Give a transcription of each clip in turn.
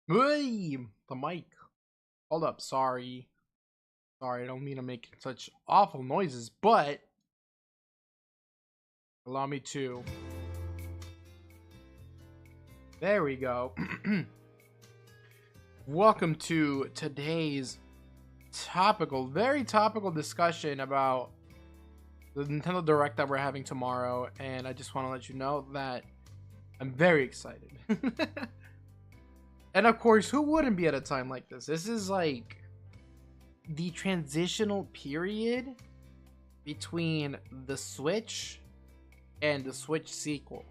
Hey, the mic. Hold up. Sorry. Sorry, I don't mean to make such awful noises, but allow me to. There we go. Welcome to today's very topical discussion about the Nintendo Direct that we're having tomorrow. And I just want to let you know that I'm very excited. And of course, who wouldn't be at a time like this? This is like the transitional period between the Switch and the Switch sequel.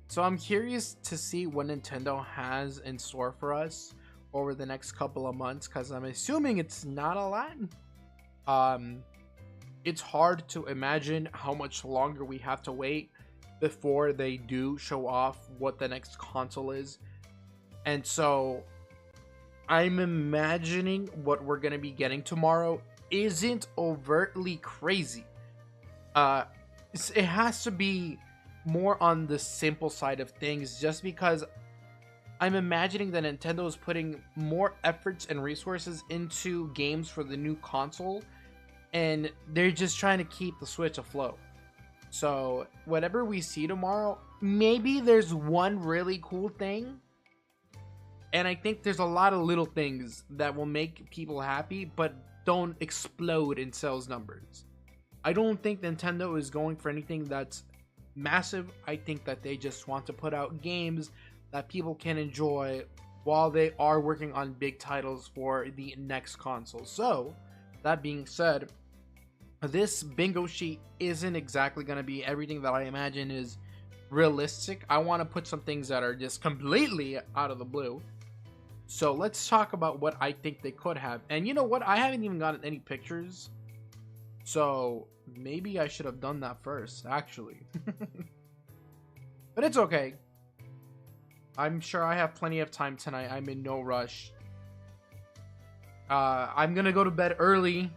So I'm curious to see what Nintendo has in store for us over the next couple of months, because I'm assuming it's not a lot. Um, it's hard to imagine how much longer we have to wait before they do show off what the next console is. And so I'm imagining what we're going to be getting tomorrow isn't overtly crazy. It has to be more on the simple side of things, just because I'm imagining that Nintendo is putting more efforts and resources into games for the new console, and they're just trying to keep the Switch afloat. So whatever we see tomorrow, maybe there's one really cool thing, and I think there's a lot of little things that will make people happy but don't explode in sales numbers. I don't think Nintendo is going for anything that's massive. I think that they just want to put out games that people can enjoy while they are working on big titles for the next console. So, that being said, this bingo sheet isn't exactly going to be everything that I imagine is realistic. I want to put some things that are just completely out of the blue. So, let's talk about what I think they could have. And you know what? I haven't even gotten any pictures. So, maybe I should have done that first, actually. But it's okay. I'm sure I have plenty of time tonight. I'm in no rush. I'm gonna go to bed early.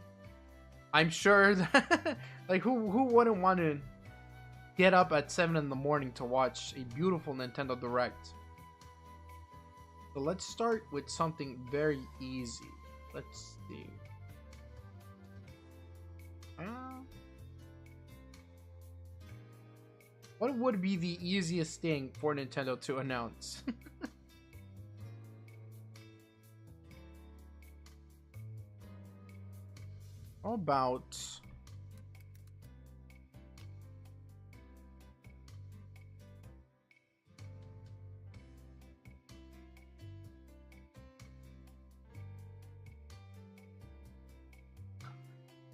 I'm sure that, like, who wouldn't want to get up at 7 in the morning to watch a beautiful Nintendo Direct? So let's start with something very easy. Let's see. What would be the easiest thing for Nintendo to announce? How about...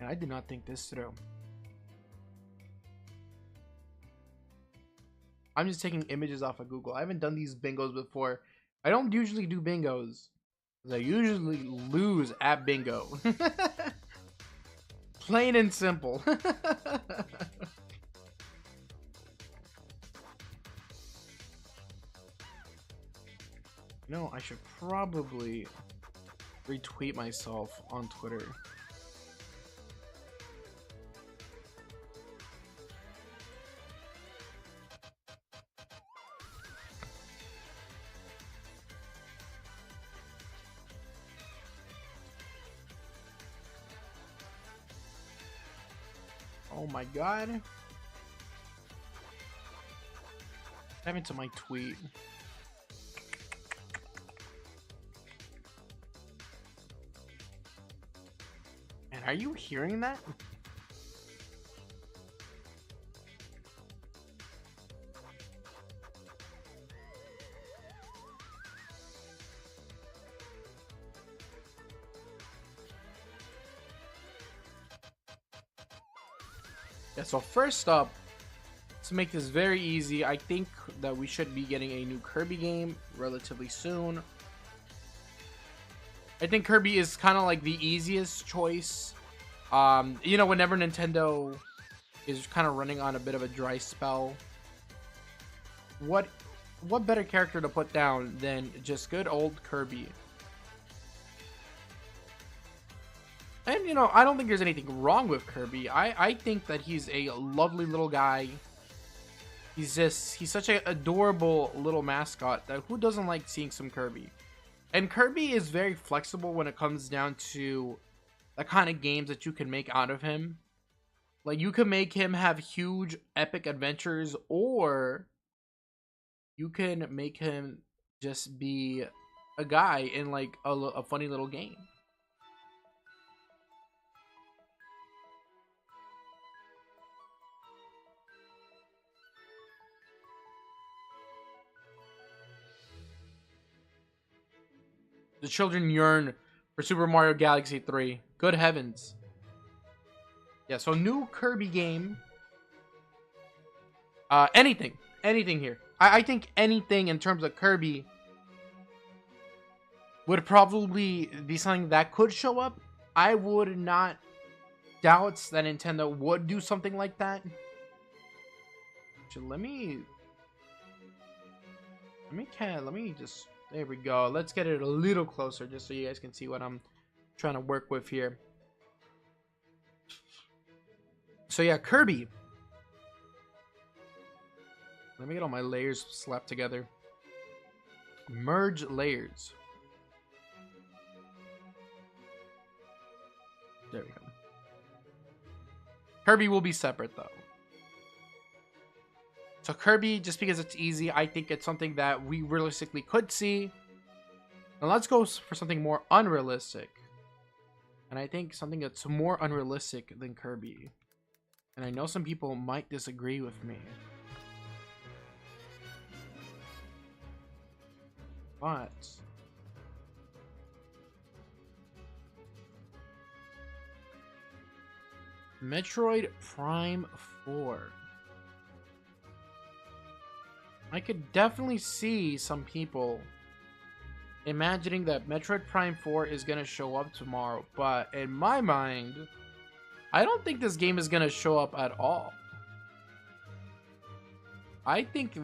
And I did not think this through. I'm just taking images off of Google. I haven't done these bingos before. I don't usually do bingos, I usually lose at bingo. Plain and simple. No, I should probably retweet myself on Twitter. Oh my god. What happened to my tweet? And are you hearing that? Yeah, so first up, to make this very easy, I think that we should be getting a new Kirby game relatively soon. I think Kirby is kind of like the easiest choice. You know, whenever Nintendo is kind of running on a bit of a dry spell, what better character to put down than just good old Kirby? And, you know, I don't think there's anything wrong with Kirby. I think that he's a lovely little guy. He's such an adorable little mascot that who doesn't like seeing some Kirby? And Kirby is very flexible when it comes down to the kind of games that you can make out of him. Like, you can make him have huge epic adventures, or you can make him just be a guy in like a funny little game. The children yearn for Super Mario Galaxy 3. Good heavens. Yeah, so new Kirby game. Anything. Anything here. I think anything in terms of Kirby would probably be something that could show up. I would not doubt that Nintendo would do something like that. Let me just, there we go. Let's get it a little closer just so you guys can see what I'm trying to work with here. So yeah, Kirby. Let me get all my layers slapped together. Merge layers. There we go. Kirby will be separate though. So Kirby, just because it's easy, I think it's something that we realistically could see. Now let's go for something more unrealistic. And I think something that's more unrealistic than Kirby. And I know some people might disagree with me. But Metroid Prime 4. I could definitely see some people imagining that Metroid Prime 4 is going to show up tomorrow, but in my mind, I don't think this game is going to show up at all. I think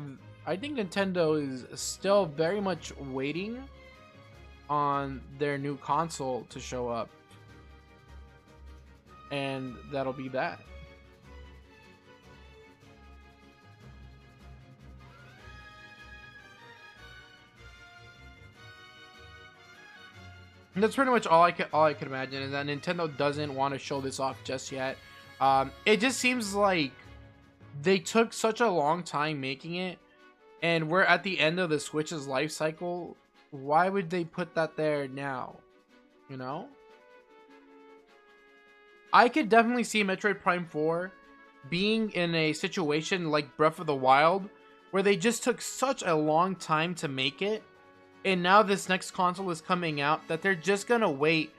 Nintendo is still very much waiting on their new console to show up. And that'll be that. And that's pretty much all I could imagine, is that Nintendo doesn't want to show this off just yet. It just seems like they took such a long time making it, and we're at the end of the Switch's life cycle. Why would they put that there now? You know? I could definitely see Metroid Prime 4 being in a situation like Breath of the Wild, where they just took such a long time to make it, and now this next console is coming out that they're just gonna wait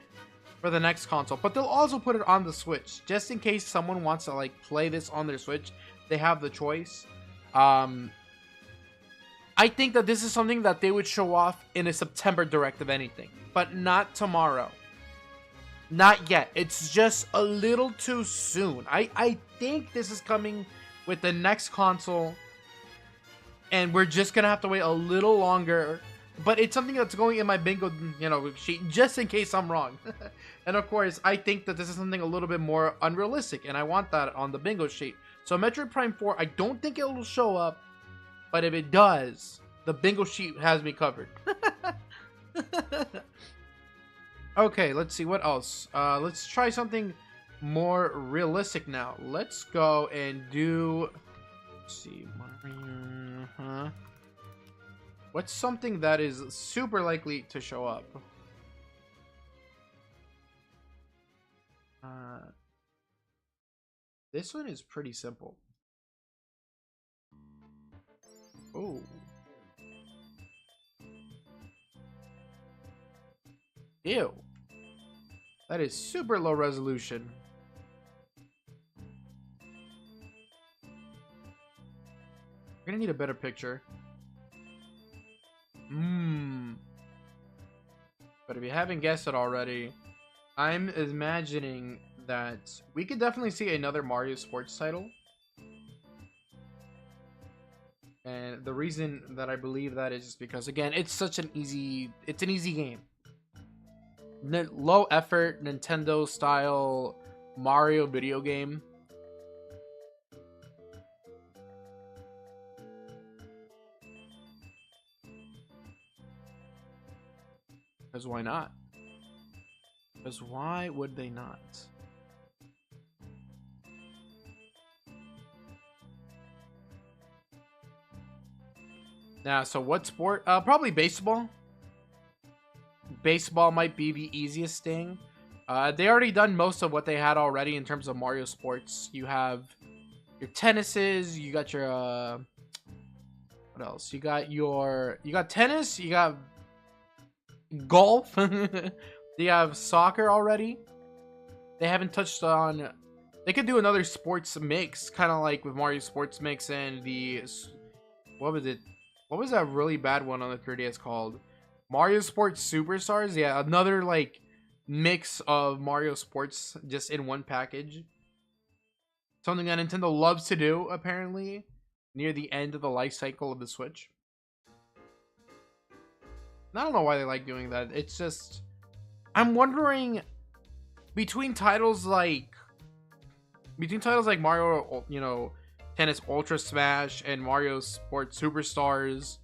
for the next console. But they'll also put it on the Switch, just in case someone wants to like play this on their Switch. They have the choice. I think that this is something that they would show off in a September Direct, if anything, but not tomorrow. Not yet. It's just a little too soon. I think this is coming with the next console, and we're just gonna have to wait a little longer. But it's something that's going in my bingo, sheet, just in case I'm wrong. And of course, I think that this is something a little bit more unrealistic, and I want that on the bingo sheet. So Metroid Prime 4, I don't think it will show up, but if it does, the bingo sheet has me covered. Okay, let's see what else. Let's try something more realistic now. Let's go and do. Let's see, what's something that is super likely to show up? This one is pretty simple. Oh. Ew. That is super low resolution. We're gonna need a better picture. But if you haven't guessed it already, I'm imagining that we could definitely see another Mario sports title. And the reason that I believe that is just because, again, it's an easy game. Low effort, Nintendo style Mario video game. Because why not? Because why would they not? Now, so what sport? Probably baseball. Baseball might be the easiest thing. They already done most of what they had already in terms of Mario sports. You have your tennises, you got your what else? You got tennis, you got golf. You have soccer already. They haven't touched on. They could do another sports mix, kind of like with Mario Sports Mix and the what was it? What was that really bad one on the 3DS called? Mario Sports Superstars? Yeah, another like mix of Mario Sports just in one package. Something that Nintendo loves to do, apparently, near the end of the life cycle of the Switch. And I don't know why they like doing that. It's just, I'm wondering between titles like Mario, Tennis Ultra Smash and Mario Sports Superstars,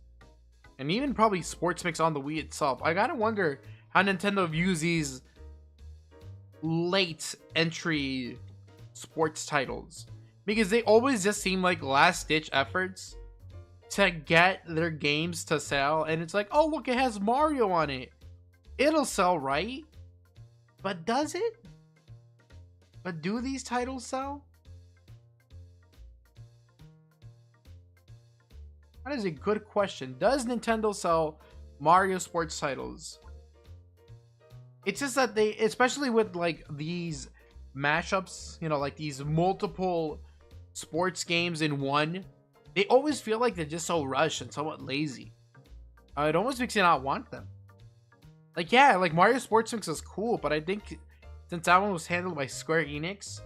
and even probably Sports Mix on the Wii itself, I gotta wonder how Nintendo views these late entry sports titles, because they always just seem like last ditch efforts to get their games to sell. And it's like, oh look, it has Mario on it, it'll sell, right? But does it? But do these titles sell? That is a good question. Does Nintendo sell Mario sports titles? It's just that they, especially with like these mashups, like these multiple sports games in one, they always feel like they're just so rushed and somewhat lazy. It almost makes you not want them. Like, yeah, like Mario Sports Mix is cool, but I think since that one was handled by Square Enix,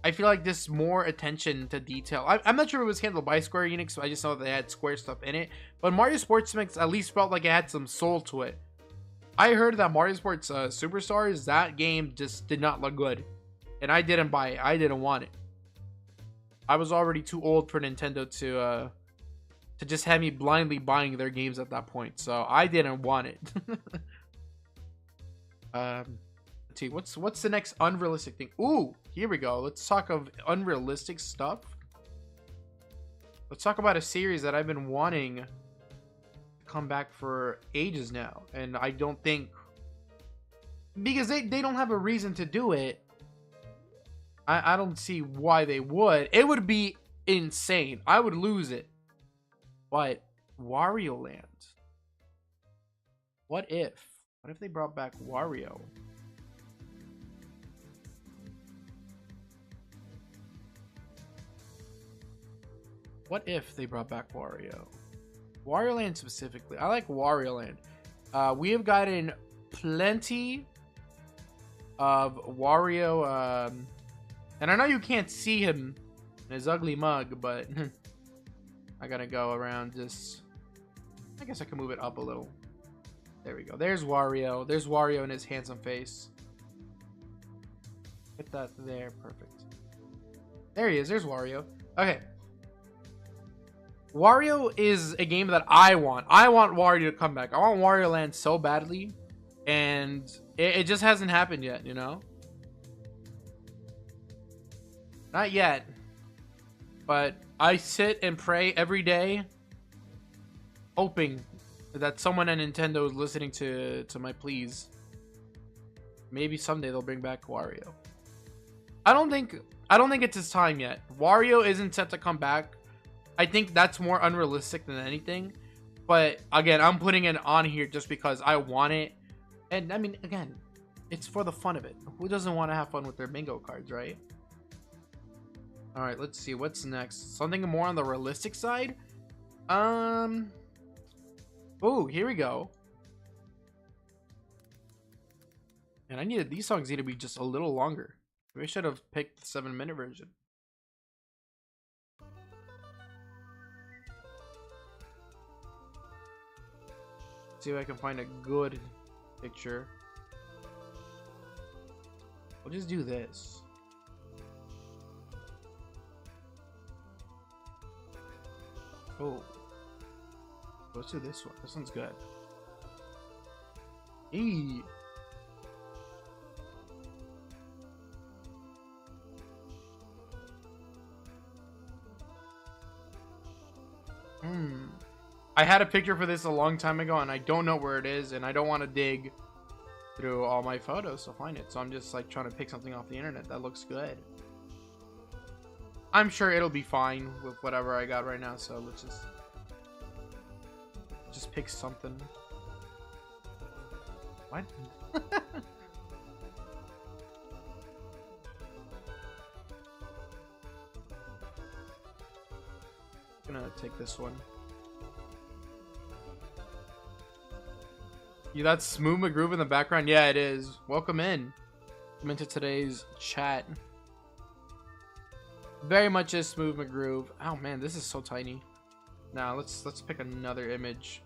I feel like there's more attention to detail. I'm not sure it was handled by Square Enix, I just know they had Square stuff in it. But Mario Sports Mix at least felt like it had some soul to it. I heard that Mario Sports Superstars, that game just did not look good. And I didn't buy it. I didn't want it. I was already too old for Nintendo to just have me blindly buying their games at that point. So I didn't want it. Let's see, what's the next unrealistic thing? Ooh, here we go. Let's talk of unrealistic stuff. Let's talk about a series that I've been wanting to come back for ages now, and I don't think, because they don't have a reason to do it. I don't see why they would. It would be insane. I would lose it. But Wario Land. What if they brought back Wario? What if they brought back Wario? Wario Land specifically. I like Wario Land. We have gotten plenty of Wario. And I know you can't see him in his ugly mug, but I gotta go around just... I guess I can move it up a little. There we go. There's Wario. There's Wario in his handsome face. Put that there. Perfect. There he is. There's Wario. Okay. Wario is a game that I want. I want Wario to come back. I want Wario Land so badly. And it just hasn't happened yet, Not yet. But I sit and pray every day, hoping that someone at Nintendo is listening to my pleas. Maybe someday they'll bring back Wario. I don't think it's his time yet. Wario isn't set to come back. I think that's more unrealistic than anything. But again, I'm putting it on here just because I want it. And I mean, again, it's for the fun of it. Who doesn't want to have fun with their bingo cards, right? Alright, let's see. What's next? Something more on the realistic side? Oh, here we go. And these songs need to be just a little longer. Maybe I should have picked the 7-minute version. See if I can find a good picture. We'll just do this. Oh, let's do this one. This one's good. Hey. I had a picture for this a long time ago, and I don't know where it is, and I don't want to dig through all my photos to find it. So I'm just like trying to pick something off the internet that looks good. I'm sure it'll be fine with whatever I got right now. So let's just pick something. What? Gonna take this one. Yeah, that's Smooth McGroove in the background. Yeah, it is. Welcome in. Welcome into today's chat. Very much is Smooth McGroove. Oh man, this is so tiny. Now let's pick another image.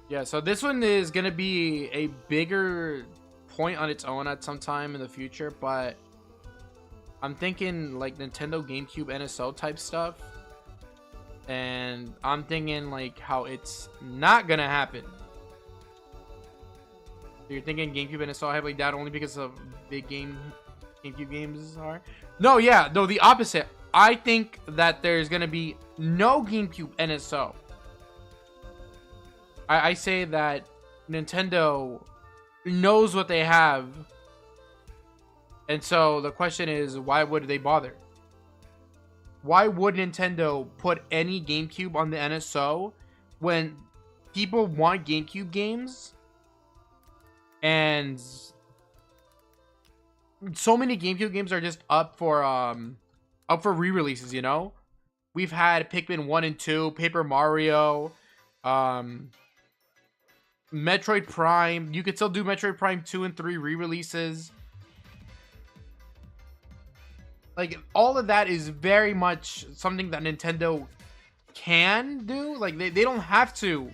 Yeah, so this one is gonna be a bigger point on its own at some time in the future, but I'm thinking like Nintendo GameCube NSO type stuff, and I'm thinking like how it's not gonna happen. So you're thinking GameCube NSO heavily doubt only because of big GameCube games are? No, yeah, no, the opposite. I think that there's gonna be no GameCube NSO. I say that Nintendo knows what they have, and so the question is, why would they bother? Why would Nintendo put any GameCube on the NSO when people want GameCube games? And so many GameCube games are just up for re-releases, you know? We've had Pikmin 1 and 2, Paper Mario, Metroid Prime. You could still do Metroid Prime 2 and 3 re-releases. Like, all of that is very much something that Nintendo can do. Like, they don't have to.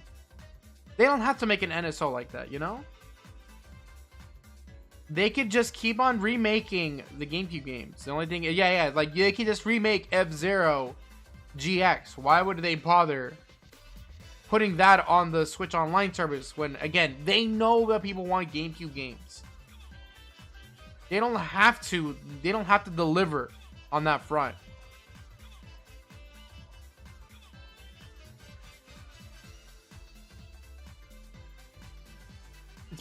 They don't have to make an NSO like that, you know? They could just keep on remaking the GameCube games. The only thing, yeah, like, they could just remake F-Zero GX. Why would they bother putting that on the Switch Online service when, again, they know that people want GameCube games? They don't have to deliver on that front.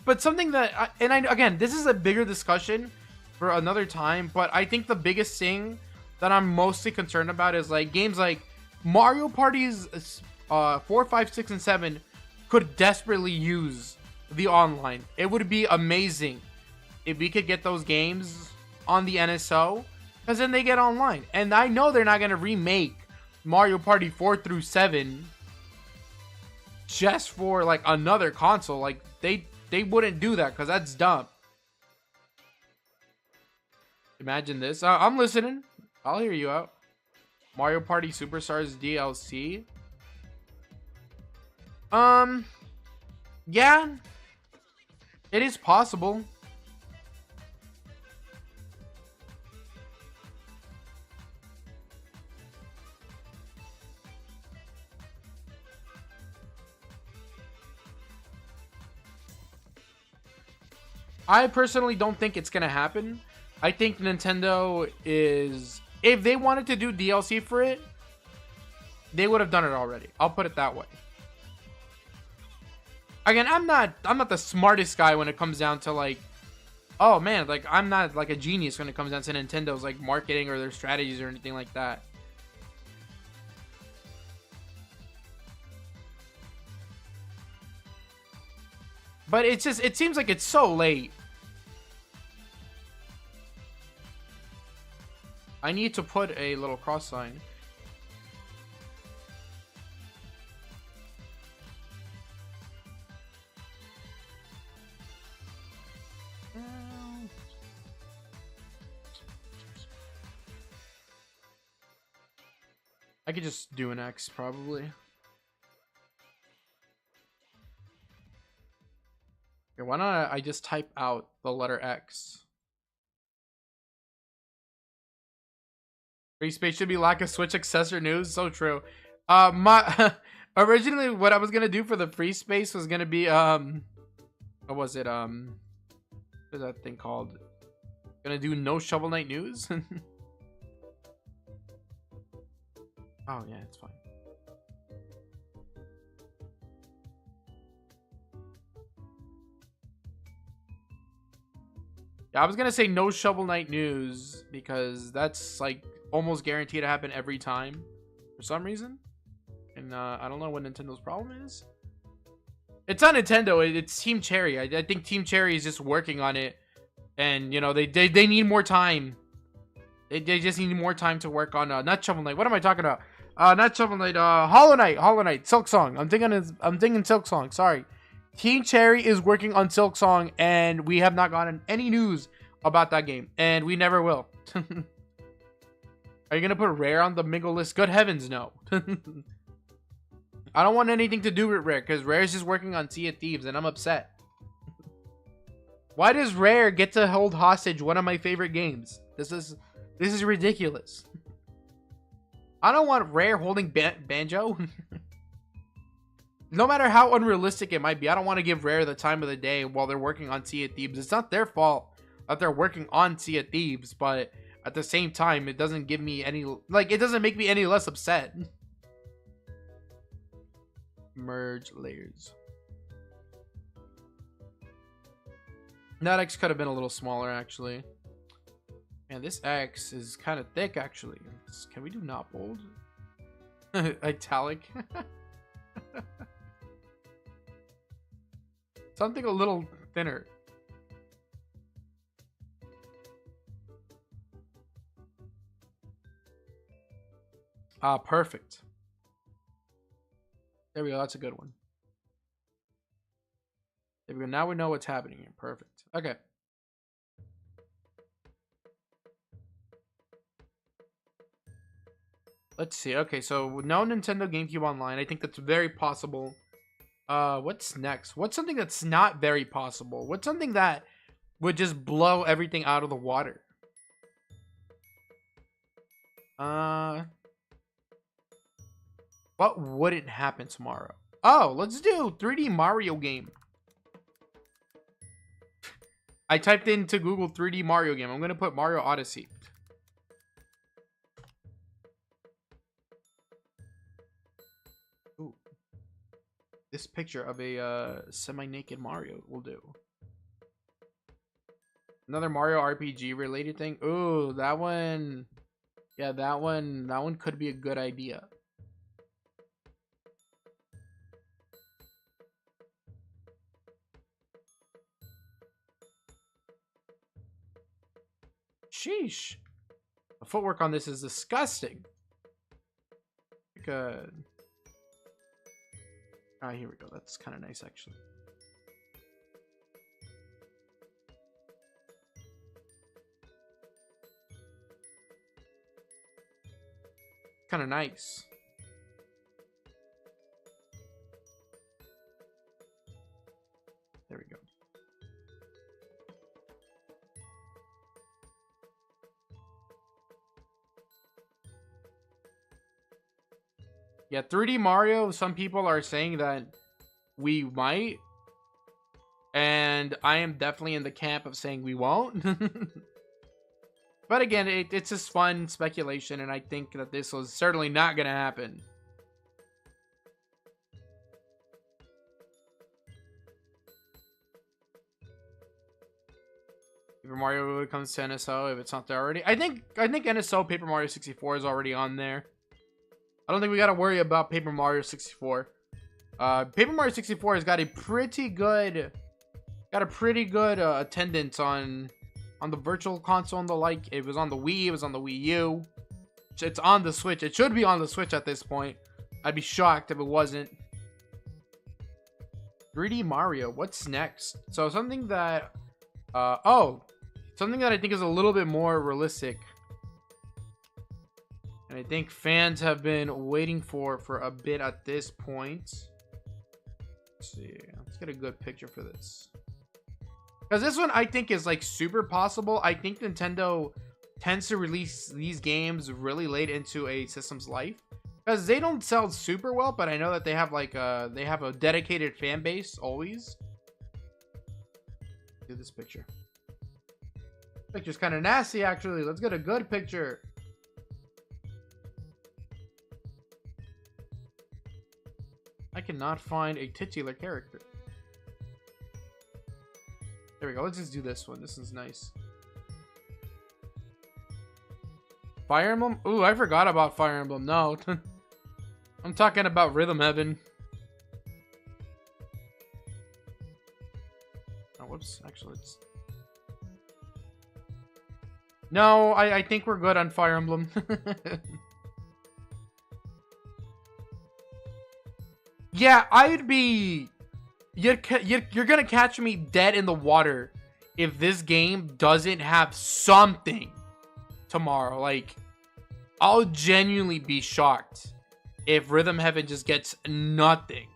But something that, again, this is a bigger discussion for another time, but I think the biggest thing that I'm mostly concerned about is like games like Mario Party's 4, 5, 6, and 7 could desperately use the online. It would be amazing if we could get those games on the NSO, because then they get online. And I know they're not going to remake Mario Party 4 through 7 just for like another console. Like they wouldn't do that, because that's dumb. Imagine this. I'm listening. I'll hear you out. Mario Party Superstars DLC. Yeah, it is possible. I personally don't think it's gonna happen. I think Nintendo is, if they wanted to do DLC for it, they would have done it already. I'll put it that way. Again, I'm not the smartest guy when it comes down to like, oh man, like I'm not like a genius when it comes down to Nintendo's like marketing or their strategies or anything like that. But it's just, it seems like it's so late. I need to put a little cross sign. I could just do an X probably. Here, why not I just type out the letter X? Free space should be lack of Switch accessor news. So true. My originally what I was gonna do for the free space was gonna be what was it? What is that thing called? Gonna do no Shovel Knight news. Oh yeah, it's fine. Yeah, I was gonna say no Shovel Knight news because that's like almost guaranteed to happen every time for some reason, and I don't know what Nintendo's problem is. It's not Nintendo. It's Team Cherry. I think Team Cherry is just working on it, and you know they need more time. They just need more time to work on not Shovel Knight. What am I talking about? Not Shovel Knight. Hollow Knight. Silk Song. I'm thinking Silk Song. Sorry. Team Cherry is working on Silk Song, and we have not gotten any news about that game, and we never will. Are you gonna put Rare on the Mingle list? Good heavens, no. I don't want anything to do with Rare, because Rare is just working on Sea of Thieves, and I'm upset. Why does Rare get to hold hostage one of my favorite games? This is ridiculous. I don't want Rare holding Banjo. No matter how unrealistic it might be, I don't want to give Rare the time of the day while they're working on Sea of Thieves. It's not their fault that they're working on Sea of Thieves, but at the same time, it doesn't give me any, like, it doesn't make me any less upset. Merge layers. That X could have been a little smaller, actually. And this X is kind of thick, actually. Can we do not bold? Italic. Something a little thinner. Perfect. There we go. That's a good one. There we go. Now we know what's happening here. Perfect. Okay. Let's see. Okay, so no Nintendo GameCube Online. I think that's very possible. What's next? What's something that's not very possible? What's something that would just blow everything out of the water? What wouldn't happen tomorrow? Oh, let's do 3D Mario game. I typed into Google 3D Mario game. I'm gonna put Mario Odyssey. Ooh. This picture of a semi-naked Mario will do. Another Mario RPG related thing. Ooh, that one. Yeah, that one could be a good idea. Sheesh. The footwork on this is disgusting. Good. Ah, here we go. That's kind of nice, actually. Kind of nice. There we go. Yeah, 3D Mario, some people are saying that we might. And I am definitely in the camp of saying we won't. But again, it's just fun speculation, and I think that this was certainly not going to happen. Paper Mario when it comes to NSO, if it's not there already. I think NSO Paper Mario 64 is already on there. I don't think we got to worry about Paper Mario 64. Paper Mario 64 has got a pretty good attendance on the Virtual Console and the like. It was on the Wii, it was on the Wii U. It's on the Switch. It should be on the Switch at this point. I'd be shocked if it wasn't. 3D Mario, what's next? So something that something that I think is a little bit more realistic. And I think fans have been waiting for a bit at this point. Let's see. Let's get a good picture for this. Because this one I think is like super possible. I think Nintendo tends to release these games really late into a system's life. Because they don't sell super well, but I know that they have like they have a dedicated fan base always. Do this picture. Picture's kind of nasty actually. Let's get a good picture. I cannot find a titular character. There we go. Let's just do this one. This is nice. Fire Emblem? Ooh, I forgot about Fire Emblem. No. I'm talking about Rhythm Heaven. Oh, whoops. Actually, it's... No, I think we're good on Fire Emblem. Yeah, I'd be... You're gonna catch me dead in the water if this game doesn't have something tomorrow. Like, I'll genuinely be shocked if Rhythm Heaven just gets nothing.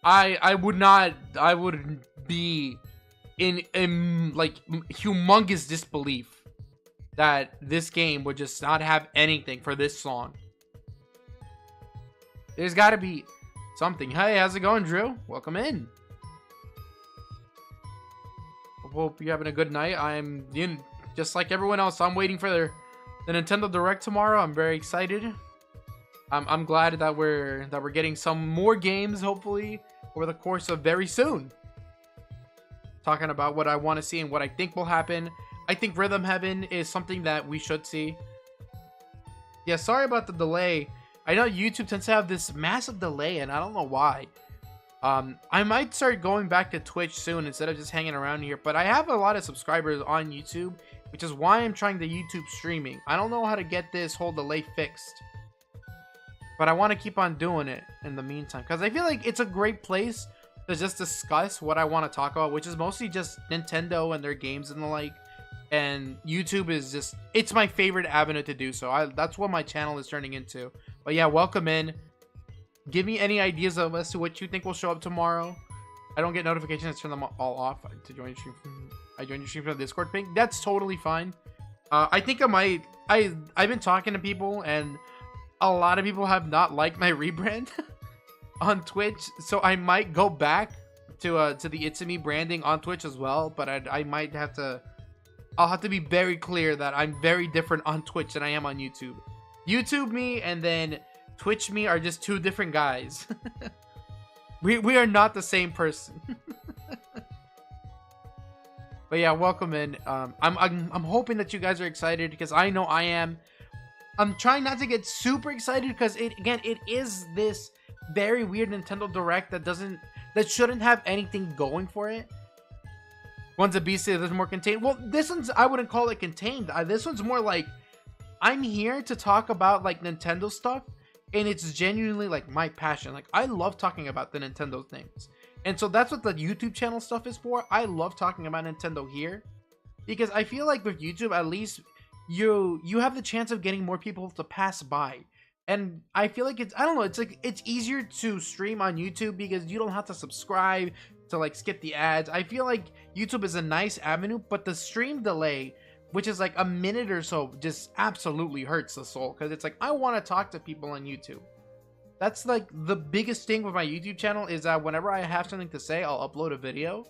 I would be in like humongous disbelief that this game would just not have anything for this long. There's got to be something. Hey, how's it going, Drew? Welcome in. Hope you're having a good night. I'm just like everyone else. I'm waiting for the Nintendo Direct tomorrow. I'm very excited. I'm glad that we're getting some more games, hopefully, over the course of very soon. Talking about what I want to see and what I think will happen. I think Rhythm Heaven is something that we should see. Yeah, sorry about the delay. I know YouTube tends to have this massive delay, and I don't know why. I might start going back to Twitch soon instead of just hanging around here. But I have a lot of subscribers on YouTube, which is why I'm trying the YouTube streaming. I don't know how to get this whole delay fixed, but I want to keep on doing it in the meantime, because I feel like it's a great place to just discuss what I want to talk about, which is mostly just Nintendo and their games and the like. And YouTube is just, it's my favorite avenue to do so. That's what my channel is turning into. But yeah, welcome in. Give me any ideas as to what you think will show up tomorrow. I don't get notifications, turn them all off to join your stream. I joined your stream from the Discord ping. That's totally fine. I think I might, I've been talking to people, and a lot of people have not liked my rebrand on Twitch. So I might go back to the It's Me branding on Twitch as well. But I might have to, I'll have to be very clear that I'm very different on Twitch than I am on YouTube. YouTube me and then Twitch me are just two different guys. we are not the same person. But yeah, welcome in. I'm hoping that you guys are excited, because I know I am. I'm trying not to get super excited because it is this very weird Nintendo Direct that shouldn't have anything going for it. One's a beast, there's more contained. Well, this one's, I wouldn't call it contained. This one's more like, I'm here to talk about like Nintendo stuff, and it's genuinely like my passion. Like, I love talking about the Nintendo things, and so that's what the YouTube channel stuff is for. I love talking about Nintendo here, because I feel like with YouTube, at least you have the chance of getting more people to pass by. And I feel like it's, I don't know, it's like, it's easier to stream on YouTube because you don't have to subscribe to like skip the ads. I feel like YouTube is a nice avenue, but the stream delay, which is like a minute or so, just absolutely hurts the soul, because it's like, I want to talk to people on YouTube. That's like the biggest thing with my YouTube channel, is that whenever I have something to say, I'll upload a video.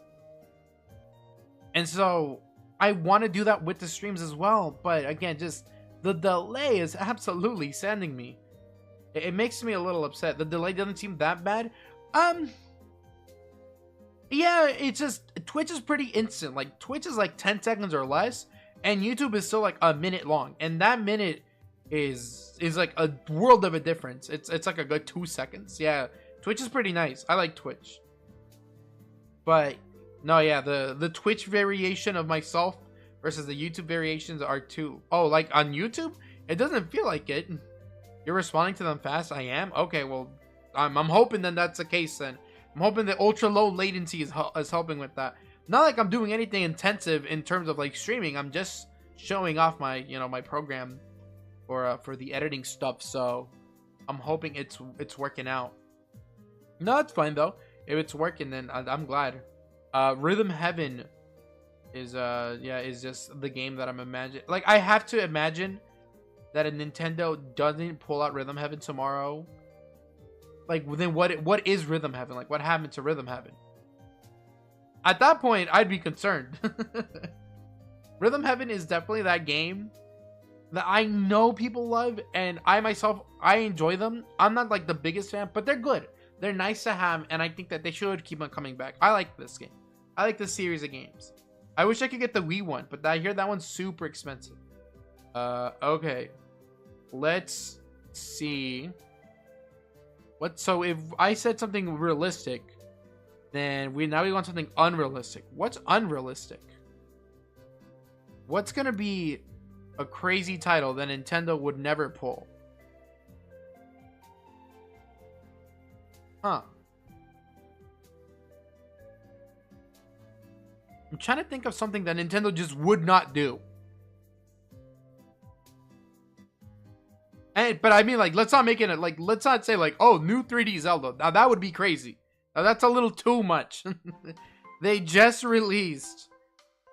And so I want to do that with the streams as well, but again, just the delay is absolutely sending me. It makes me a little upset. The delay doesn't seem that bad. Yeah, it's just, Twitch is pretty instant. Like, Twitch is like 10 seconds or less, and YouTube is still like a minute long, and that minute is like a world of a difference. It's like a good 2 seconds. Yeah, Twitch is pretty nice. I like Twitch. But no, yeah, the Twitch variation of myself versus the YouTube variations are two. Oh, like on YouTube, it doesn't feel like it. You're responding to them fast. I am. Okay, well, I'm hoping then that's the case then. I'm hoping the ultra low latency is helping with that. Not like I'm doing anything intensive in terms of like streaming. I'm just showing off my, my program for the editing stuff. So I'm hoping it's working out. No, it's fine though. If it's working, then I'm glad. Rhythm Heaven is just the game that I'm imagining. Like, I have to imagine that a Nintendo doesn't pull out Rhythm Heaven tomorrow. Like, then what is Rhythm Heaven? Like, what happened to Rhythm Heaven? At that point, I'd be concerned. Rhythm Heaven is definitely that game that I know people love, and I myself, I enjoy them. I'm not like the biggest fan, but they're good. They're nice to have, and I think that they should keep on coming back. I like this game. I like this series of games. I wish I could get the Wii one, but I hear that one's super expensive. Okay. Let's see. So if I said something realistic, then we want something unrealistic. What's unrealistic? What's gonna be a crazy title that Nintendo would never pull? Huh. I'm trying to think of something that Nintendo just would not do. But I mean, like, let's not make it like, let's not say like, oh, new 3D Zelda. Now that would be crazy. Now that's a little too much. They just released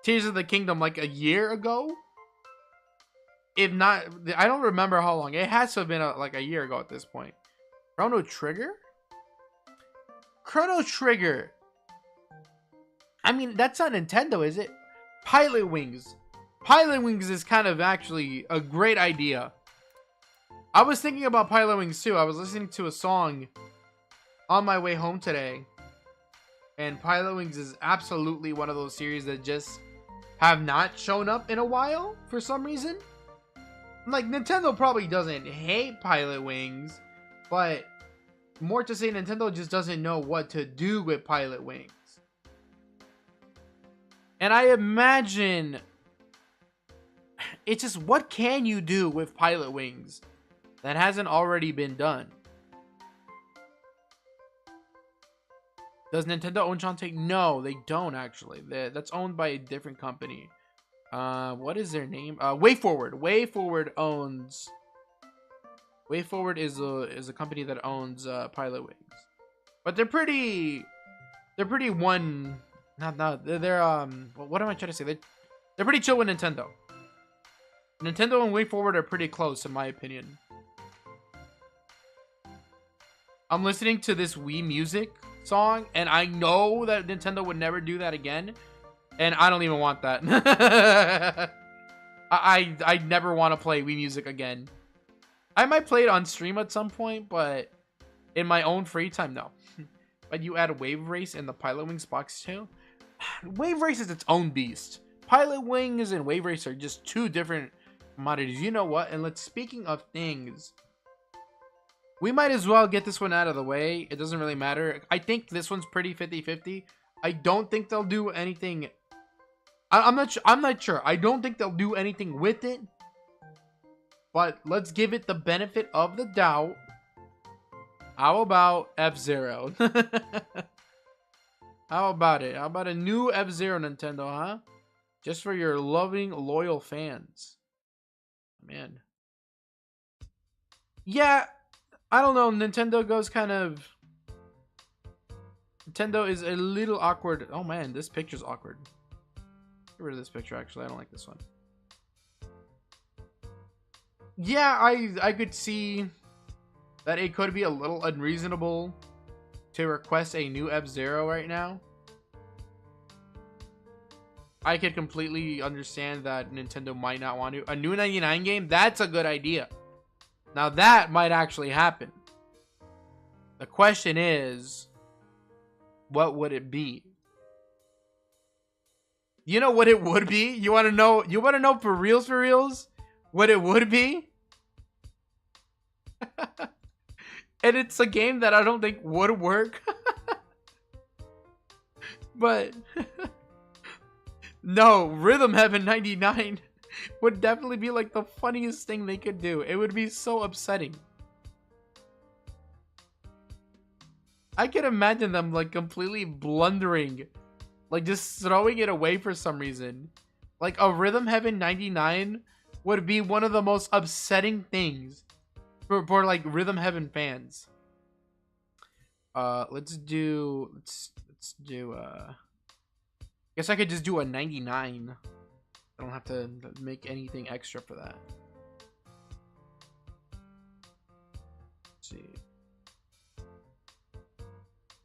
Tears of the Kingdom like a year ago. If not, I don't remember how long. It has to have been like a year ago at this point. Chrono Trigger? Chrono Trigger. I mean, that's not Nintendo, is it? Pilot Wings. Pilot Wings is kind of actually a great idea. I was thinking about Pilot Wings too. I was listening to a song on my way home today. And Pilot Wings is absolutely one of those series that just have not shown up in a while for some reason. Like, Nintendo probably doesn't hate Pilot Wings, but more to say, Nintendo just doesn't know what to do with Pilot Wings. And I imagine it's just, what can you do with Pilot Wings that hasn't already been done? Does Nintendo own Shantae? No, they don't actually. That's owned by a different company. What is their name? WayForward. WayForward is a company that owns Pilot Wings. But they're pretty one. They're what am I trying to say? They're pretty chill with Nintendo. Nintendo and WayForward are pretty close in my opinion. I'm listening to this Wii Music song, and I know that Nintendo would never do that again, and I don't even want that. I never want to play Wii Music again. I might play it on stream at some point, but in my own free time, no. But you add Wave Race in the Pilot Wings box too? Wave Race is its own beast. Pilot Wings and Wave Race are just two different commodities. You know what? And speaking of things, we might as well get this one out of the way. It doesn't really matter. I think this one's pretty 50-50. I don't think they'll do anything. I'm not sure. I don't think they'll do anything with it. But let's give it the benefit of the doubt. How about F-Zero? How about it? How about a new F-Zero, Nintendo, huh? Just for your loving, loyal fans. Man. Yeah, I don't know. Nintendo is a little awkward. Oh man, this picture's awkward. Get rid of this picture, actually. I don't like this one. Yeah, I could see that it could be a little unreasonable to request a new F-Zero right now. I could completely understand that Nintendo might not want to. A new 99 game? That's a good idea. Now that might actually happen. The question is, what would it be? You know what it would be? You want to know? You want to know for reals? What it would be? And it's a game that I don't think would work. But no, Rhythm Heaven 99 would definitely be like the funniest thing they could do. It would be so upsetting. I can imagine them like completely blundering Like, just throwing it away for some reason. Like, a Rhythm Heaven 99 would be one of the most upsetting things for like Rhythm Heaven fans. Let's do guess I could just do a 99. I don't have to make anything extra for that. Let's see.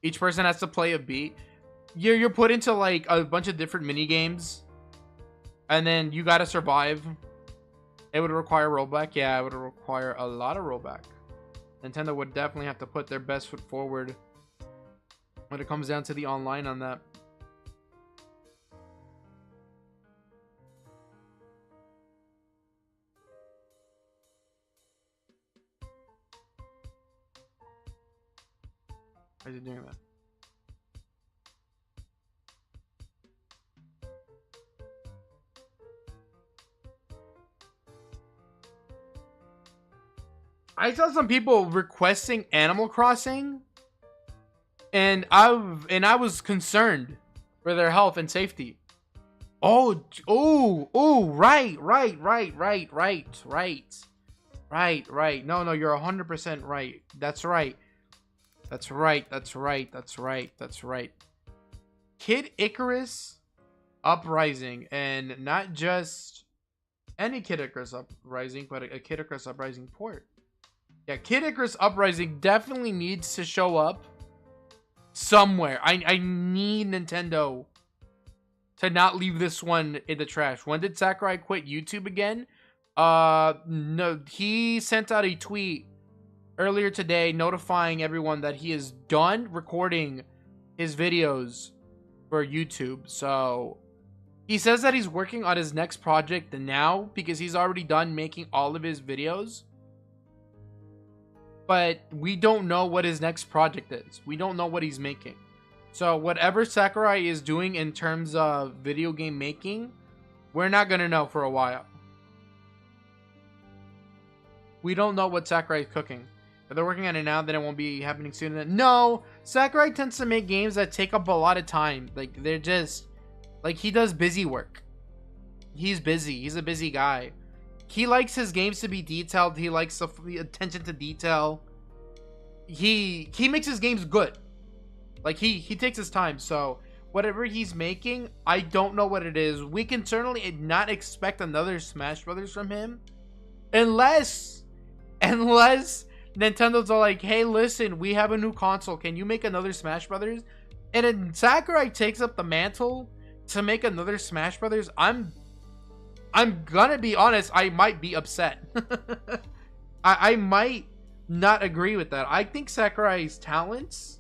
Each person has to play a beat. You're put into like a bunch of different mini games, and then you gotta survive. It would require rollback. Yeah, it would require a lot of rollback. Nintendo would definitely have to put their best foot forward when it comes down to the online on that. Why is it doing that? I saw some people requesting Animal Crossing, and I was concerned for their health and safety. Oh, right. No, you're 100% right. That's right. Kid Icarus Uprising, and not just any Kid Icarus Uprising, but a Kid Icarus Uprising port. Yeah, Kid Icarus Uprising definitely needs to show up somewhere. I need Nintendo to not leave this one in the trash. When did Sakurai quit YouTube again? No, he sent out a tweet earlier today notifying everyone that he is done recording his videos for YouTube. So he says that he's working on his next project now because he's already done making all of his videos. But we don't know what his next project is. We don't know what he's making. So whatever Sakurai is doing in terms of video game making, we're not going to know for a while. We don't know what Sakurai is cooking. If they're working on it now, then it won't be happening soon. No, Sakurai tends to make games that take up a lot of time. Like, they're just... Like, he does busy work. He's busy. He's a busy guy. He likes his games to be detailed. He likes the attention to detail. He makes his games good. Like, he takes his time. So whatever he's making, I don't know what it is. We can certainly not expect another Smash Brothers from him, unless Nintendo's all like, hey, listen, we have a new console, can you make another Smash Brothers? And then Sakurai takes up the mantle to make another Smash Brothers. I'm gonna be honest, I might be upset. I might not agree with that. I think Sakurai's talents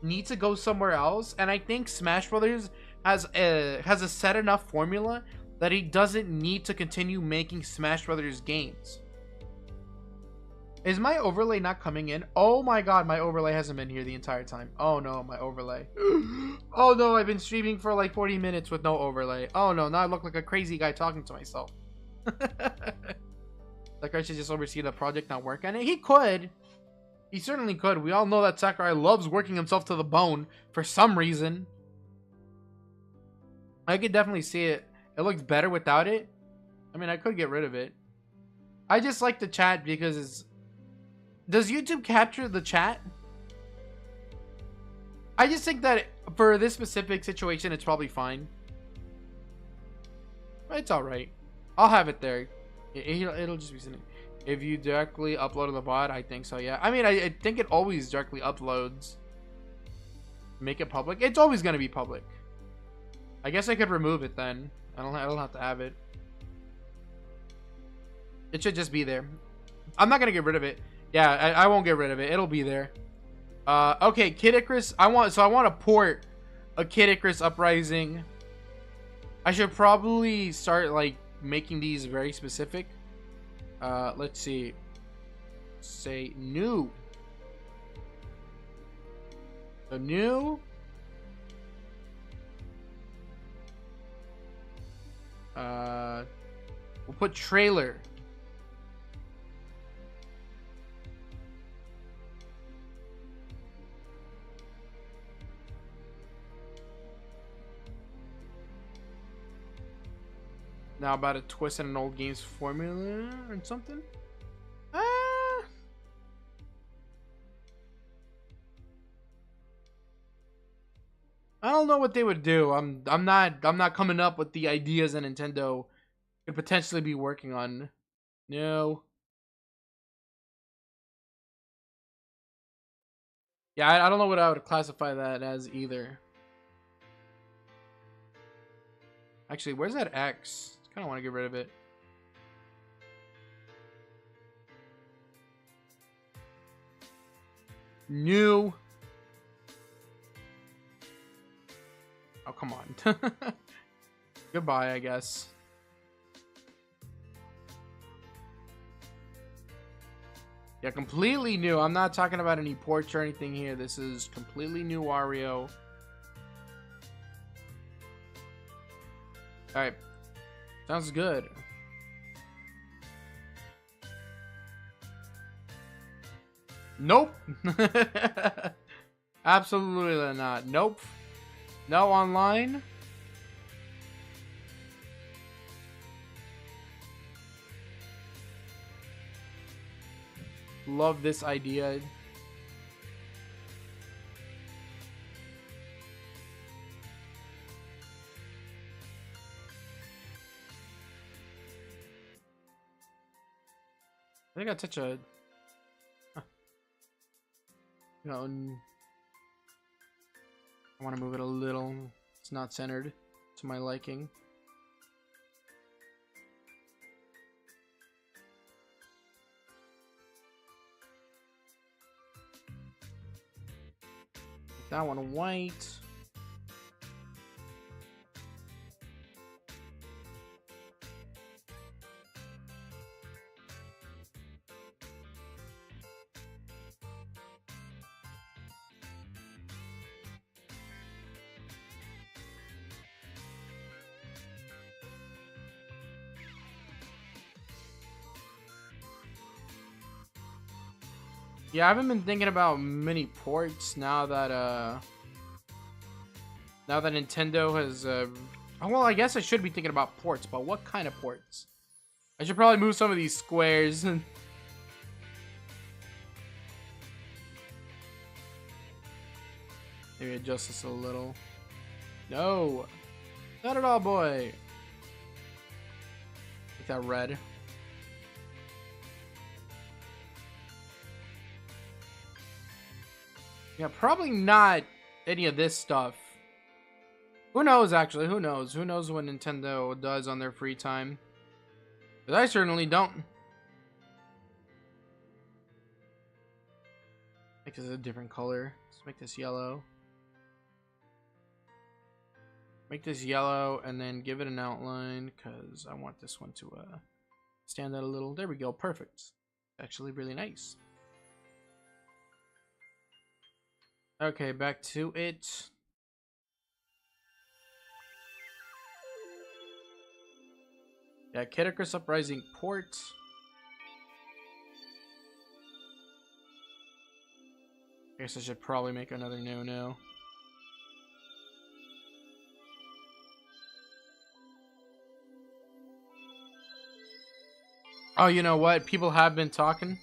need to go somewhere else, and I think Smash Brothers has a set enough formula that he doesn't need to continue making Smash Brothers games. Is my overlay not coming in? Oh my god, my overlay hasn't been here the entire time. Oh no, my overlay. Oh no, I've been streaming for like 40 minutes with no overlay. Oh no, now I look like a crazy guy talking to myself. Sakurai should just oversee the project, not work on it. He could. He certainly could. We all know that Sakurai loves working himself to the bone for some reason. I could definitely see it. It looks better without it. I mean, I could get rid of it. I just like the chat because it's... Does YouTube capture the chat? I just think that for this specific situation, it's probably fine. It's alright. I'll have it there. It'll just be sitting. If you directly upload the VOD, I think so, yeah. I mean, I think it always directly uploads. Make it public. It's always going to be public. I guess I could remove it then. I don't have to have it. It should just be there. I'm not going to get rid of it. Yeah, I won't get rid of it. It'll be there. Okay, Kid Icarus. I want to port a Kid Icarus Uprising. I should probably start like making these very specific. Let's see. Say new. The new. We'll put trailer. Now about a twist in an old game's formula or something? I don't know what they would do. I'm not coming up with the ideas that Nintendo could potentially be working on. No. Yeah, I don't know what I would classify that as either. Actually, where's that X? I kind of want to get rid of it. New. Oh, come on. Goodbye, I guess. Yeah, completely new. I'm not talking about any ports or anything here. This is completely new Wario. Alright. Sounds good. Nope. Absolutely not. Nope. No online. Love this idea. I think I touch a... No, I want to move it a little. It's not centered to my liking. Make that one white. Yeah, I haven't been thinking about many ports now that Nintendo has oh, well, I guess I should be thinking about ports, but what kind of ports? I should probably move some of these squares. Maybe adjust this a little. No, not at all, boy. Make that red. Yeah, probably not any of this stuff. Who knows, actually? Who knows? Who knows what Nintendo does on their free time? But I certainly don't. Make this a different color. Let's make this yellow. Make this yellow and then give it an outline because I want this one to stand out a little. There we go. Perfect. Actually, really nice. Okay, back to it. Yeah, Kid Icarus Uprising port. I guess I should probably make another no. Oh, you know what? People have been talking.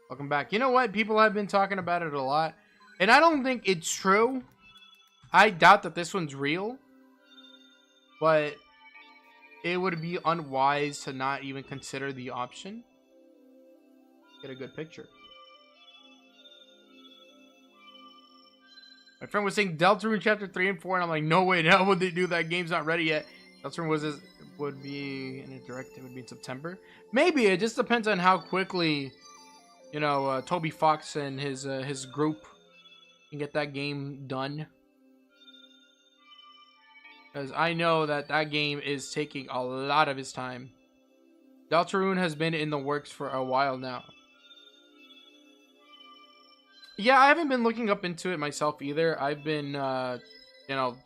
Welcome back. You know what? People have been talking about it a lot. And I don't think it's true. I doubt that this one's real. But it would be unwise to not even consider the option. Get a good picture. My friend was saying Deltarune Chapter 3 and 4, and I'm like, no way, how would they do that? Game's not ready yet. Deltarune would be in a direct, it would be in September. Maybe, it just depends on how quickly, you know, Toby Fox and his group can get that game done. Because I know that that game is taking a lot of his time. Deltarune has been in the works for a while now. Yeah, I haven't been looking up into it myself either. I've been, you know,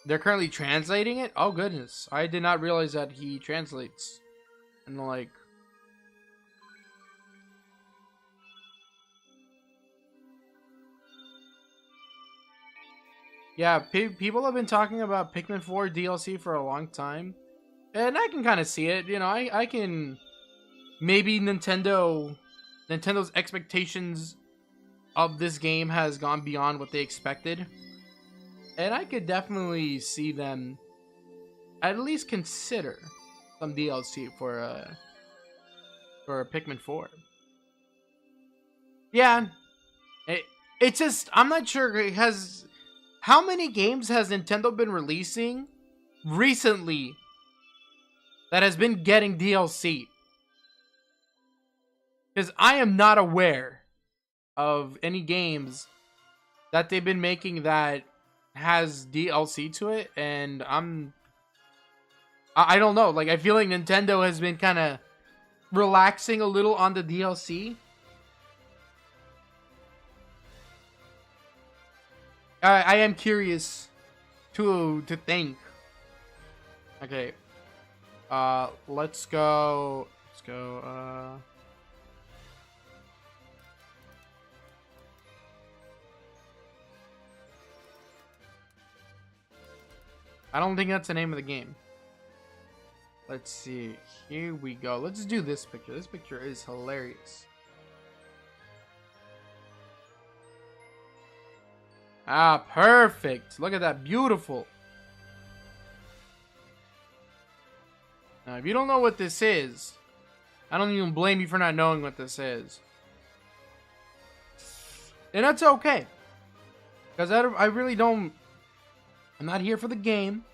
they're currently translating it. Oh, goodness. I did not realize that he translates. And, like, Yeah, people have been talking about Pikmin 4 DLC for a long time, and I can kind of see it. You know, I can maybe Nintendo's expectations of this game has gone beyond what they expected, and I could definitely see them at least consider some DLC for Pikmin 4. Yeah, it's just I'm not sure it has how many games has Nintendo been releasing recently that has been getting DLC? Because I am not aware of any games that they've been making that has DLC to it, and I don't know. Like, I feel like Nintendo has been kind of relaxing a little on the DLC. I am curious to think. Okay. Let's go. I don't think that's the name of the game. Let's see. Here we go. Let's do this picture. This picture is hilarious. Ah, perfect. Look at that. Beautiful. Now, if you don't know what this is, I don't even blame you for not knowing what this is. And that's okay. Because I really don't... I'm not here for the game.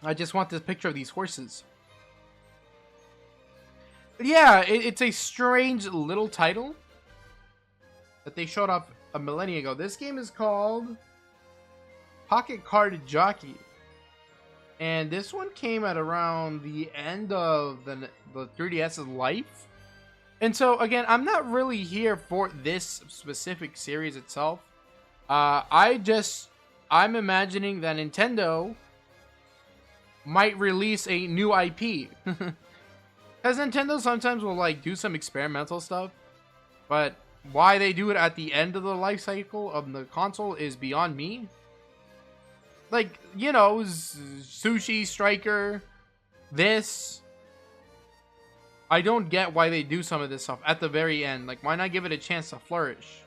I just want this picture of these horses. But yeah, it's a strange little title that they showed off a millennia ago. This game is called Pocket Card Jockey. And this one came at around the end of the 3DS's life. And so, again, I'm not really here for this specific series itself. I'm imagining that Nintendo might release a new IP. Because Nintendo sometimes will, like, do some experimental stuff. But why they do it at the end of the life cycle of the console is beyond me. Like, you know, Sushi Striker, this. I don't get why they do some of this stuff at the very end. Like, why not give it a chance to flourish?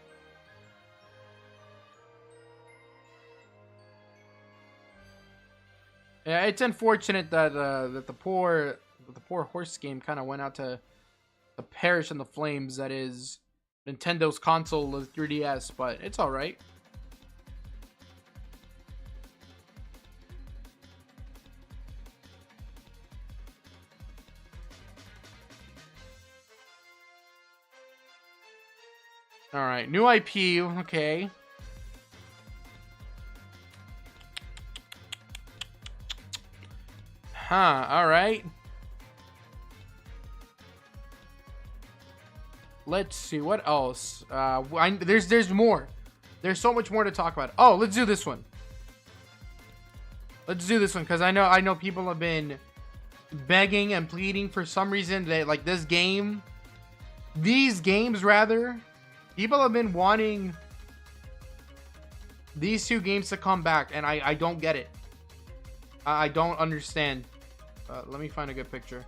Yeah, it's unfortunate that that the poor horse game kind of went out to perish in the flames. That is Nintendo's console, the 3DS, but it's all right. All right, new IP. Okay. Huh, alright. Let's see, what else? There's more. There's so much more to talk about. Oh, let's do this one. Let's do this one, because I know people have been begging and pleading for some reason that, like, these games rather, people have been wanting these two games to come back, and I don't get it. I don't understand. Let me find a good picture.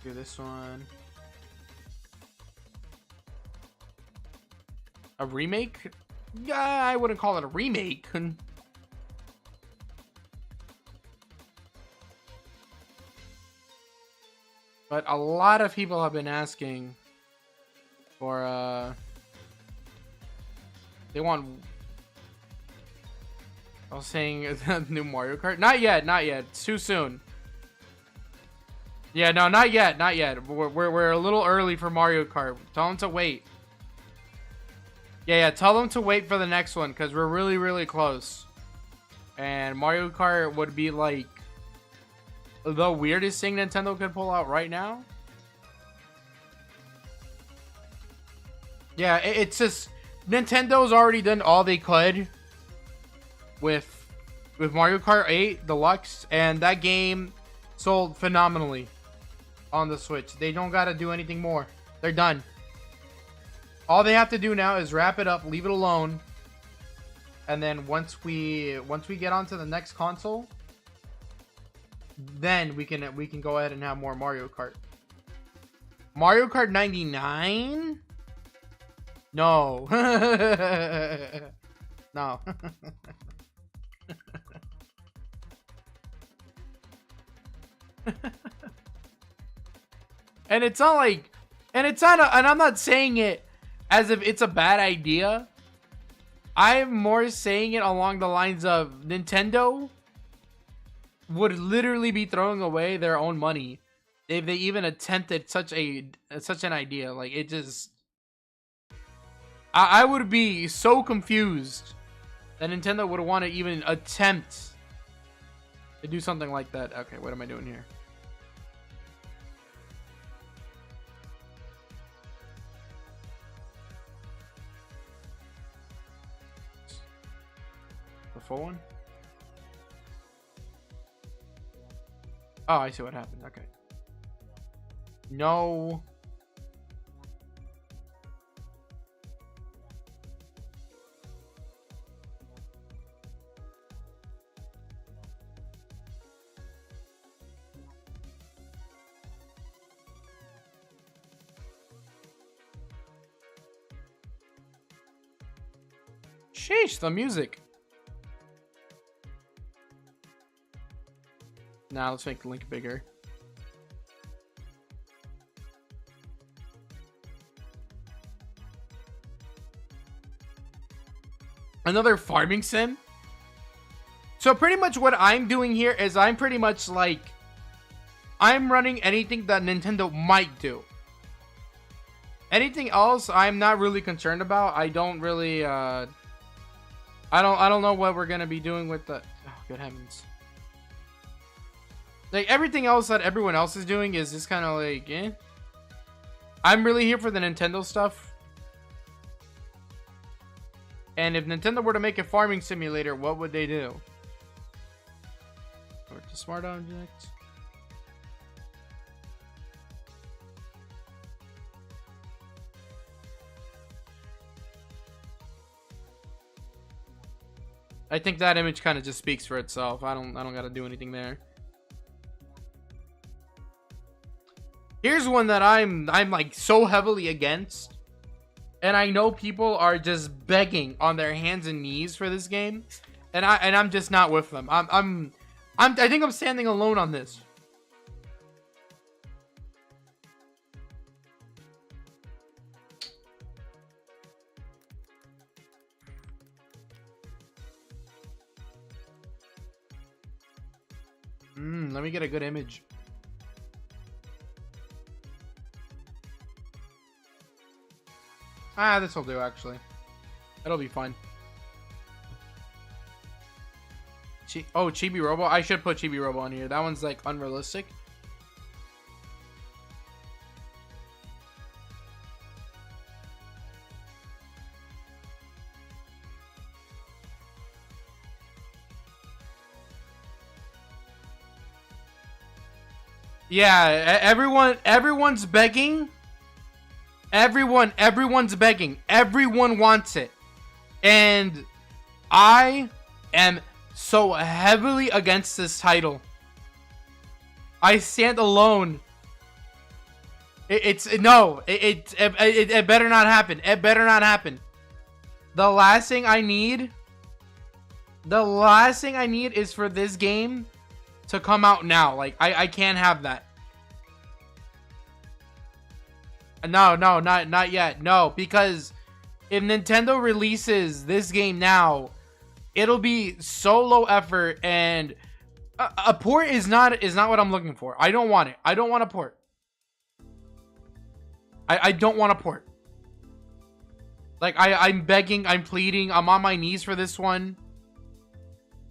Do this one. A remake? Yeah, I wouldn't call it a remake. But a lot of people have been asking for, they want, I was saying, new Mario Kart? Not yet, not yet. It's too soon. Yeah, no, not yet, not yet. We're a little early for Mario Kart. Tell them to wait. Yeah, tell them to wait for the next one, because we're really, really close. And Mario Kart would be, like, the weirdest thing Nintendo could pull out right now. Yeah, it's just Nintendo's already done all they could with Mario Kart 8 Deluxe, and that game sold phenomenally on the Switch. They don't gotta do anything more. They're done. All they have to do now is wrap it up, leave it alone, and then once we get onto the next console, then we can go ahead and have more Mario Kart. Mario Kart 99? No. No. And it's not like, and I'm not saying it as if it's a bad idea. I'm more saying it along the lines of Nintendo would literally be throwing away their own money if they even attempted such an idea. Like, it just, I would be so confused that Nintendo would want to even attempt to do something like that. Okay, what am I doing here? The full one? Oh, I see what happened. Okay. No. Sheesh, the music. Now let's make the link bigger. Another farming sim. So pretty much what I'm doing here is I'm pretty much like, I'm running anything that Nintendo might do. Anything else I'm not really concerned about. I don't really I don't know what we're gonna be doing with the, oh good heavens. Like, everything else that everyone else is doing is just kind of like, eh. I'm really here for the Nintendo stuff. And if Nintendo were to make a farming simulator, what would they do? Or to smart objects. I think that image kind of just speaks for itself. I don't gotta do anything there. Here's one that I'm like so heavily against, and I know people are just begging on their hands and knees for this game, and I'm just not with them. I think I'm standing alone on this. Let me get a good image. Ah, this will do, actually. It'll be fun. Oh, Chibi Robo? I should put Chibi Robo on here. That one's, like, unrealistic. Yeah, everyone's begging. Everyone's begging. Everyone wants it. And I am so heavily against this title. I stand alone. It better not happen. It better not happen. The last thing I need is for this game to come out now. Like, I can't have that. No, not yet. No, because if Nintendo releases this game now, it'll be so low effort, and a port is not what I'm looking for. I don't want it. I don't want a port. I don't want a port. Like, I'm begging, I'm pleading, I'm on my knees for this one.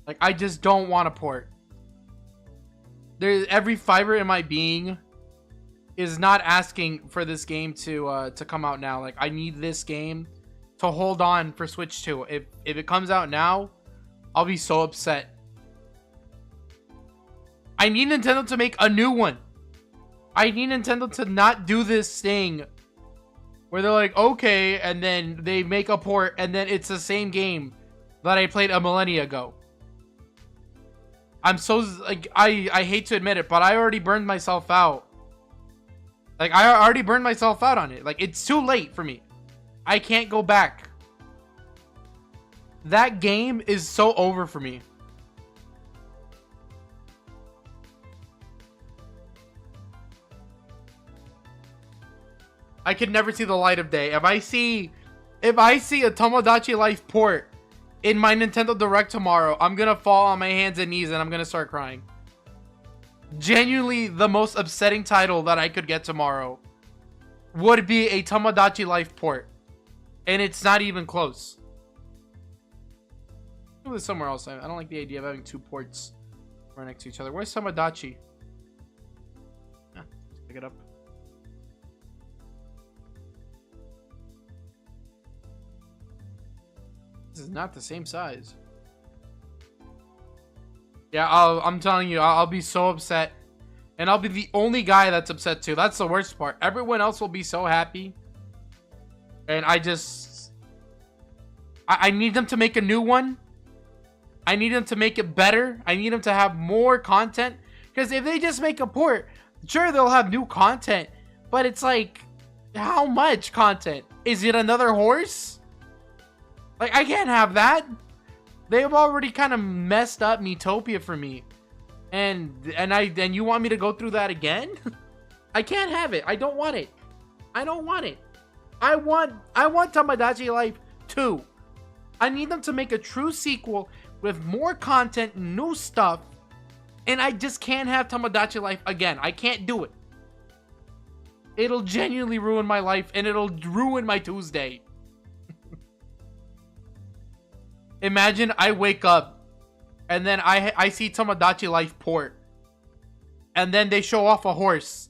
Like, I just don't want a port. There's every fiber in my being is not asking for this game to come out now. Like, I need this game to hold on for Switch 2. If it comes out now, I'll be so upset. I need Nintendo to make a new one. I need Nintendo to not do this thing where they're like, okay, and then they make a port, and then it's the same game that I played a millennia ago. I'm so, like, I hate to admit it, but I already burned myself out. Like, I already burned myself out on it. Like, it's too late for me. I can't go back. That game is so over for me. I could never see the light of day. If I see a Tomodachi Life port in my Nintendo Direct tomorrow, I'm gonna fall on my hands and knees and I'm gonna start crying. Genuinely, the most upsetting title that I could get tomorrow would be a Tomodachi Life port. And it's not even close. Do this somewhere else. I don't like the idea of having two ports right next to each other. Where's Tomodachi? Yeah, let's pick it up. This is not the same size. Yeah, I'm telling you, I'll be so upset. And I'll be the only guy that's upset too. That's the worst part. Everyone else will be so happy. And I need them to make a new one. I need them to make it better. I need them to have more content. Because if they just make a port, sure, they'll have new content. But it's like, how much content? Is it another horse? Like, I can't have that. They've already kind of messed up Miitopia for me. And you want me to go through that again? I can't have it. I don't want it. I don't want it. I want Tomodachi Life 2. I need them to make a true sequel with more content, new stuff. And I just can't have Tomodachi Life again. I can't do it. It'll genuinely ruin my life and it'll ruin my Tuesday. Imagine I wake up and then I see Tomodachi Life port. And then they show off a horse.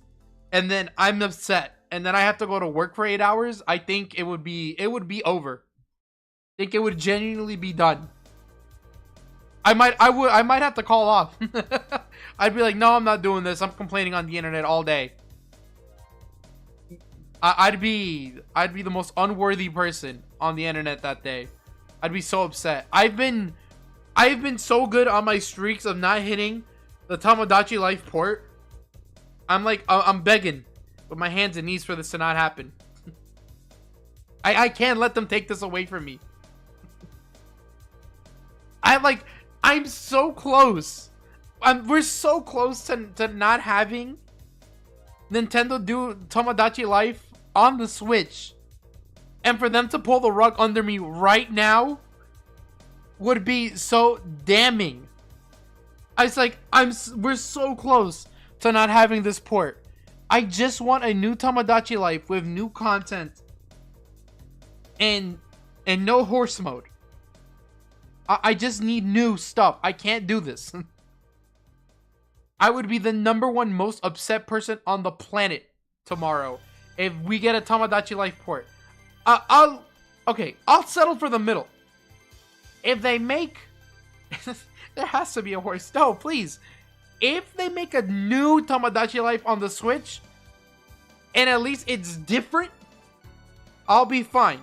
And then I'm upset. And then I have to go to work for 8 hours. I think it would be over. I think it would genuinely be done. I might have to call off. I'd be like, no, I'm not doing this. I'm complaining on the internet all day. I'd be the most unworthy person on the internet that day. I'd be so upset. I've been so good on my streaks of not hitting the Tomodachi Life port. I'm begging with my hands and knees for this to not happen. I can't let them take this away from me. I'm so close. We're so close to not having Nintendo do Tomodachi Life on the Switch. And for them to pull the rug under me right now would be so damning. We're so close to not having this port. I just want a new Tomodachi Life with new content and no horse mode. I just need new stuff. I can't do this. I would be the #1 most upset person on the planet tomorrow if we get a Tomodachi Life port. I'll settle for the middle. If they make there has to be a horse. No, please. If they make a new Tomodachi Life on the Switch and at least it's different, I'll be fine.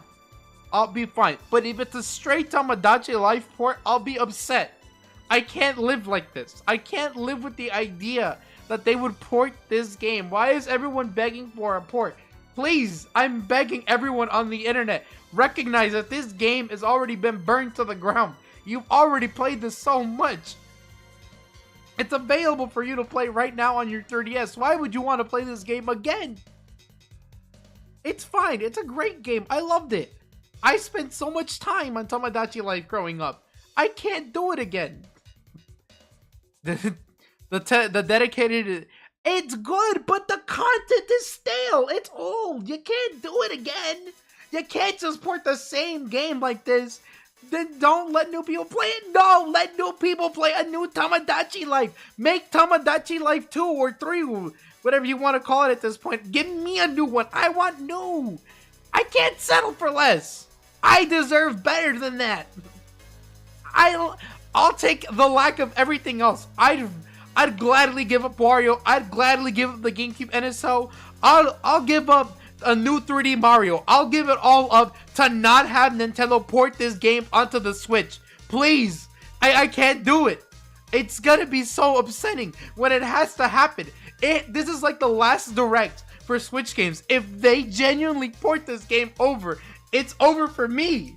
But if it's a straight Tomodachi Life port, I'll be upset. I can't live like this. I can't live with the idea that they would port this game. Why is everyone begging for a port? Please, I'm begging everyone on the internet. Recognize that this game has already been burned to the ground. You've already played this so much. It's available for you to play right now on your 3DS. Why would you want to play this game again? It's fine. It's a great game. I loved it. I spent so much time on Tomodachi Life growing up. I can't do it again. The dedicated... It's good, but the content is stale. It's old. You can't do it again. You can't just port the same game like this. Then don't let new people play it. No, let new people play a new Tomodachi Life. Make Tomodachi Life 2 or 3, whatever you want to call it at this point. Give me a new one. I want new. I can't settle for less. I deserve better than that. I'll take the lack of everything else. I'd I'd gladly give up Wario. I'd gladly give up the GameCube NSO. I'll give up a new 3D Mario. I'll give it all up to not have Nintendo port this game onto the Switch. Please. I can't do it. It's gonna be so upsetting when it has to happen. This is like the last direct for Switch games. If they genuinely port this game over, it's over for me.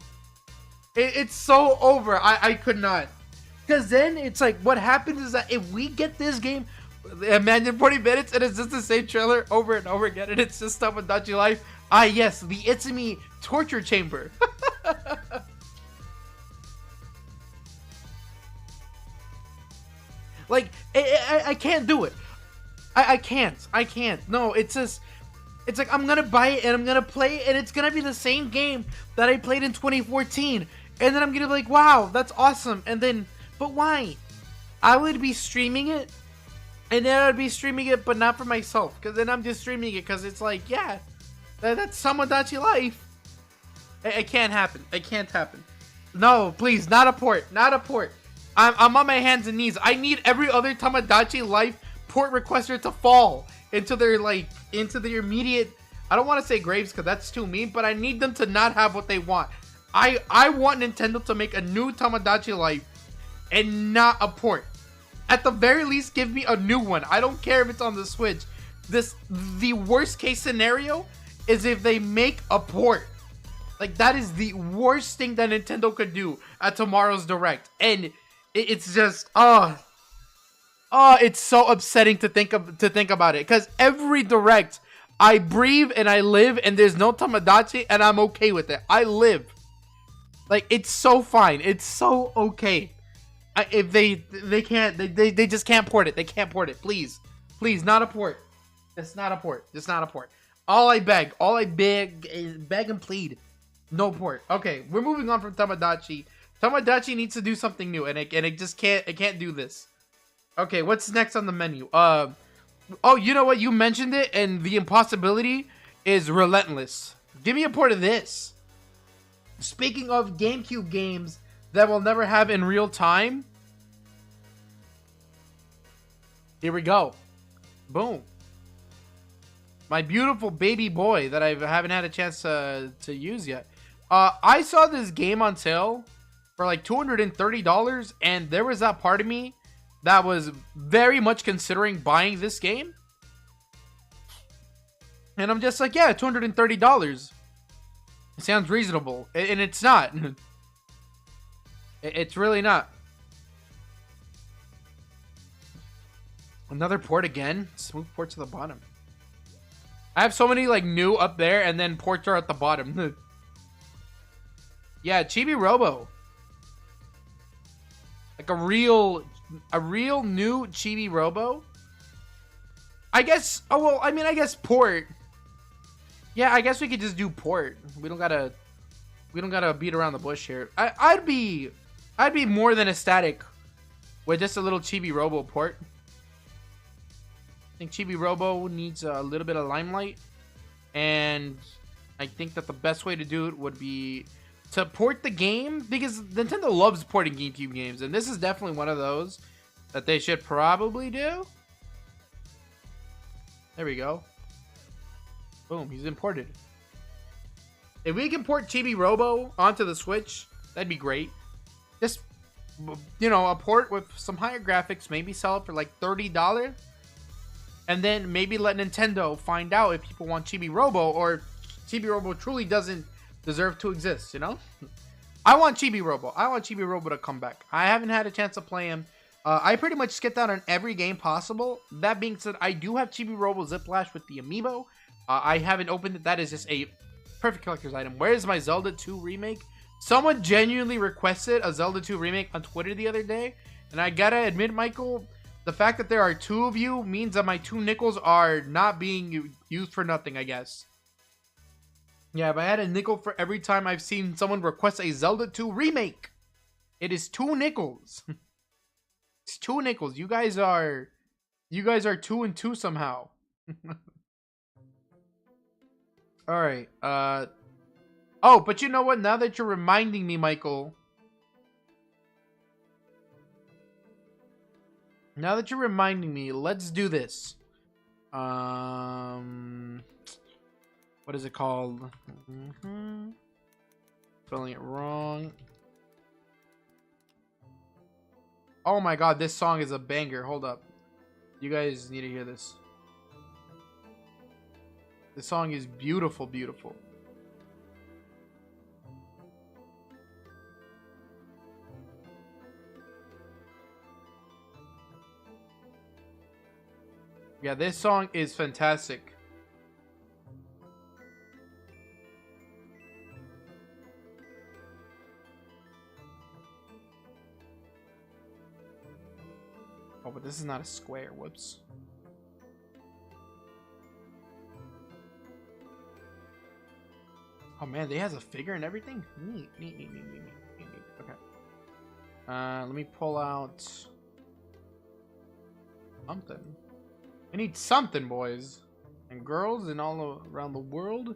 It's so over. I could not. Because then it's like, what happens is that if we get this game, imagine 40 minutes and it's just the same trailer over and over again, and it's just Tamagotchi Life. Ah, yes, the It's-A-Me torture chamber. Like, I can't do it. I can't. No, it's just, it's like, I'm gonna buy it and I'm gonna play it and it's gonna be the same game that I played in 2014. And then I'm gonna be like, wow, that's awesome. And then, but why? I would be streaming it, and then I'd be streaming it, but not for myself. Because then I'm just streaming it because it's like, yeah, that's Tamagotchi Life. It can't happen. It can't happen. No, please, not a port. Not a port. I'm on my hands and knees. I need every other Tamagotchi Life port requester to fall into their, like, into their immediate, I don't want to say graves because that's too mean, but I need them to not have what they want. I want Nintendo to make a new Tamagotchi Life and not a port. At the very least, give me a new one. I don't care if it's on the Switch. The worst case scenario is if they make a port. Like, that is the worst thing that Nintendo could do at tomorrow's Direct. And it's just, it's so upsetting to think about it. Because every Direct, I breathe and I live, and there's no Tamagotchi, and I'm okay with it. I live. Like, it's so fine. It's so okay. If they can't, they just can't port it. They can't port it. Please, not a port. It's not a port. It's not a port. All I beg is beg and plead. No port. Okay, we're moving on from Tamagotchi. Tamagotchi needs to do something new, and it just can't. It can't do this. Okay, what's next on the menu? Oh, you know what? You mentioned it, and the impossibility is relentless. Give me a port of this. Speaking of GameCube games that we'll never have in real time, here we go. Boom. My beautiful baby boy that I haven't had a chance to use yet. I saw this game on sale for like $230, and there was that part of me that was very much considering buying this game. And I'm just like, yeah, $230. It sounds reasonable, and it's not. It's really not. Another port again. Smooth ports at the bottom. I have so many like new up there, and then ports are at the bottom. Yeah, Chibi Robo. Like a real new Chibi Robo. I guess. Oh well, I mean, I guess port. Yeah, I guess we could just do port. We don't gotta beat around the bush here. I'd be more than ecstatic with just a little Chibi Robo port. I think Chibi Robo needs a little bit of limelight, and I think that the best way to do it would be to port the game, because Nintendo loves porting GameCube games, and this is definitely one of those that they should probably do. There we go. Boom, he's imported. If we can port Chibi Robo onto the Switch, that'd be great. Just, you know, a port with some higher graphics, maybe sell it for like $30. And then maybe let Nintendo find out if people want Chibi Robo, or Chibi Robo truly doesn't deserve to exist, you know? I want Chibi Robo. I want Chibi Robo to come back. I haven't had a chance to play him. I pretty much skipped out on every game possible. That being said, I do have Chibi Robo Ziplash with the Amiibo. I haven't opened it. That is just a perfect collector's item. Where is my Zelda 2 remake? Someone genuinely requested a Zelda 2 remake on Twitter the other day. And I gotta admit, Michael, the fact that there are two of you means that my 2 nickels are not being used for nothing, I guess. Yeah, if I had a nickel for every time I've seen someone request a Zelda 2 remake, it is 2 nickels. It's 2 nickels. You guys are 2 and 2 somehow. All right. Oh, but you know what? Now that you're reminding me, Michael. Now that you're reminding me, let's do this. What is it called? Spelling it wrong. Oh my god, this song is a banger. Hold up. You guys need to hear this. This song is beautiful, beautiful. Yeah, this song is fantastic. Oh, but this is not a square. Whoops. Oh man, they has a figure and everything. Neat. Okay. Let me pull out something. I need something, boys and girls, and all around the world.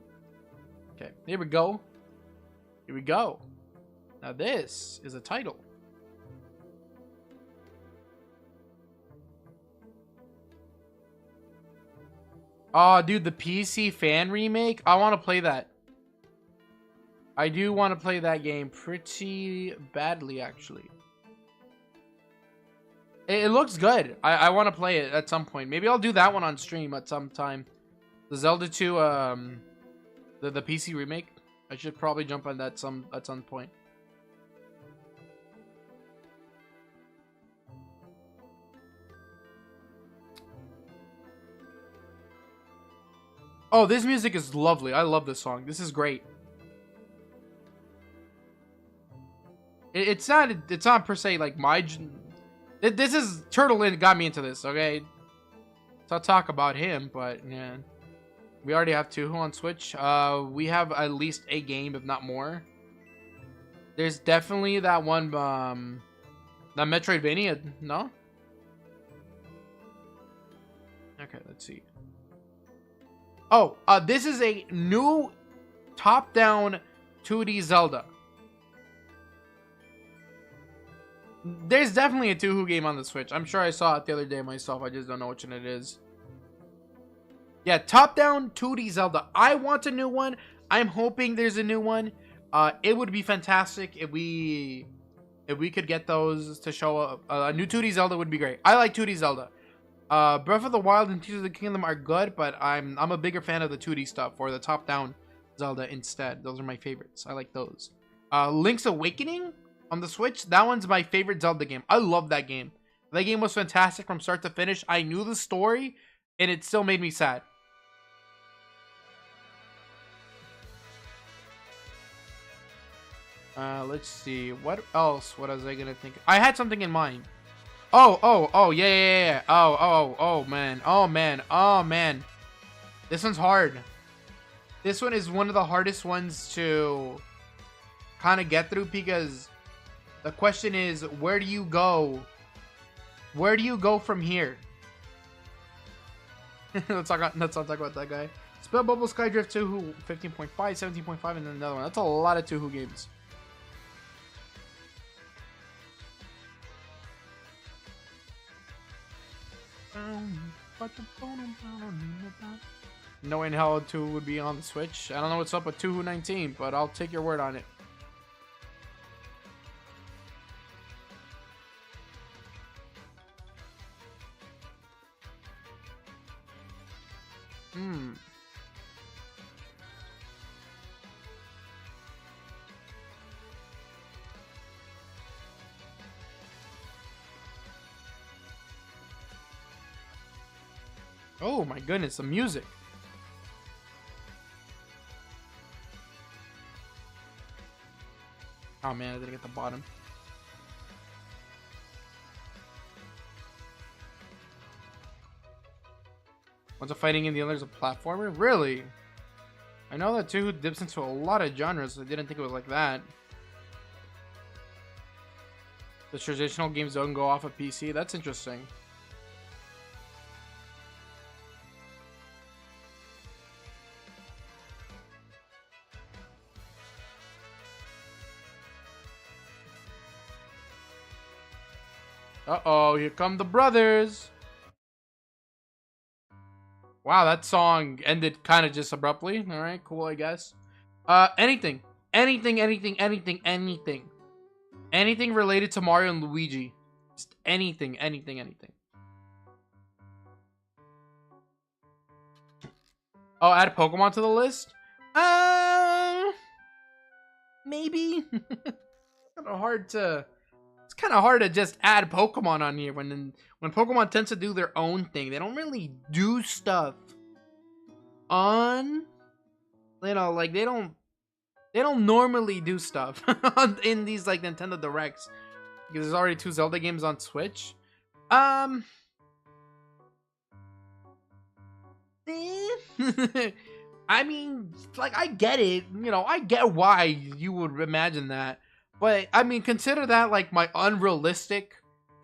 Okay, here we go. Here we go. Now this is a title. Oh, dude, the PC fan remake. I want to play that. I do want to play that game pretty badly, actually. It looks good. I want to play it at some point. Maybe I'll do that one on stream at some time. The Zelda 2, the PC remake. I should probably jump on that at some point. Oh, this music is lovely. I love this song. This is great. It's not per se like my. This is Turtle got me into this. Okay, so I'll talk about him, but yeah, we already have two on Switch. We have at least a game, if not more. There's definitely that one. That Metroidvania. No. Okay, let's see. Oh, this is a new top-down 2D Zelda. There's definitely a Touhou game on the Switch. I'm sure I saw it the other day myself. I just don't know which one it is. Yeah, top-down 2D Zelda. I want a new one. I'm hoping there's a new one. It would be fantastic if we could get those to show up. A new 2D Zelda would be great. I like 2D Zelda. Breath of the Wild and Tears of the Kingdom are good, but I'm a bigger fan of the 2D stuff or the top-down Zelda instead. Those are my favorites. I like those. Link's Awakening on the Switch, that one's my favorite Zelda game. I love that game. That game was fantastic from start to finish. I knew the story, and it still made me sad. Let's see. What else? What was I gonna think? I had something in mind. Oh, yeah. Oh, man. Oh, man. This one's hard. This one is one of the hardest ones to kind of get through because the question is, where do you go? Where do you go from here? let's not talk about that guy. Spell Bubble Skydrift 2, 15.5, 17.5, and then another one. That's a lot of Touhou games. Knowing how 2 would be on the Switch. I don't know what's up with Touhou 19, but I'll take your word on it. Oh my goodness, the music. Oh man, I didn't get the bottom. One's a fighting game, the other's a platformer? Really? I know that Touhou dips into a lot of genres, so I didn't think it was like that. The traditional games don't go off of PC? That's interesting. Uh-oh, here come the brothers. Wow, that song ended kind of just abruptly. All right, cool, I guess. Anything. Anything, anything, anything, anything. Anything related to Mario and Luigi. Just anything, anything, anything. Oh, add Pokemon to the list? Maybe. It's kind of hard to just add Pokemon on here when Pokemon tends to do their own thing. They don't really do stuff on, like they don't normally do stuff in these like Nintendo Directs because there's already 2 Zelda games on Switch. I mean, like, I get it. I get why you would imagine that. But, I mean, consider that, like, my unrealistic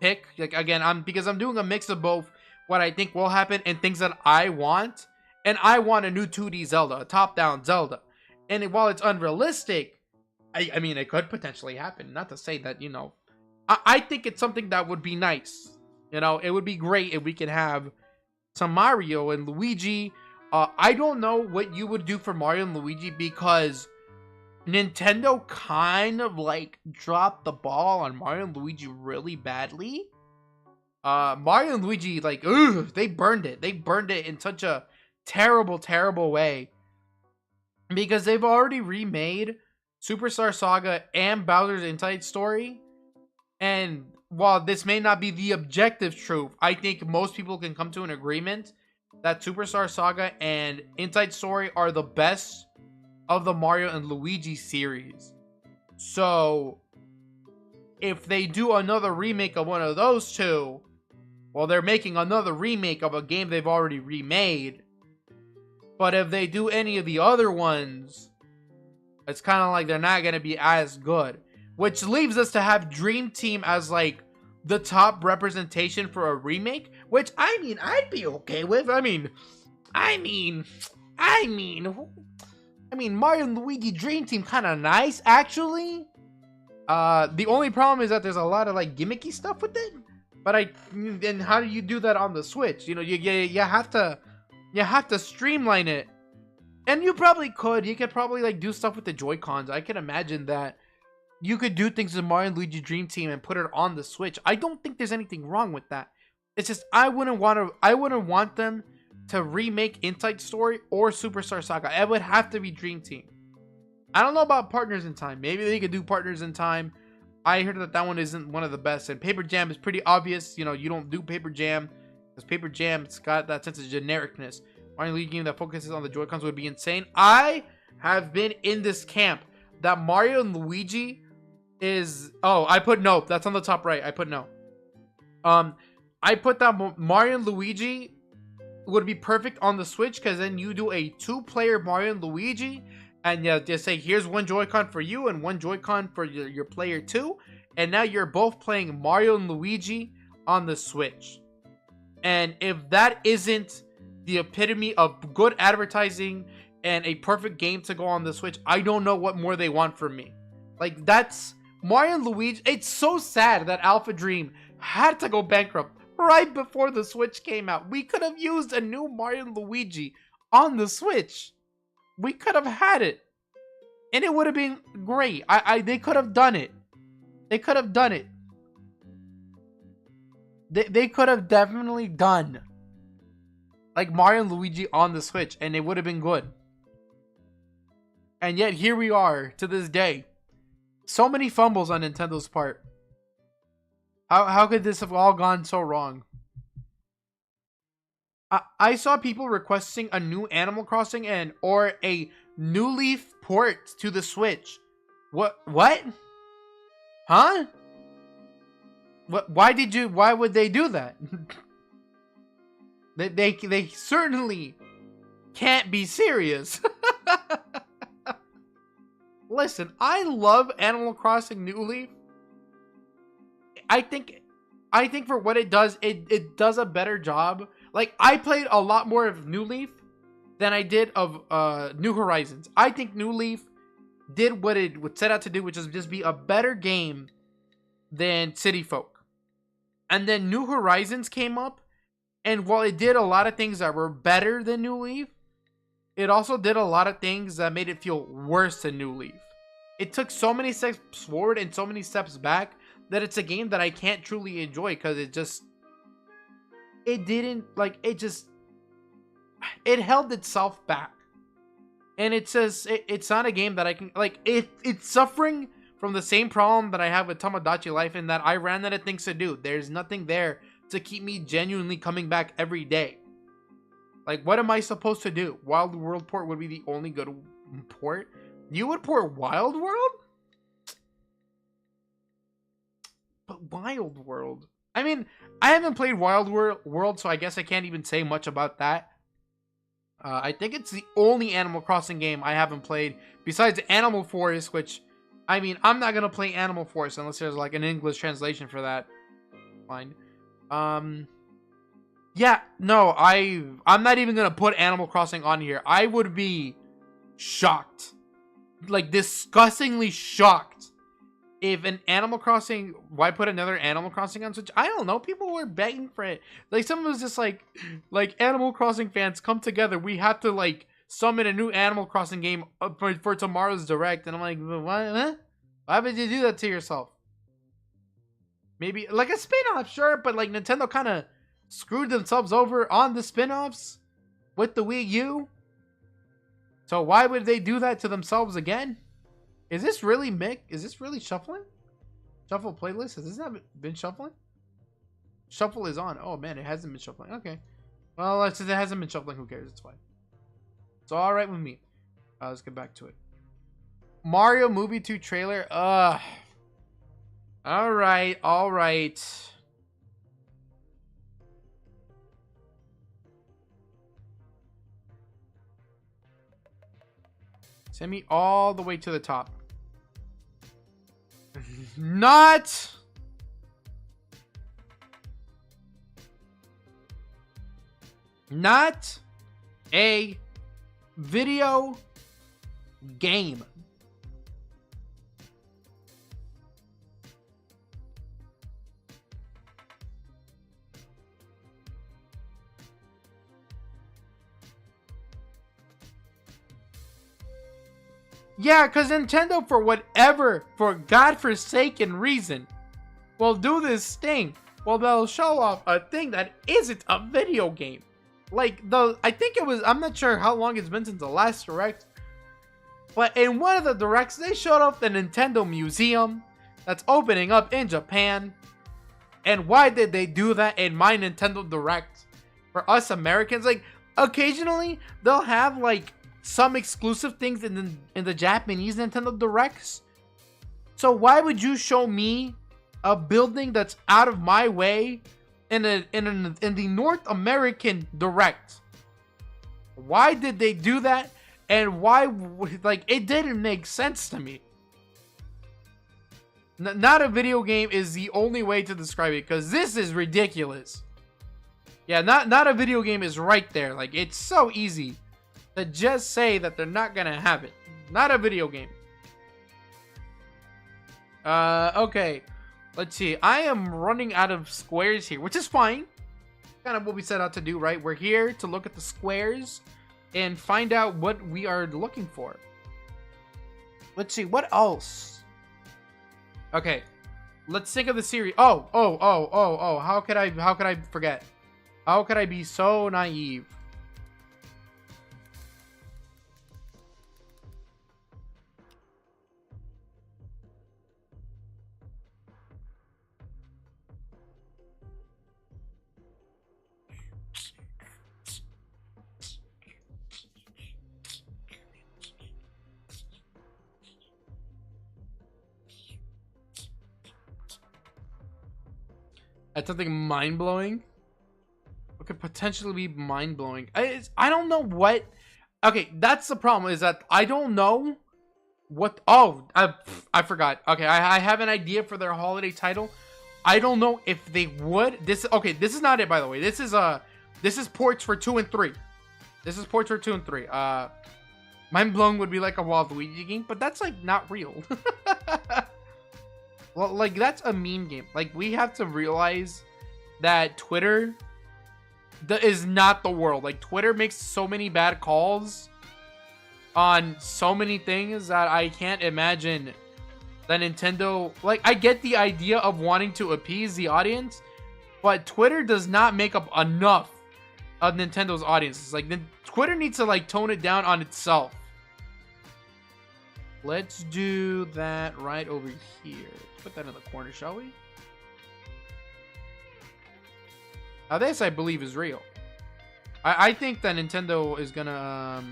pick. Like, again, because I'm doing a mix of both what I think will happen and things that I want. And I want a new 2D Zelda, a top-down Zelda. And while it's unrealistic, I mean, it could potentially happen. Not to say that, I think it's something that would be nice. It would be great if we could have some Mario and Luigi. I don't know what you would do for Mario and Luigi because Nintendo kind of like dropped the ball on Mario and Luigi really badly. Mario and Luigi, like, they burned it. They burned it in such a terrible, terrible way because they've already remade Superstar Saga and Bowser's Inside Story. And while this may not be the objective truth, I think most people can come to an agreement that Superstar Saga and Inside Story are the best of the Mario and Luigi series. So, if they do another remake of one of those two, well, they're making another remake of a game they've already remade. But if they do any of the other ones, it's kind of like they're not going to be as good. Which leaves us to have Dream Team as, like, the top representation for a remake, which, I mean, I'd be okay with. I mean, Mario and Luigi Dream Team kind of nice, actually. The only problem is that there's a lot of, like, gimmicky stuff with it. But and how do you do that on the Switch? You have to streamline it. And you probably could. You could probably, like, do stuff with the Joy-Cons. I can imagine that you could do things with Mario and Luigi Dream Team and put it on the Switch. I don't think there's anything wrong with that. It's just I wouldn't want them to remake Inside Story or Superstar Saga. It would have to be Dream Team. I don't know about Partners in Time. Maybe they could do Partners in Time. I heard that one isn't one of the best. And Paper Jam is pretty obvious. You don't do Paper Jam because Paper Jam's got that sense of genericness. Mario and Luigi game that focuses on the Joy-Cons would be insane. I have been in this camp that Mario and Luigi is... Oh, I put no. That's on the top right. I put no. I put that Mario and Luigi would be perfect on the Switch because then you do a 2-player Mario and Luigi and just say, here's one Joy-Con for you and one Joy-Con for your player 2. And now you're both playing Mario and Luigi on the Switch. And if that isn't the epitome of good advertising and a perfect game to go on the Switch, I don't know what more they want from me. Like, that's... Mario and Luigi... It's so sad that Alpha Dream had to go bankrupt right before the Switch came out. We could have used a new Mario and Luigi on the Switch. We could have had it. And it would have been great. They could have done it. They could have done it. They could have definitely done like Mario and Luigi on the Switch, and it would have been good. And yet here we are to this day. So many fumbles on Nintendo's part. How could this have all gone so wrong? I saw people requesting a new Animal Crossing or a New Leaf port to the Switch. What? Huh? What? Why would they do that? They certainly can't be serious. Listen, I love Animal Crossing New Leaf. I think for what it does, it does a better job. Like, I played a lot more of New Leaf than I did of New Horizons. I think New Leaf did what it would set out to do, which is just be a better game than City Folk. And then New Horizons came up, and while it did a lot of things that were better than New Leaf, it also did a lot of things that made it feel worse than New Leaf. It took so many steps forward and so many steps back that it's a game that I can't truly enjoy because it held itself back. And it's not a game that I can, like, it's suffering from the same problem that I have with Tomodachi Life, in that I ran out of things to do. There's nothing there to keep me genuinely coming back every day. Like, what am I supposed to do? Wild World port would be the only good port. You would port Wild World? But Wild World, I mean, I haven't played Wild World, so I guess I can't even say much about that. I think it's the only Animal Crossing game I haven't played besides Animal Forest, which, I mean, I'm not gonna play Animal Forest unless there's like an English translation for that. Fine. Yeah, no, I'm not even gonna put Animal Crossing on here. I would be shocked, like disgustingly shocked, if an Animal Crossing, why put another Animal Crossing on Switch? I don't know. People were begging for it. Like, someone was just like Animal Crossing fans, come together. We have to like summon a new Animal Crossing game for tomorrow's Direct. And I'm like, what? Huh? Why would you do that to yourself? Maybe like a spin-off, sure, but like Nintendo kind of screwed themselves over on the spin-offs with the Wii U. So why would they do that to themselves again? Is this really Mick? Is this really shuffling? Shuffle playlist? Has this not been shuffling? Shuffle is on. Oh man, it hasn't been shuffling. Okay. Well, since it hasn't been shuffling, who cares? It's fine. It's alright with me. Let's get back to it. Mario Movie 2 trailer. Alright, alright. Send me all the way to the top. Not a video game. Yeah, because Nintendo, for godforsaken reason, will do this thing. Well, they'll show off a thing that isn't a video game. Like, I'm not sure how long it's been since the last Direct, but in one of the Directs, they showed off the Nintendo Museum that's opening up in Japan. And why did they do that in my Nintendo Direct? For us Americans, like, occasionally, they'll have, like, some exclusive things in the Japanese Nintendo Directs. So why would you show me a building that's out of my way in the North American Direct? Why did they do that? And why, like, it didn't make sense to me. Not a video game is the only way to describe it, because this is ridiculous. Yeah, not a video game is right there. Like, it's so easy to just say that they're not gonna have it. Not a video game. Okay. Let's see. I am running out of squares here, which is fine. Kind of what we set out to do, right? We're here to look at the squares and find out what we are looking for. Let's see. What else? Okay. Let's think of the series. Oh. How could I forget? How could I be so naive? That's something mind-blowing. What could potentially be mind-blowing? I don't know what. Okay, that's the problem, is that I don't know what. Oh, I forgot. Okay, I have an idea for their holiday title. I don't know if they would. This is not it, by the way. This is ports for 2 and 3. This is ports for 2 and 3. Mind-blowing would be like a Waluigi game, but that's like not real. Well, like, that's a meme game. Like, we have to realize that Twitter is not the world. Like, Twitter makes so many bad calls on so many things that I can't imagine that Nintendo... Like, I get the idea of wanting to appease the audience, but Twitter does not make up enough of Nintendo's audiences. Like, Twitter needs to, like, tone it down on itself. Let's do that right over here. Put that in the corner, shall we? Now, this, I believe, is real. I think that Nintendo is gonna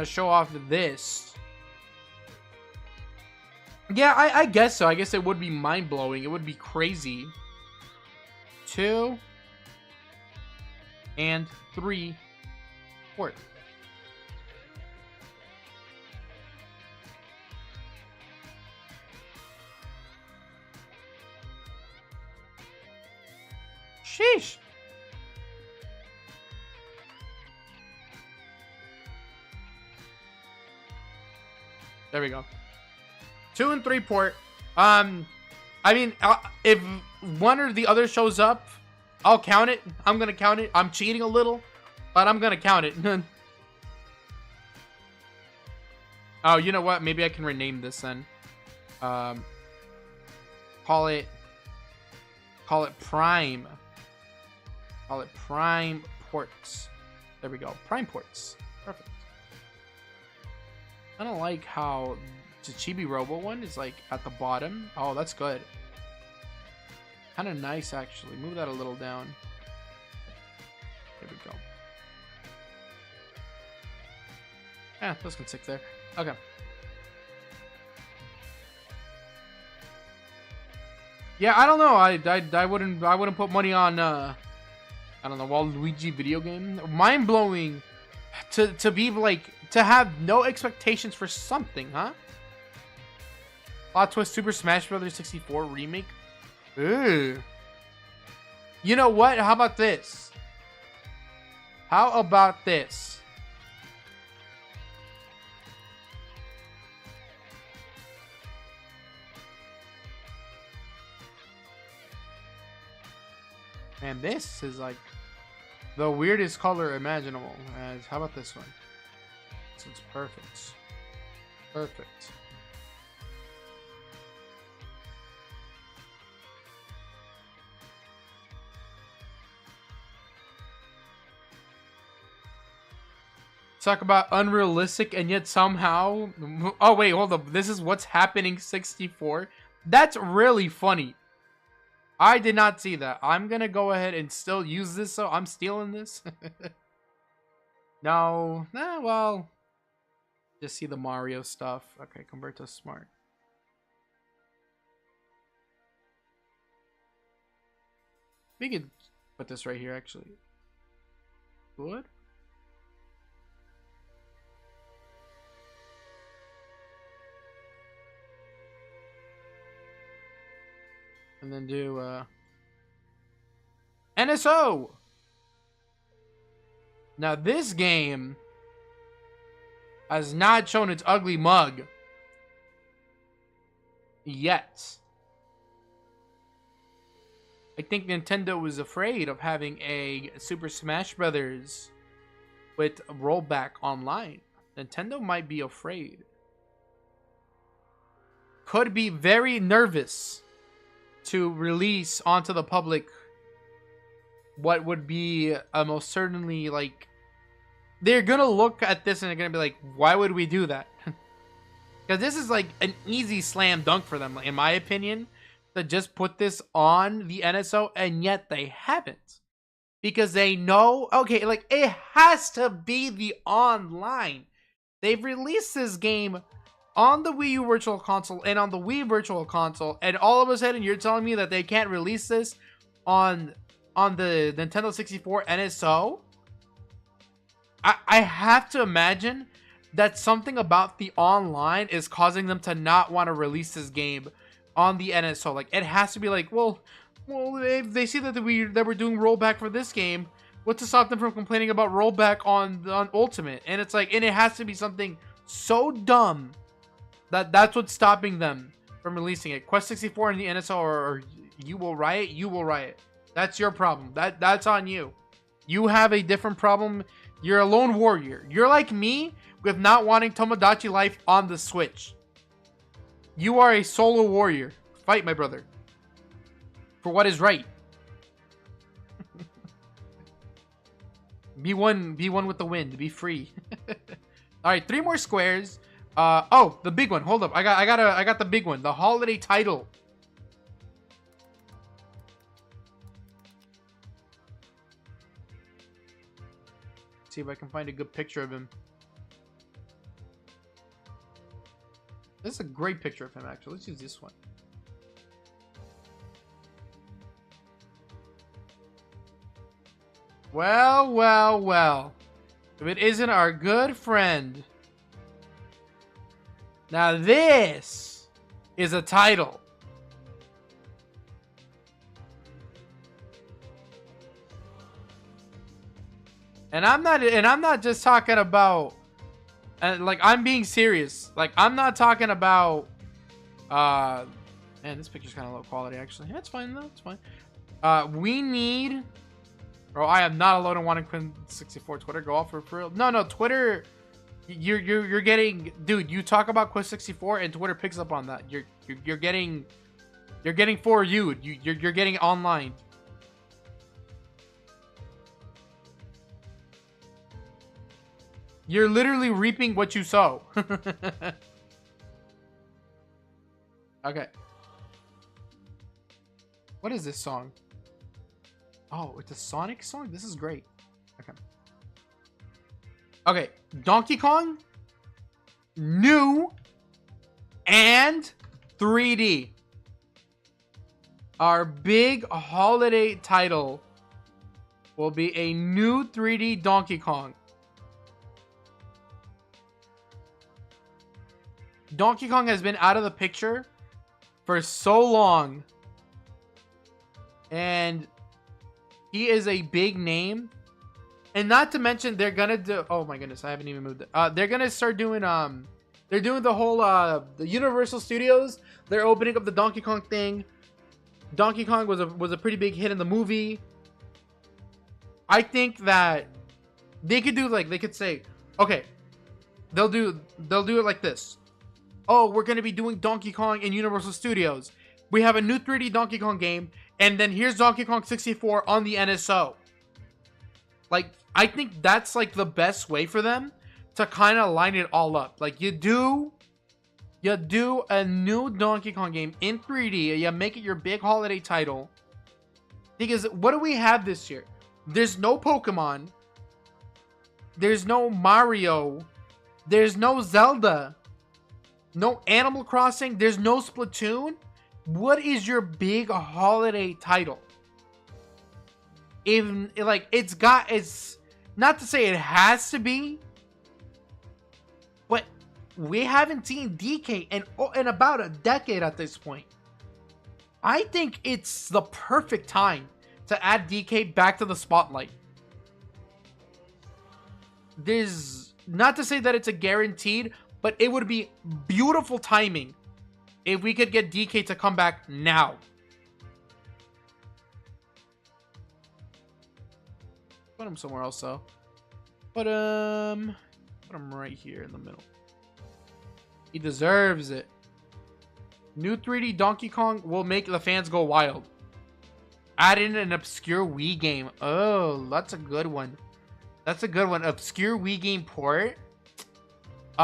show off this. Yeah, I guess so. I guess it would be mind-blowing. It would be crazy. 2 and 3 port. Sheesh. There we go. 2 and 3 port. I mean, if one or the other shows up, I'll count it. I'm gonna count it. I'm cheating a little, but I'm gonna count it. Oh, you know what? Maybe I can rename this then. Call it Prime. Call it Prime Ports. There we go. Prime Ports. Perfect. I don't like how the Chibi Robo one is like at the bottom. Oh, that's good. Kind of nice, actually. Move that a little down. There we go. Yeah, those can stick there. Okay. Yeah, I don't know. I wouldn't put money on I don't know, Waluigi video game. Mind blowing to be like to have no expectations for something, huh? Plot twist: Super Smash Bros. 64 remake. Ooh. You know what? How about this? How about this? Man, this is like the weirdest color imaginable. How about this one? This one's perfect. Perfect. Talk about unrealistic and yet somehow... Oh, wait, hold up. This is What's Happening 64. That's really funny. I did not see that. I'm gonna go ahead and still use this, so I'm stealing this. No. Nah, well... Just see the Mario stuff. Okay, convert to smart. We could put this right here, actually. Good. And then do NSO. Now this game has not shown its ugly mug yet. I think Nintendo was afraid of having a Super Smash Brothers with rollback online. Nintendo might be afraid. Could be very nervous to release onto the public what would be most certainly like... They're gonna look at this and they're gonna be like, why would we do that? Because this is like an easy slam dunk for them, in my opinion, to just put this on the NSO, and yet they haven't. Because they know, okay, like, it has to be the online. They've released this game on the Wii U Virtual Console and on the Wii Virtual Console, and all of a sudden you're telling me that they can't release this on the Nintendo 64 NSO? I have to imagine that something about the online is causing them to not want to release this game on the NSO. Like, it has to be like, well, if they see that we're doing rollback for this game, what's to stop them from complaining about rollback on Ultimate? And it's like, and it has to be something so dumb that's what's stopping them from releasing it. Quest 64 and the NSO, or you will riot. You will riot. That's your problem. That's on you. You have a different problem. You're a lone warrior. You're like me with not wanting Tomodachi Life on the Switch. You are a solo warrior. Fight, my brother. For what is right. Be one with the wind. Be free. All right, 3 more squares. Oh, the big one. Hold up. I got the big one. The holiday title. See if I can find a good picture of him. This is a great picture of him, actually. Let's use this one. Well, well, well. If it isn't our good friend. Now this is a title. And I'm not just talking about like, I'm being serious. Like, I'm not talking about man, this picture's kind of low quality actually. Yeah, it's fine though. It's fine. We need, bro, I am not alone in wanting Quinn64. Twitter, go off for real. No, Twitter, you're getting, dude, you talk about Quinn64 and Twitter picks up on that. You're getting for you. You're getting online. You're literally reaping what you sow. Okay. What is this song? Oh, it's a Sonic song? This is great. Okay. Okay. Donkey Kong, new, and 3D. Our big holiday title will be a new 3D Donkey Kong. Donkey Kong has been out of the picture for so long. And he is a big name. And not to mention, they're gonna do, oh my goodness, I haven't even moved it. They're gonna start doing they're doing the whole the Universal Studios. They're opening up the Donkey Kong thing. Donkey Kong was a pretty big hit in the movie. I think that they could do, like, they could say, okay, they'll do it like this. Oh, we're going to be doing Donkey Kong in Universal Studios. We have a new 3D Donkey Kong game, and then here's Donkey Kong 64 on the NSO. Like, I think that's, like, the best way for them to kind of line it all up. Like, you do a new Donkey Kong game in 3D, you make it your big holiday title. Because what do we have this year? There's no Pokemon. There's no Mario. There's no Zelda. No Animal Crossing. There's no Splatoon. What is your big holiday title? Even, like, it's not to say it has to be, but we haven't seen DK in about a decade at this point. I think it's the perfect time to add DK back to the spotlight. There's, not to say that it's a guaranteed, but it would be beautiful timing if we could get DK to come back now. Put him somewhere else, though. Put him right here in the middle. He deserves it. New 3D Donkey Kong will make the fans go wild. Add in an obscure Wii game. Oh, that's a good one. That's a good one. Obscure Wii game port. You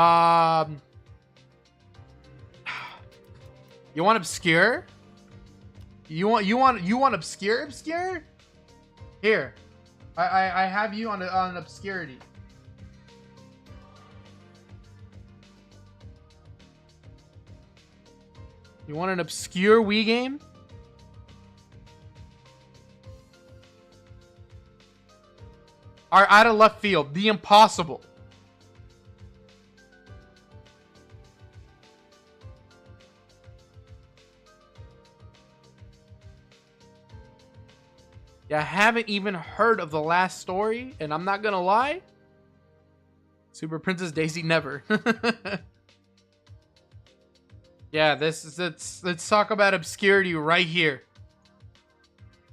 want obscure? You want obscure? Here, I have you on an obscurity. You want an obscure Wii game? Are out of left field. The Impossible. I haven't even heard of the last story, and I'm not gonna lie. Super Princess Daisy never. Yeah, let's talk about obscurity right here.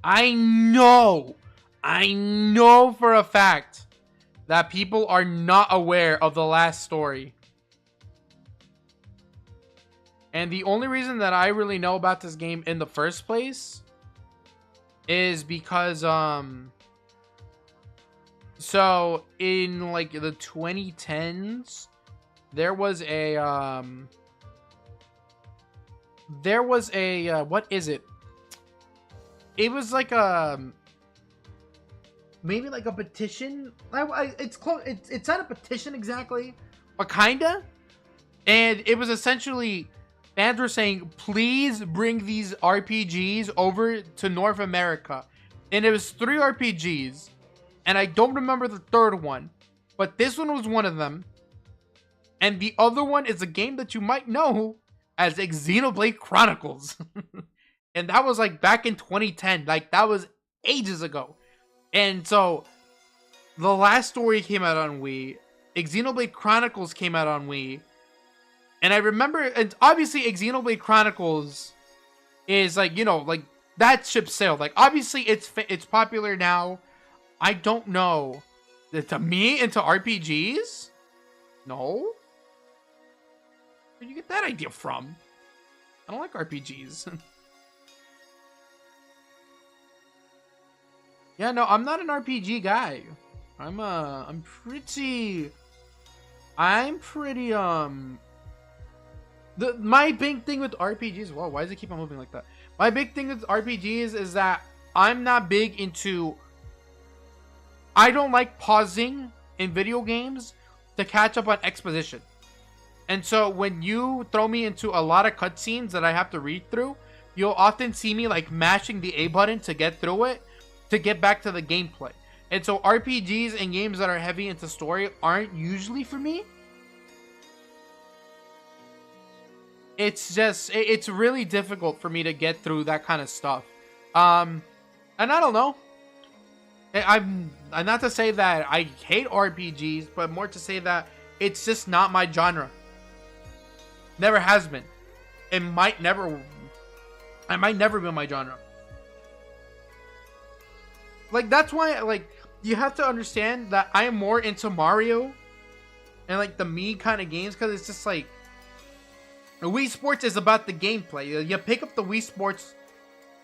I know for a fact that people are not aware of the last story. And the only reason that I really know about this game in the first place is because so in like the 2010s there was a what is it? It was like a maybe like a petition. It's close. It's not a petition exactly, but kinda. And it was essentially fans were saying, "Please bring these RPGs over to North America." And it was 3 RPGs, and I don't remember the third one, but this one was one of them. And the other one is a game that you might know as Xenoblade Chronicles. And that was like back in 2010. Like that was ages ago. And so the last story came out on Wii. Xenoblade Chronicles came out on Wii. And I remember, and obviously Xenoblade Chronicles is like, you know, like that ship sailed. Like obviously it's popular now. I don't know. To me, into RPGs? No. Where'd you get that idea from? I don't like RPGs. Yeah, no, I'm not an RPG guy. I'm pretty my big thing with RPGs, whoa, why does it keep on moving like that? My big thing with RPGs is that I'm not big into, I don't like pausing in video games to catch up on exposition. And so when you throw me into a lot of cutscenes that I have to read through, you'll often see me like mashing the A button to get through it, to get back to the gameplay. And so RPGs and games that are heavy into story aren't usually for me. It's just, it's really difficult for me to get through that kind of stuff. And I don't know. I'm not to say that I hate RPGs, but more to say that it's just not my genre. Never has been. It might never be my genre. Like that's why, like, you have to understand that I am more into Mario and like the me kind of games, because it's just like the Wii Sports is about the gameplay. You pick up the Wii Sports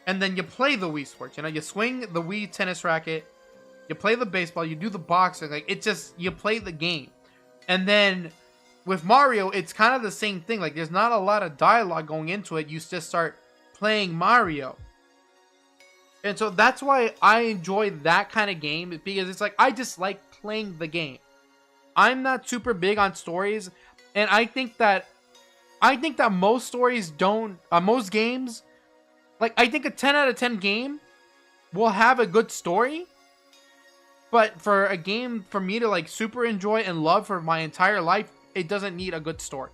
and then you play the Wii Sports. You know, you swing the Wii tennis racket, you play the baseball, you do the boxing. Like it's just, you play the game. And then with Mario, it's kind of the same thing. Like there's not a lot of dialogue going into it. You just start playing Mario. And so that's why I enjoy that kind of game, because it's like I just like playing the game. I'm not super big on stories, and I think that most stories don't, most games, like I think a 10 out of 10 game will have a good story, but for a game for me to like super enjoy and love for my entire life, it doesn't need a good story.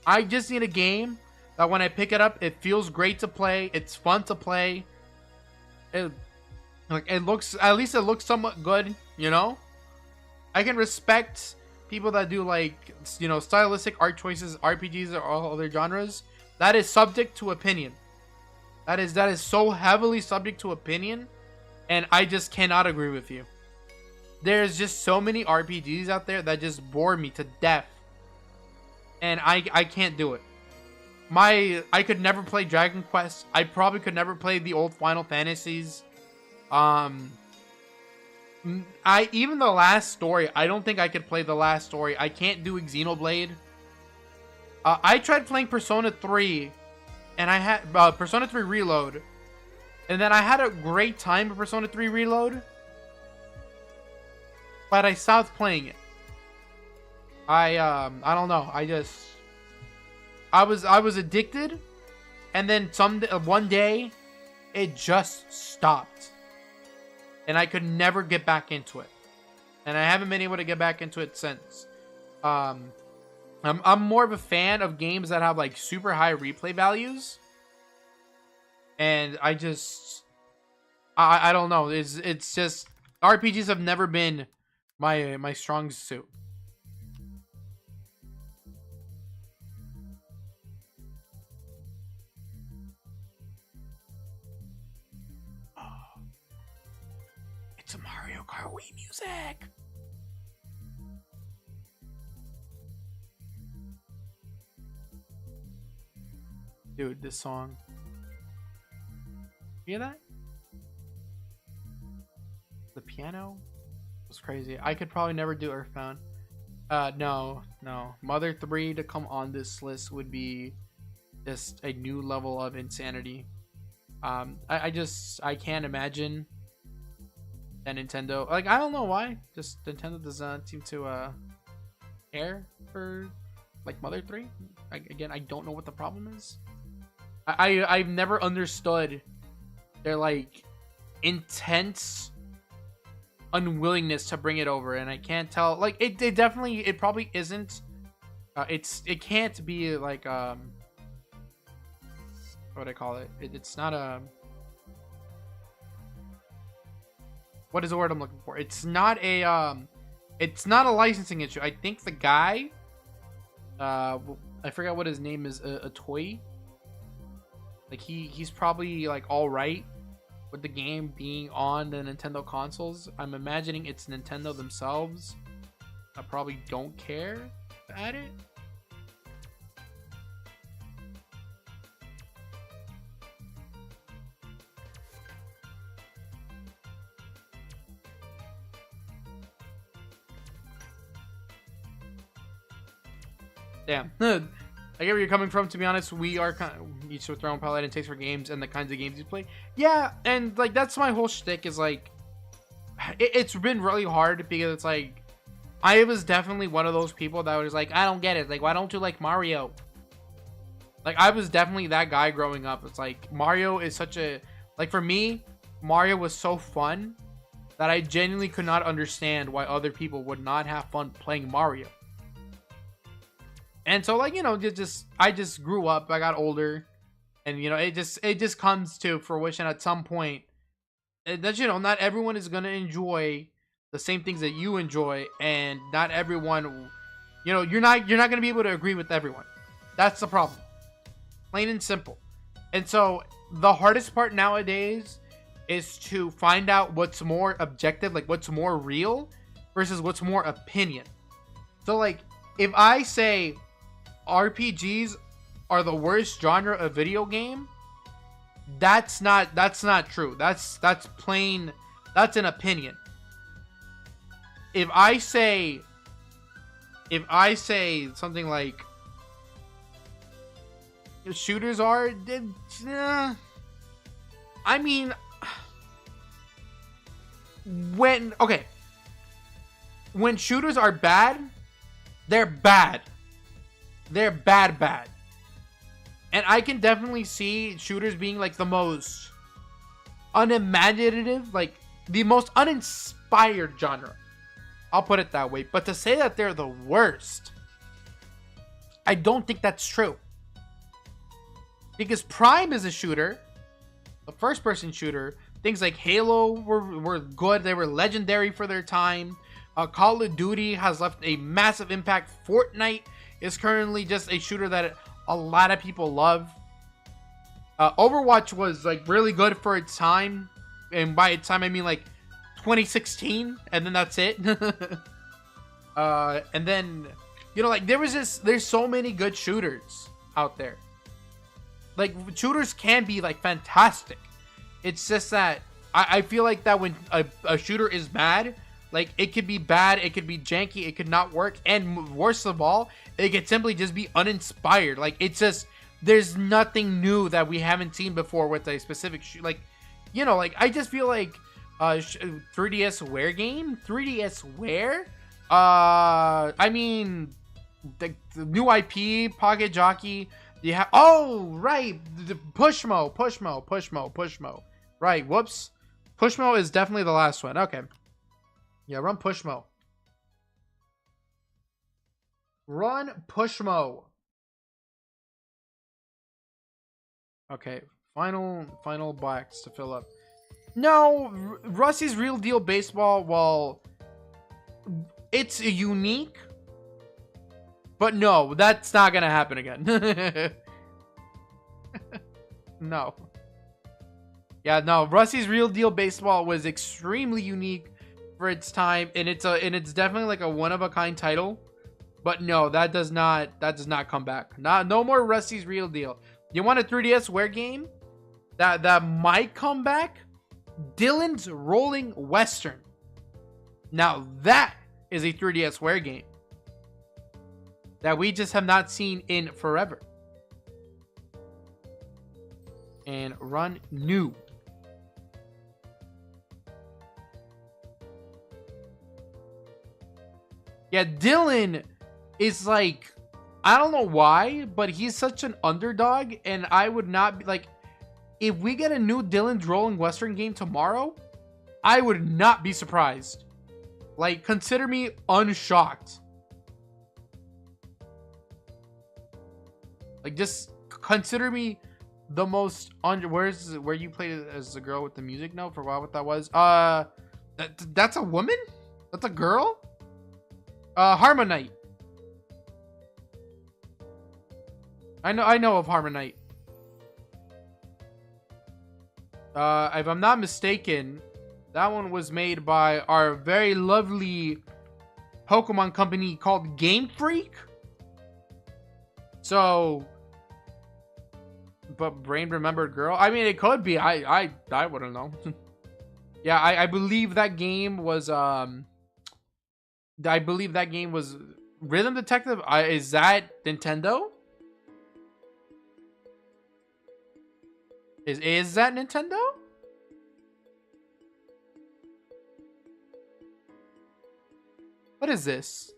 I just need a game that when I pick it up, it feels great to play, it's fun to play. It looks, at least it looks somewhat good, you know? I can respect people that do like, you know, stylistic art choices, RPGs or all other genres. That is subject to opinion. That is so heavily subject to opinion, and I just cannot agree with you. There's just so many RPGs out there that just bore me to death. And I can't do it. I could never play Dragon Quest. I probably could never play the old Final Fantasies. Even the last story, I don't think I could play the last story. I can't do Xenoblade. I tried playing Persona 3, and I had Persona 3 Reload, and then I had a great time with Persona 3 Reload, but I stopped playing it. I don't know. I was addicted, and then one day, it just stopped, and I could never get back into it, and I haven't been able to get back into it since. I'm more of a fan of games that have like super high replay values, and I don't know. It's just RPGs have never been my strong suit. It's a Mario Kart Wii music. Dude, this song. You hear that? The piano was crazy. I could probably never do Earthbound. No. Mother 3 to come on this list would be just a new level of insanity. I can't imagine that Nintendo, like, I don't know why, just Nintendo does not seem to care for like Mother 3. Again, I don't know what the problem is. I've never understood their like intense unwillingness to bring it over, and I can't tell, like, it probably isn't, it can't be like what do I call it, it's not a, what is the word I'm looking for, it's not a licensing issue. I think the guy, I forgot what his name is, a toy, like he's probably like all right with the game being on the Nintendo consoles. I'm imagining it's Nintendo themselves that probably don't care to add it. Damn. I get where you're coming from. To be honest, we are kind of each with their own palette and takes for games and the kinds of games you play. Yeah, and like that's my whole shtick. Is like, it's been really hard because it's like, I was definitely one of those people that was like, I don't get it. Like, why don't you like Mario? Like, I was definitely that guy growing up. It's like Mario is such a, like, for me, Mario was so fun that I genuinely could not understand why other people would not have fun playing Mario. And so, like, you know, I just grew up, I got older, and, you know, it just comes to fruition at some point that, you know, not everyone is going to enjoy the same things that you enjoy, and not everyone, you know, you're not going to be able to agree with everyone. That's the problem. Plain and simple. And so, the hardest part nowadays is to find out what's more objective, like what's more real versus what's more opinion. So, like, if I say RPGs are the worst genre of video game, that's not true. That's plain, that's an opinion. If I say something like shooters are, I mean, when shooters are bad, they're bad. They're bad. And I can definitely see shooters being like the most unimaginative, like the most uninspired genre. I'll put it that way. But to say that they're the worst, I don't think that's true. Because Prime is a shooter, a first-person shooter. Things like Halo were good. They were legendary for their time. Call of Duty has left a massive impact. Fortnite is currently just a shooter that a lot of people love. Overwatch was like really good for its time, and by its time I mean like 2016, and then that's it. And then, you know, like there's so many good shooters out there. Like, shooters can be like fantastic. It's just that I feel like that when a shooter is bad, like, it could be bad, it could be janky, it could not work, and worst of all, it could simply just be uninspired. Like, it's just, there's nothing new that we haven't seen before with a specific like, you know, like, I just feel like 3DSware game? 3DSware? I mean, the new IP, Pocket Jockey, you have, oh, right, the Pushmo. Right, whoops. Pushmo is definitely the last one, okay. Yeah, run Pushmo. Run Pushmo. Okay, final box to fill up. No, Rusty's Real Deal Baseball, well, it's unique, but no, that's not gonna happen again. No. Yeah, no, Rusty's Real Deal Baseball was extremely unique for its time, and it's definitely like a one of a kind title. But no, that does not come back. No more Rusty's Real Deal. You want a 3DSware game that might come back? Dylan's Rolling Western. Now that is a 3DSware game that we just have not seen in forever. And run new. Yeah, Dylan is like, I don't know why, but he's such an underdog, and I would not be like, if we get a new Dylan's Rolling Western game tomorrow, I would not be surprised. Like, consider me unshocked. Like, just consider me the most where you played as the girl with the music note? Forgot what that was. That's a woman? That's a girl? Harmonite. I know of Harmonite. If I'm not mistaken, that one was made by our very lovely Pokemon company called Game Freak. So, but Brain Remembered Girl? I mean, it could be. I wouldn't know. Yeah, I believe that game was, Rhythm Detective. Is that Nintendo? Is that Nintendo? What is this?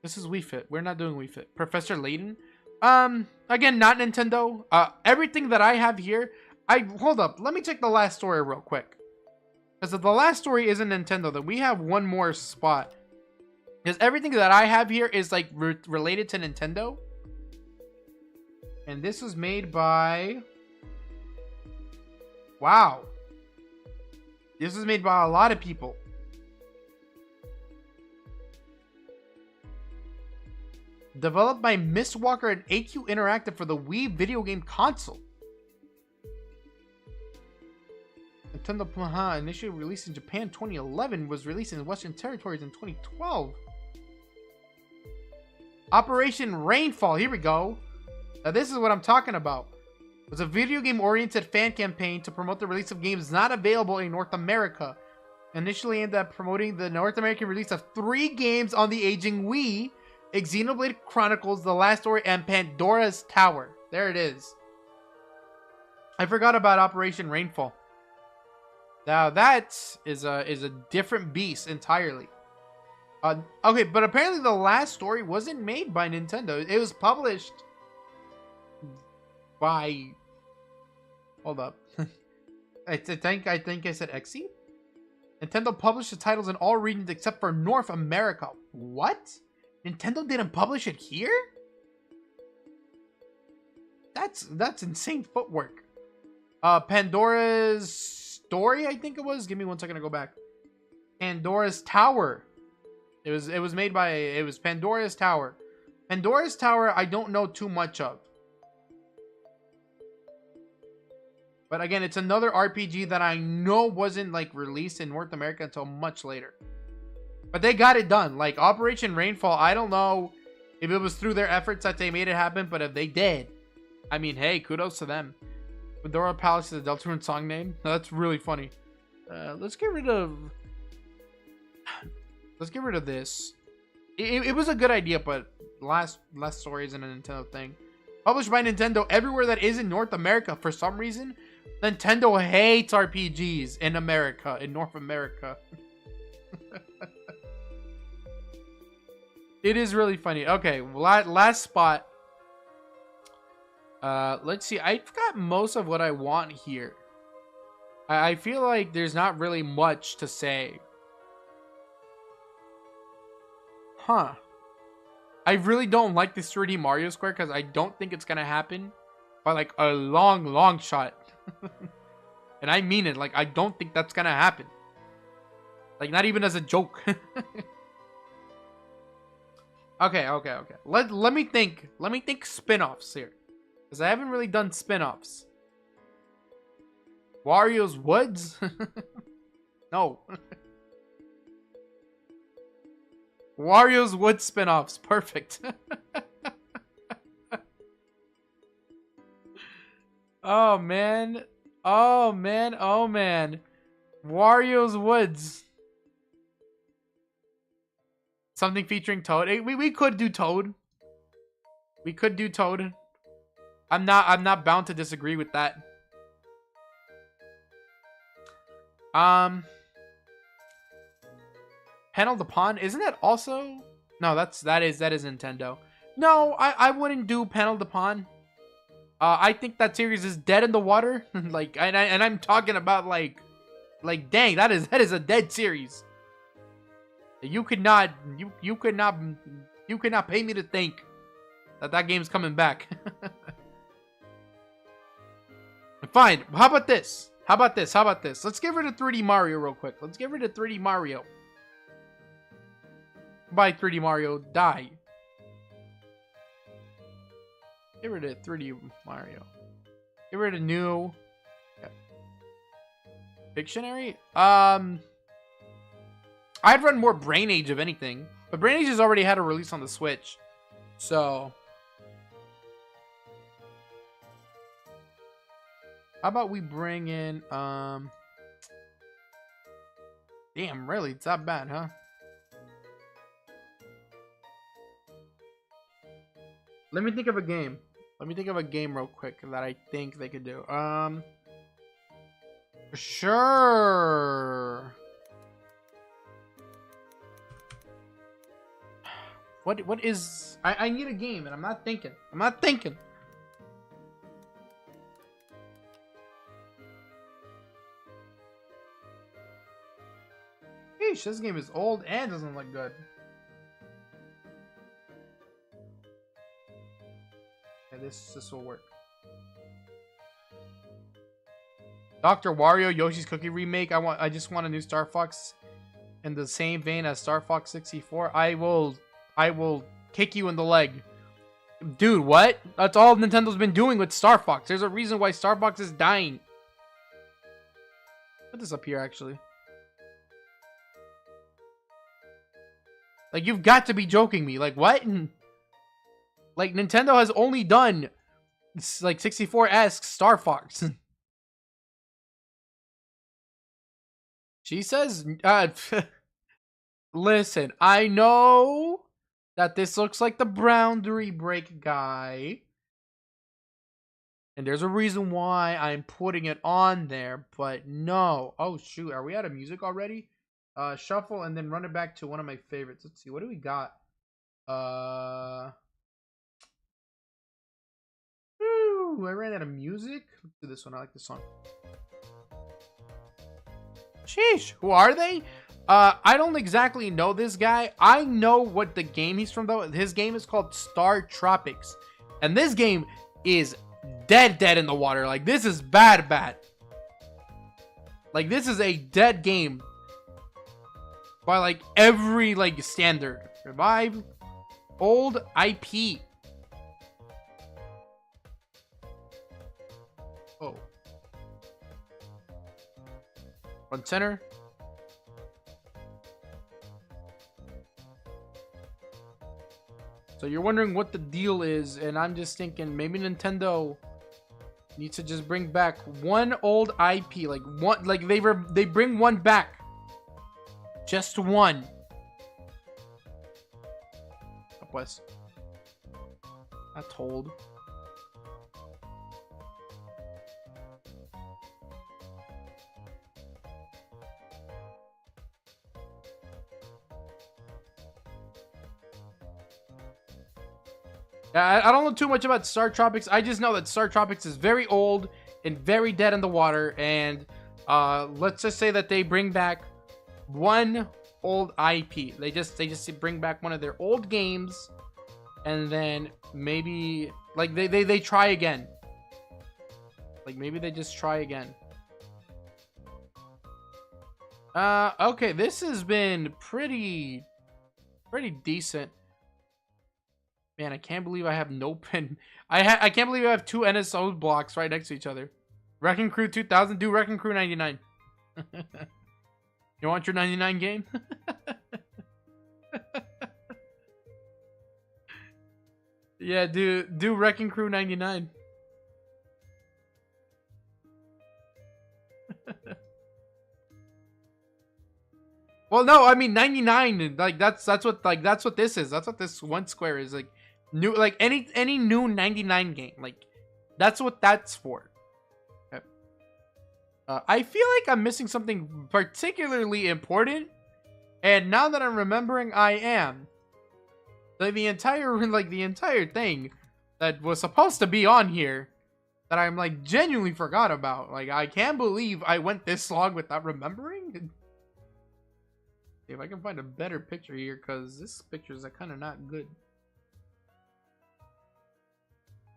This is Wii Fit. We're not doing Wii Fit. Professor Layton. Again, not Nintendo. Everything that I have here. Hold up. Let me check the last story real quick. Because if the last story isn't Nintendo, then we have one more spot. Because everything that I have here is like related to Nintendo. And this was made by... Wow. This was made by a lot of people. Developed by Mistwalker and AQ Interactive for the Wii video game console. Nintendo initially released in Japan 2011, was released in Western territories in 2012. Operation Rainfall, here we go. Now this is what I'm talking about. It was a video game oriented fan campaign to promote the release of games not available in North America. Initially aimed at promoting the North American release of 3 games on the aging Wii: Xenoblade Chronicles, The Last Story, and Pandora's Tower. There it is. I forgot about Operation Rainfall. Now that is a different beast entirely. Okay, but apparently the last story wasn't made by Nintendo. It was published by... Hold up. I think I said Xe? Nintendo published the titles in all regions except for North America. What? Nintendo didn't publish it here? That's insane footwork. Pandora's Story, I think it was. Give me 1 second to go back. Pandora's Tower. It was made by... It was Pandora's Tower. Pandora's Tower, I don't know too much of. But again, it's another RPG that I know wasn't like released in North America until much later. But they got it done. Like Operation Rainfall, I don't know if it was through their efforts that they made it happen, but if they did, I mean, hey, kudos to them. Fedora Palace is a Deltarune song name. No, that's really funny. Let's get rid of this. It was a good idea, but last story isn't a Nintendo thing. Published by Nintendo everywhere that isn't North America. For some reason, Nintendo hates RPGs in America, in North America. It is really funny. Okay, last spot. Let's see. I've got most of what I want here. I feel like there's not really much to say. Huh. I really don't like this 3D Mario Square because I don't think it's going to happen by like a long shot. And I mean it. Like, I don't think that's going to happen. Like, not even as a joke. Okay. Let me think spin-offs here. Because I haven't really done spin-offs. Wario's Woods? No. Wario's Woods spin-offs. Perfect. Oh, man. Oh, man. Oh, man. Wario's Woods. Something featuring Toad. We could do Toad. We could do Toad. I'm not bound to disagree with that. Panel the Pawn, isn't that also? No, that is Nintendo. No, I wouldn't do Panel the Pawn. I think that series is dead in the water. Like, and I'm talking about like dang, that is a dead series. You could not pay me to think that game's coming back. Fine. How about this? How about this? Let's get rid of 3D Mario real quick. Let's get rid of 3D Mario. By 3D Mario, die. Get rid of 3D Mario. Get rid of new. Yeah. Pictionary? I'd run more Brain Age if anything. But Brain Age has already had a release on the Switch. So how about we bring in damn, really? It's that bad, huh? Let me think of a game. Let me think of a game real quick that I think they could do. Sure. What is... I need a game, and I'm not thinking. Sheesh, this game is old and doesn't look good. Yeah, this will work. Dr. Wario Yoshi's Cookie remake. I just want a new Star Fox in the same vein as Star Fox 64. I will kick you in the leg. Dude, what? That's all Nintendo's been doing with Star Fox. There's a reason why Star Fox is dying. Put this up here, actually. Like, you've got to be joking me. Like, what? Like, Nintendo has only done, like, 64-esque Star Fox. She says, listen, I know that this looks like the boundary break guy. And there's a reason why I'm putting it on there, but no. Oh, shoot. Are we out of music already? Shuffle and then run it back to one of my favorites. Let's see. What do we got? Ooh, I ran out of music. Let's do this one. I like this song. Sheesh. Who are they? I don't exactly know this guy. I know what the game he's from, though. His game is called Star Tropics. And this game is dead in the water. Like, this is bad. Like, this is a dead game. By, like, every, like, standard. Revive. Old IP. Oh. Front center. So you're wondering what the deal is, and I'm just thinking maybe Nintendo needs to just bring back one old IP, like one, like they bring one back. Just one. Up west. Not told. I don't know too much about Star Tropics. I just know that Star Tropics is very old and very dead in the water. And let's just say that they bring back one old IP. They just bring back one of their old games, and then maybe like they try again. Like maybe they just try again. Okay, this has been pretty decent. Man, I can't believe I have no pin. I can't believe I have two NSO blocks right next to each other. Wrecking Crew 2000, do Wrecking Crew 99. You want your 99 game? Yeah, do Wrecking Crew 99. Well, no, I mean 99. Like that's what this is. That's what this one square is. Like new, like any new 99 game. Like that's what that's for. Okay. I feel like I'm missing something particularly important, and now that I'm remembering, I am. Like the entire thing that was supposed to be on here that I'm like genuinely forgot about. Like I can't believe I went this long without remembering. If I can find a better picture here, because this picture's kind of not good.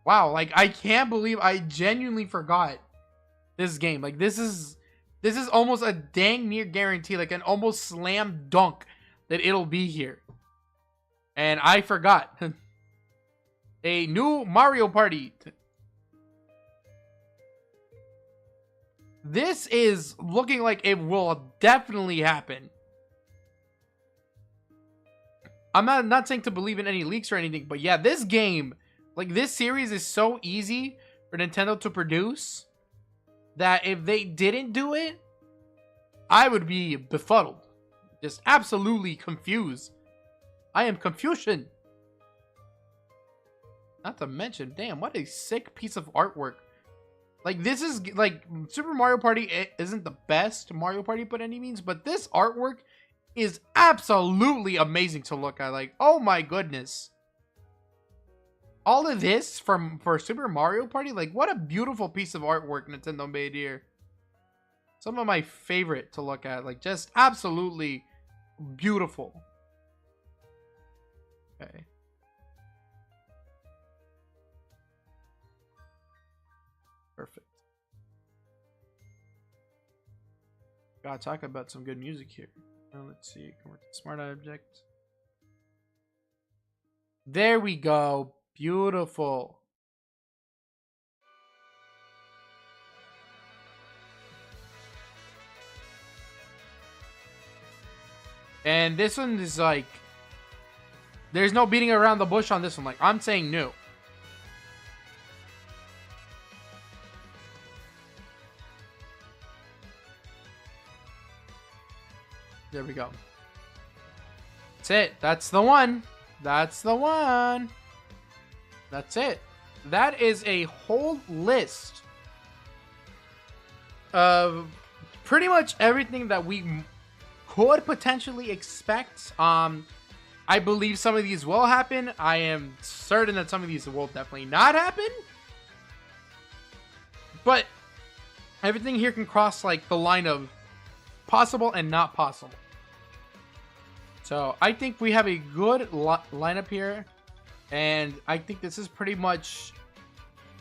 Wow, like I can't believe I genuinely forgot this game. Like this is almost a dang near guarantee, like an almost slam dunk that it'll be here. And I forgot. A new Mario Party. This is looking like it will definitely happen. I'm not saying to believe in any leaks or anything, but yeah, this game, like this series is so easy for Nintendo to produce that if they didn't do it, I would be befuddled. Just absolutely confused. I am Confucian. Not to mention, damn, what a sick piece of artwork. Like, this is, like, Super Mario Party isn't the best Mario Party by any means, but this artwork is absolutely amazing to look at. Like, oh my goodness. All of this for Super Mario Party, like, what a beautiful piece of artwork Nintendo made here. Some of my favorite to look at, like, just absolutely beautiful. Okay. Perfect. Gotta talk about some good music here. Now let's see. Convert to smart object. There we go. Beautiful. And this one is like, there's no beating around the bush on this one. Like, I'm saying new. There we go. That's it. That's the one. That's the one. That's it. That is a whole list of pretty much everything that we could potentially expect. I believe some of these will happen. I am certain that some of these will definitely not happen. But everything here can cross like the line of possible and not possible. So I think we have a good lineup here, and I think this is pretty much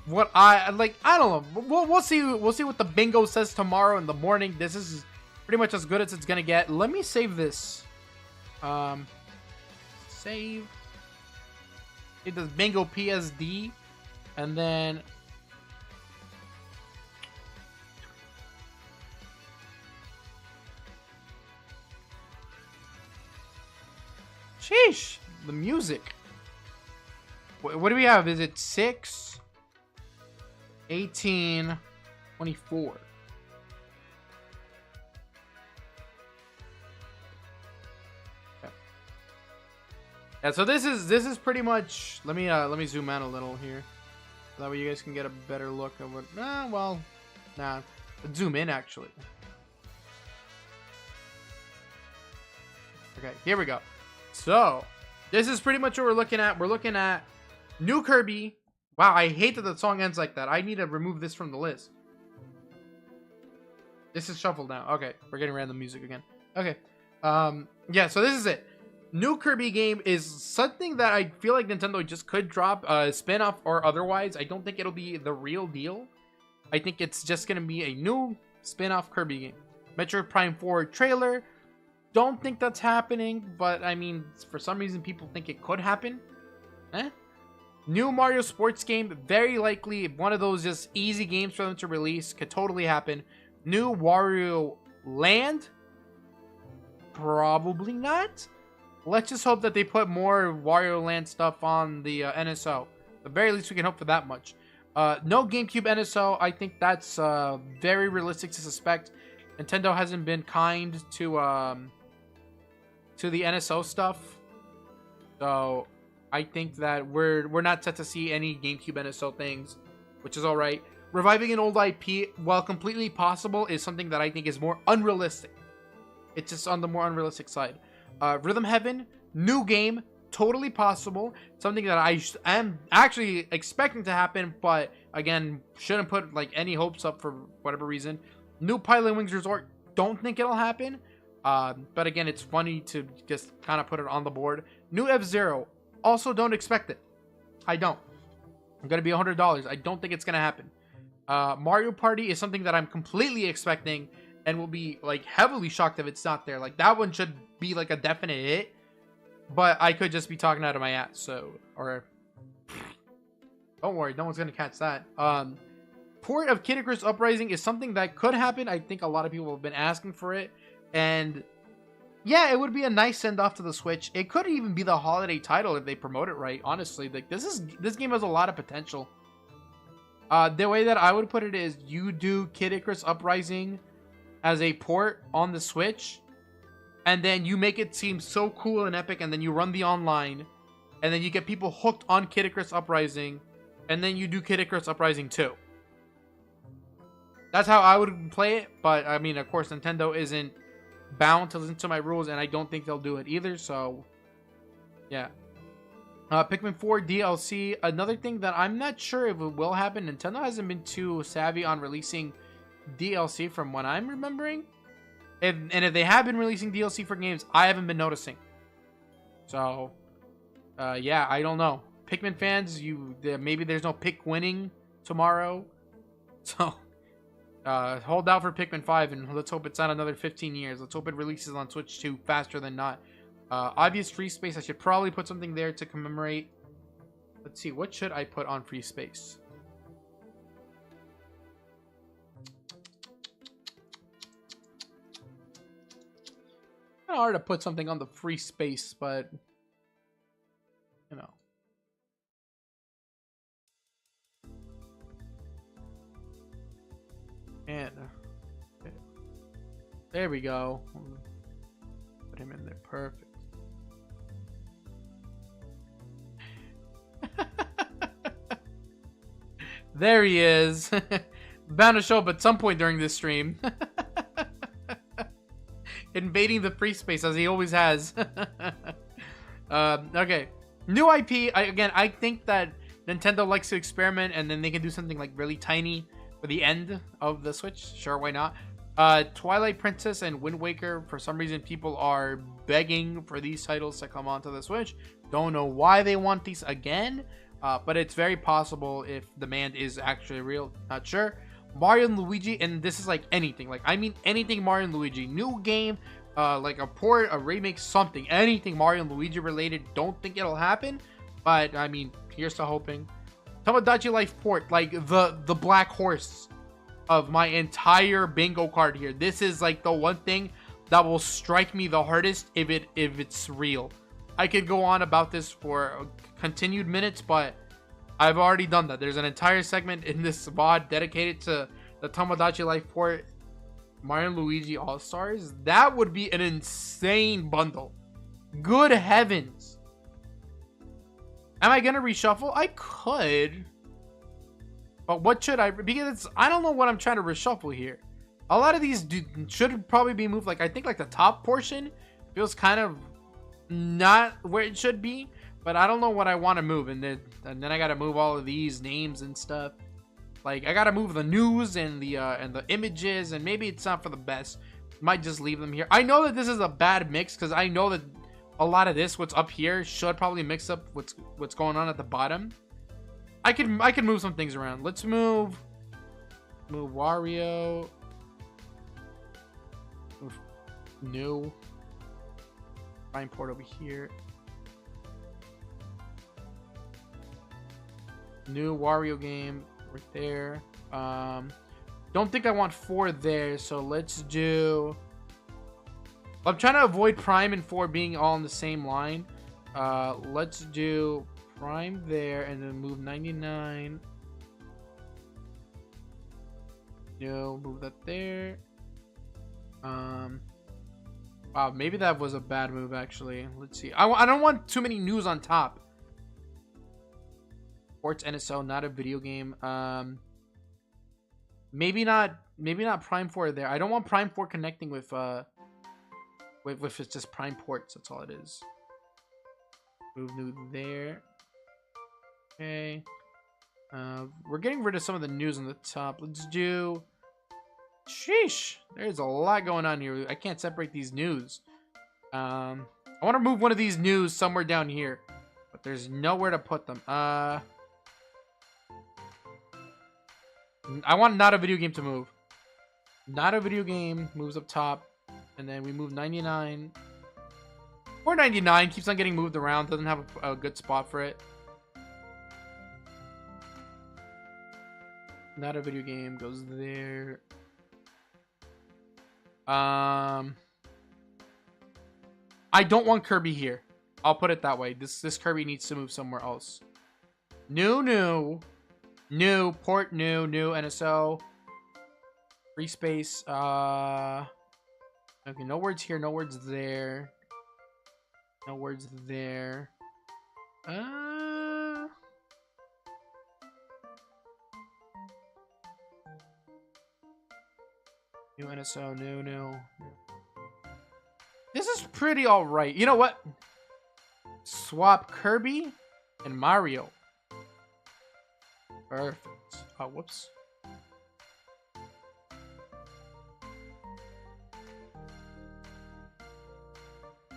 what I like. I don't know. We'll see. We'll see what the bingo says tomorrow in the morning. This is pretty much as good as it's gonna get. Let me save this. Save. It does bingo PSD, and then. Sheesh, the music. What do we have? Is it 6, 18, 24? Okay. Yeah, so this is pretty much. Let me zoom out a little here, so that way you guys can get a better look of what. Well, nah. Let's zoom in actually. Okay, here we go. So, this is pretty much what we're looking at. We're looking at new Kirby. Wow, I hate that the song ends like that. I need to remove this from the list. This is shuffled now. Okay, we're getting random music again. Okay. Yeah, so this is it. New Kirby game is something that I feel like Nintendo just could drop a spin-off or otherwise. I don't think it'll be the real deal. I think it's just going to be a new spin-off Kirby game. Metroid Prime 4 trailer. Don't think that's happening, but I mean, for some reason people think it could happen. New Mario sports game, very likely one of those just easy games for them to release. Could totally happen. New Wario Land, probably not. Let's just hope that they put more Wario Land stuff on the NSO. At the very least, we can hope for that much. No GameCube NSO. I think that's very realistic to suspect. Nintendo hasn't been kind to the NSO stuff, so I think that we're not set to see any GameCube NSO things, which is all right. Reviving an old IP, while completely possible, is something that I think is more unrealistic. It's just on the more unrealistic side. Rhythm Heaven, new game, totally possible. Something that I am actually expecting to happen, but again, shouldn't put like any hopes up for whatever reason. New Pilot Wings Resort, don't think it'll happen. But again, it's funny to just kind of put it on the board. New F-Zero, also don't expect it. I don't. I'm gonna be $100. I don't think it's gonna happen. Mario Party is something that I'm completely expecting and will be like heavily shocked if it's not there. Like that one should be like a definite hit, but I could just be talking out of my ass. So, or don't worry, no one's gonna catch that. Port of Kid Icarus Uprising is something that could happen. I think a lot of people have been asking for it, and yeah, it would be a nice send off to the Switch. It could even be the holiday title if they promote it right. Honestly, like this game has a lot of potential. The way that I would put it is you do Kid Icarus Uprising as a port on the Switch, and then you make it seem so cool and epic, and then you run the online, and then you get people hooked on Kid Icarus Uprising, and then you do Kid Icarus Uprising 2. That's how I would play it, but I mean, of course, Nintendo isn't bound to listen to my rules, and I don't think they'll do it either, so yeah. Pikmin 4 DLC, another thing that I'm not sure if it will happen. Nintendo hasn't been too savvy on releasing DLC from what I'm remembering. And if they have been releasing DLC for games, I haven't been noticing. So, yeah, I don't know. Pikmin fans, maybe there's no pick winning tomorrow. So, hold out for Pikmin 5 and let's hope it's not another 15 years. Let's hope it releases on Switch 2 faster than not. Obvious Free Space, I should probably put something there to commemorate. Let's see, what should I put on Free Space? Kind of hard to put something on the Free Space, but you know. And okay. There we go. Put him in there, perfect. There he is. Bound to show up at some point during this stream. Invading the free space as he always has. Okay. New IP. I think that Nintendo likes to experiment, and then they can do something like really tiny for the end of the Switch. Sure, why not? Twilight Princess and Wind Waker. For some reason, people are begging for these titles to come onto the Switch. Don't know why they want these again. But it's very possible if demand is actually real. Not sure. Mario and Luigi, and this is like anything. Like, I mean anything Mario and Luigi. New game, like a port, a remake, something. Anything Mario and Luigi related. Don't think it'll happen. But, I mean, here's to hoping. Tomodachi Life port. Like, the black horse of my entire bingo card here. This is like the one thing that will strike me the hardest if it's real. I could go on about this for continued minutes, but I've already done that. There's an entire segment in this VOD dedicated to the Tomodachi Life port, Mario & Luigi All-Stars. That would be an insane bundle. Good heavens. Am I gonna reshuffle? I could. But what should I? Because I don't know what I'm trying to reshuffle here. A lot of these should probably be moved. Like, I think like the top portion feels kind of not where it should be, but I don't know what I want to move, and then I gotta move all of these names and stuff. Like, I gotta move the news and the images, and maybe it's not for the best. Might just leave them here. I know that this is a bad mix because I know that a lot of this, what's up here, should probably mix up what's going on at the bottom. I can move some things around. Let's move Wario. Move new. Find port over here. New Wario game right there. Don't think I want 4 there, so let's do... I'm trying to avoid Prime and 4 being all in the same line. Let's do Prime there and then move 99. No, move that there. Wow, maybe that was a bad move actually. Let's see. I don't want too many news on top. Sports NSO, not a video game. Maybe not Prime 4 there. I don't want Prime 4 connecting with it's just Prime ports. That's all it is. Move new there. Okay. We're getting rid of some of the news on the top. Let's do... Sheesh. There's a lot going on here. I can't separate these news. I want to move one of these news somewhere down here. But there's nowhere to put them. I want not a video game to move. Not a video game moves up top. And then we move 99. 499 keeps on getting moved around. Doesn't have a good spot for it. Not a video game goes there. I don't want Kirby here. I'll put it that way. This Kirby needs to move somewhere else. New port, new NSO. Free space. Okay, no words here, no words there. No words there. New NSO, new. This is pretty alright. You know what? Swap Kirby and Mario. Perfect. Oh, whoops.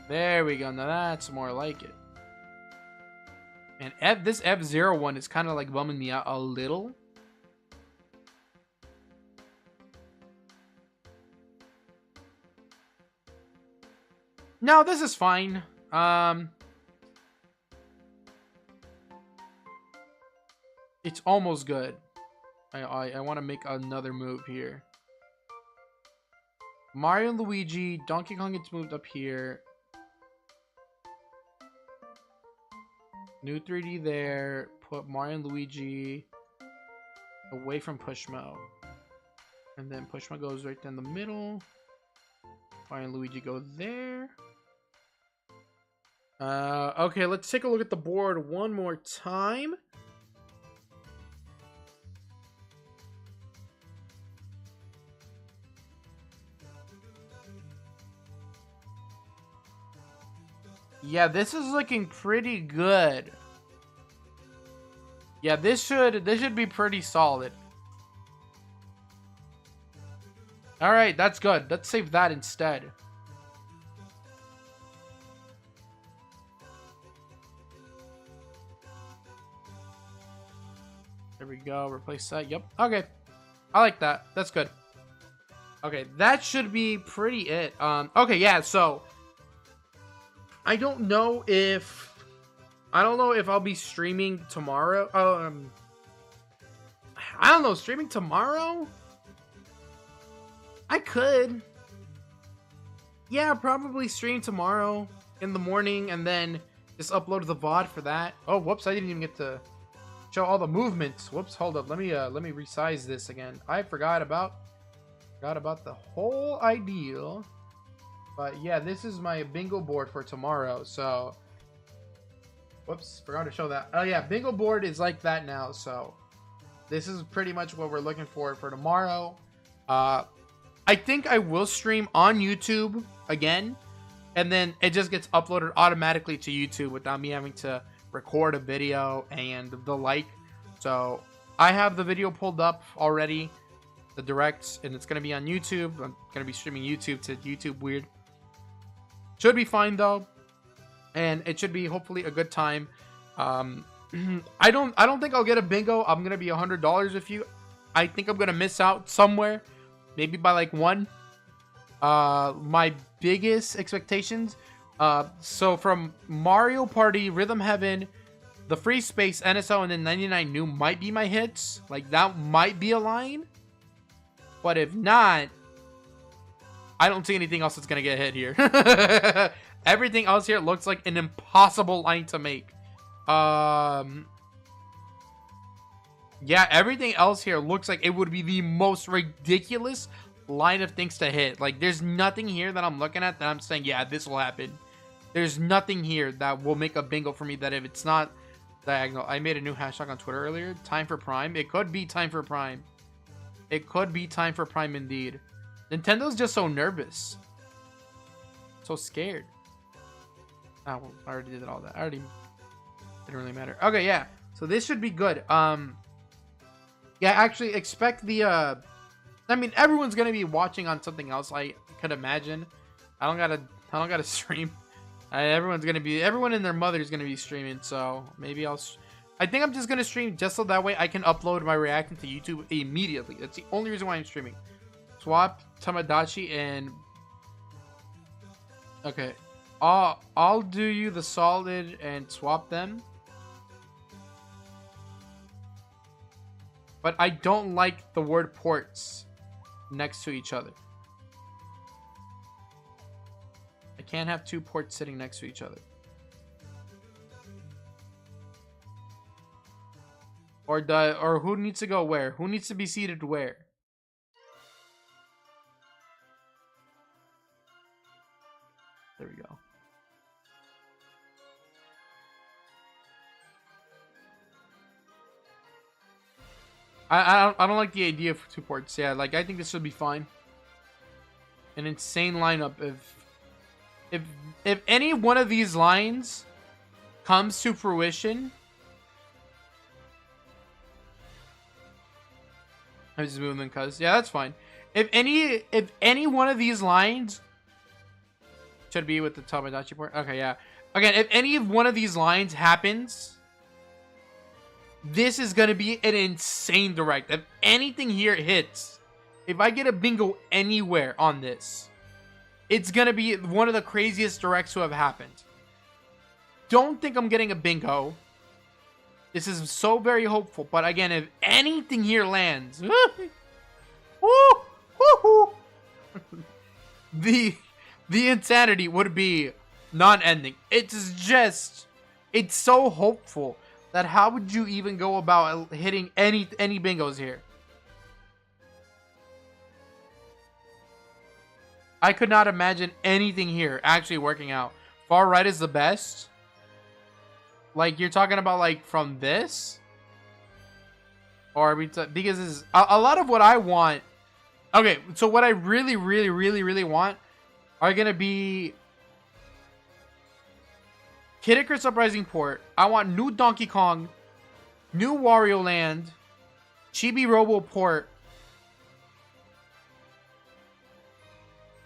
There we go. Now that's more like it. And this F-Zero one is kind of like bumming me out a little. No, this is fine. It's almost good. I want to make another move here. Mario and Luigi, Donkey Kong gets moved up here. New 3D there. Put Mario and Luigi away from Pushmo. And then Pushmo goes right down the middle. Mario and Luigi go there. Okay, let's take a look at the board one more time. Yeah, this is looking pretty good. Yeah, this should be pretty solid. All right, that's good. Let's save that instead. There we go. Replace that. Yep. Okay. I like that. That's good. Okay, that should be pretty it. Okay, yeah, so I don't know if I'll be streaming tomorrow. I don't know, streaming tomorrow? I could. Yeah, probably stream tomorrow in the morning and then just upload the VOD for that. Oh, whoops, I didn't even get to show all the movements. Whoops, hold up. Let me resize this again. I forgot about the whole idea. But yeah, this is my bingo board for tomorrow. So, whoops, forgot to show that. Oh yeah, bingo board is like that now. So, this is pretty much what we're looking for tomorrow. I think I will stream on YouTube again, and then it just gets uploaded automatically to YouTube without me having to record a video and the like. So, I have the video pulled up already, the directs, and it's going to be on YouTube. I'm going to be streaming YouTube to YouTube Weird. Should be fine though, and it should be hopefully a good time. I don't think I'll get a bingo. I'm gonna be $100 with you. I think I'm gonna miss out somewhere, maybe by like one. My biggest expectations. So from Mario Party, Rhythm Heaven, The Free Space, NSO, and then 99 New might be my hits. Like, that might be a line. But if not, I don't see anything else that's going to get hit here. Everything else here looks like an impossible line to make. Yeah, everything else here looks like it would be the most ridiculous line of things to hit. Like, there's nothing here that I'm looking at that I'm saying, yeah, this will happen. There's nothing here that will make a bingo for me that if it's not diagonal. I made a new hashtag on Twitter earlier. Time for Prime. It could be time for Prime. It could be time for Prime indeed. Nintendo's just so nervous. So scared. Oh, well, I already did all that. Didn't really matter. Okay, yeah. So this should be good. Yeah, actually expect the I mean, everyone's gonna be watching on something else, I could imagine. I don't gotta stream. Everyone and their mother is gonna be streaming, so maybe I think I'm just gonna stream just so that way I can upload my reaction to YouTube immediately. That's the only reason why I'm streaming. Swap Tamagotchi and okay, I'll do you the solid and swap them. But I don't like the word ports next to each other. I can't have two ports sitting next to each other. Or who needs to go where? Who needs to be seated where? There we go. I don't like the idea of two ports. Yeah, like I think this would be fine. An insane lineup if any one of these lines comes to fruition. I'm just moving them cuz yeah, that's fine. If any one of these lines should be with the Tamagotchi port. Okay, yeah. Again, if any of one of these lines happens, this is going to be an insane direct. If anything here hits, if I get a bingo anywhere on this, it's going to be one of the craziest directs to have happened. Don't think I'm getting a bingo. This is so very hopeful. But again, if anything here lands, the insanity would be non-ending. It's so hopeful. That how would you even go about hitting any bingos here? I could not imagine anything here actually working out. Far right is the best. Like you're talking about like from this, or are we because this is a lot of what I want. Okay, so what I really want are gonna be Kid Icarus Uprising port. I want new Donkey Kong, new Wario Land, Chibi Robo port,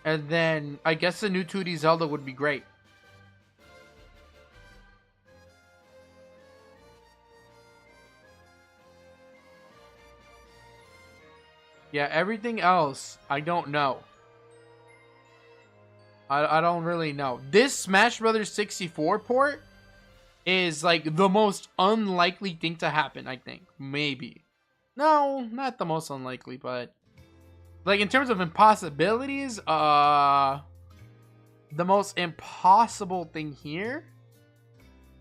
and then I guess the new 2D Zelda would be great. Yeah, everything else I don't know. I don't really know. This Smash Brothers 64 port is like the most unlikely thing to happen, I think. Maybe. No, not the most unlikely, but like in terms of impossibilities, the most impossible thing here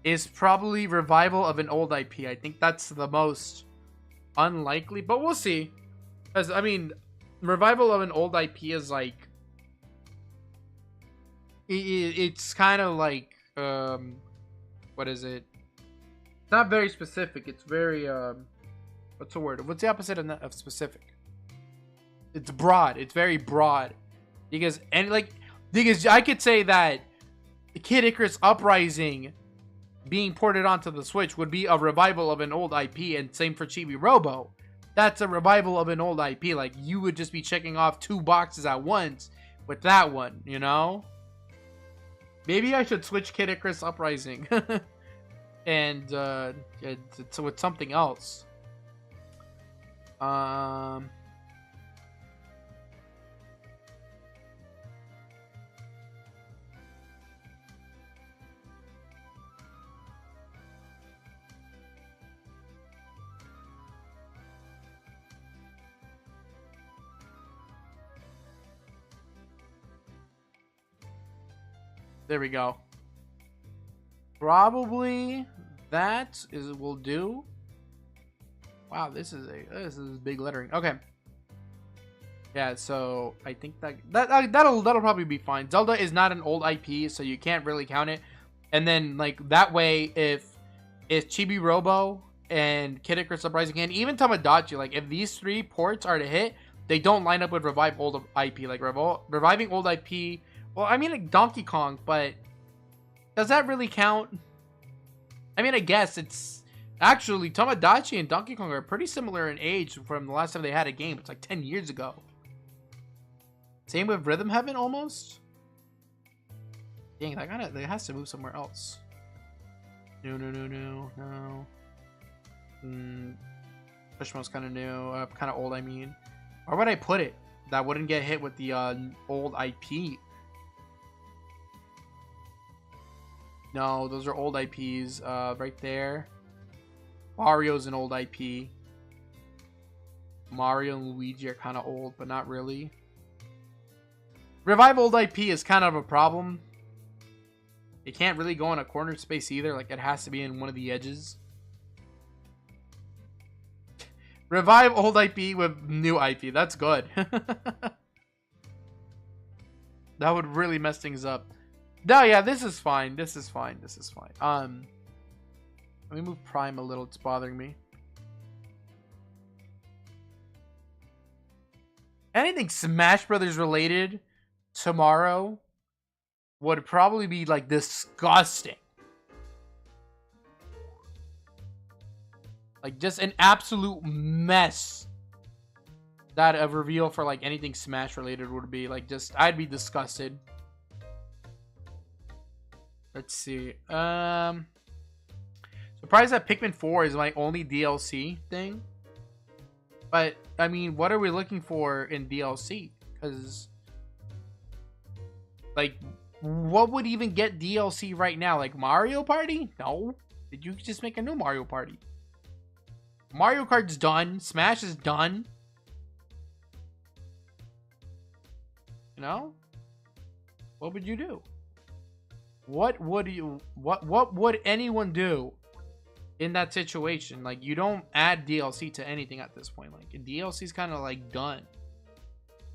is probably revival of an old IP. I think that's the most unlikely, but we'll see. Because I mean, revival of an old IP is like it's kind of like what is it? It's not very specific. It's very what's the word? What's the opposite of specific? It's broad. It's very broad. Because I could say that the Kid Icarus Uprising being ported onto the Switch would be a revival of an old IP, and same for Chibi Robo. That's a revival of an old IP. Like you would just be checking off 2 boxes at once with that one, you know? Maybe I should switch Kid Icarus Uprising and with something else. There we go. Probably that will do. Wow, this is big lettering. Okay. Yeah, so I think that'll probably be fine. Zelda is not an old IP, so you can't really count it. And then like that way, if Chibi Robo and Kid Icarus Uprising and even Tamagotchi, like if these 3 ports are to hit, they don't line up with Revive Old IP. Like reviving old IP. Well, I mean like Donkey Kong, but does that really count? I mean, I guess it's actually Tamagotchi and Donkey Kong are pretty similar in age from the last time they had a game. It's like 10 years ago. Same with Rhythm Heaven almost. Dang, that has to move somewhere else. No. Pushmo's kind of new, kind of old. I mean, where would I put it that wouldn't get hit with the old IP? No, those are old IPs. Right there. Mario's an old IP. Mario and Luigi are kind of old, but not really. Revive old IP is kind of a problem. It can't really go in a corner space either. Like, it has to be in one of the edges. Revive old IP with new IP. That's good. That would really mess things up. No, yeah, this is fine. This is fine. Let me move Prime a little. It's bothering me. Anything Smash Brothers related tomorrow would probably be like disgusting. Like just an absolute mess. That a reveal for like anything Smash related would be like just I'd be disgusted. Let's see. Surprised that Pikmin 4 is my only DLC thing. But I mean, what are we looking for in DLC? Because like what would even get DLC right now? Like Mario Party? No. Did you just make a new Mario Party? Mario Kart's done. Smash is done. You know? What would you do? What would anyone do in that situation? Like, you don't add DLC to anything at this point. Like, DLC is kind of like done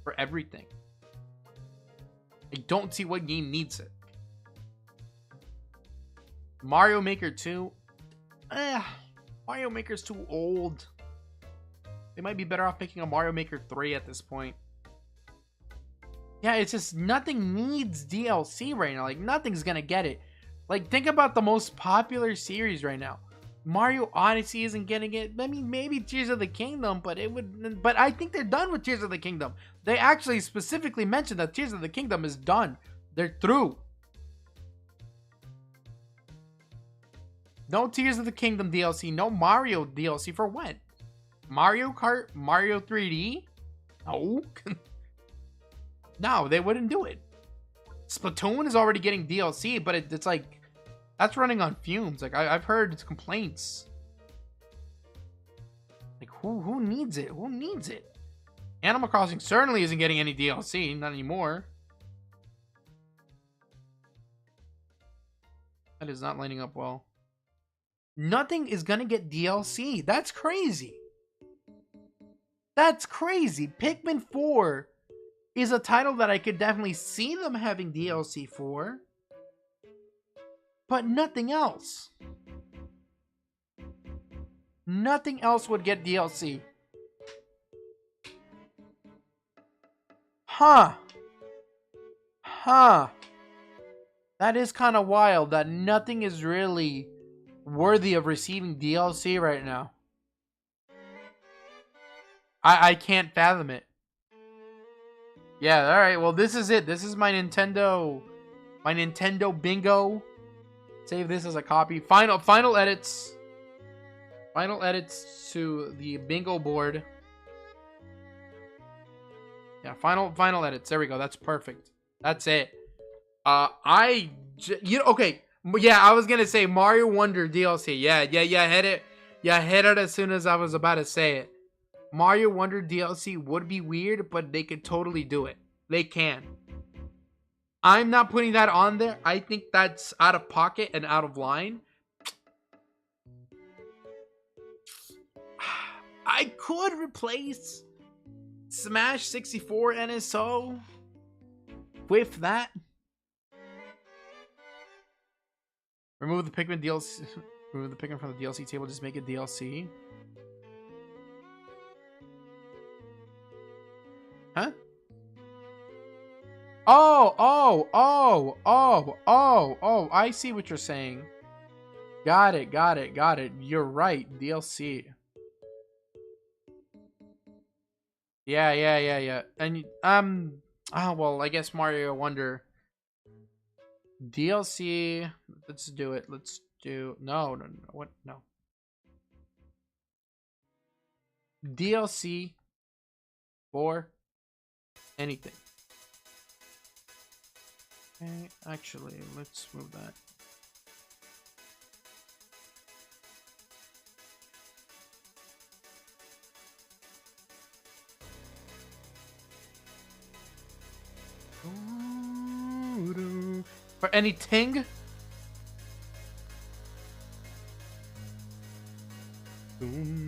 for everything. I don't see what game needs it. Mario Maker 2. Mario Maker's too old. They might be better off making a Mario Maker 3 at this point. Yeah, it's just nothing needs DLC right now. Like, nothing's gonna get it. Like, think about the most popular series right now. Mario Odyssey isn't getting it. I mean, maybe Tears of the Kingdom, but it would. But I think they're done with Tears of the Kingdom. They actually specifically mentioned that Tears of the Kingdom is done. They're through. No Tears of the Kingdom DLC. No Mario DLC for when? Mario Kart? Mario 3D? No. No, they wouldn't do it. Splatoon is already getting DLC, but it's like that's running on fumes. Like I've heard complaints. Like who needs it? Who needs it? Animal Crossing certainly isn't getting any DLC, not anymore. That is not lining up well. Nothing is gonna get DLC. That's crazy. That's crazy. Pikmin 4 is a title that I could definitely see them having DLC for, but nothing else. Nothing else would get DLC. Huh. That is kind of wild that nothing is really worthy of receiving DLC right now. I can't fathom it. Yeah, alright, well this is it. This is my Nintendo bingo. Save this as a copy. Final edits. Final edits to the bingo board. Yeah, final edits. There we go. That's perfect. That's it. Okay. Yeah, I was gonna say Mario Wonder DLC. Yeah, hit it. Yeah, hit it as soon as I was about to say it. Mario Wonder DLC would be weird, but they could totally do it. They can. I'm not putting that on there. I think that's out of pocket and out of line. I could replace Smash 64 NSO with that. Remove the Pikmin DLC. Remove the Pikmin from the DLC table. Just make it DLC. Huh? Oh, I see what you're saying. Got it. You're right. DLC. Yeah. And, oh, well, I guess Mario Wonder. DLC. Let's do it. Let's do, no. What? No. DLC for anything. Okay, actually, let's move that. For anything? Doom.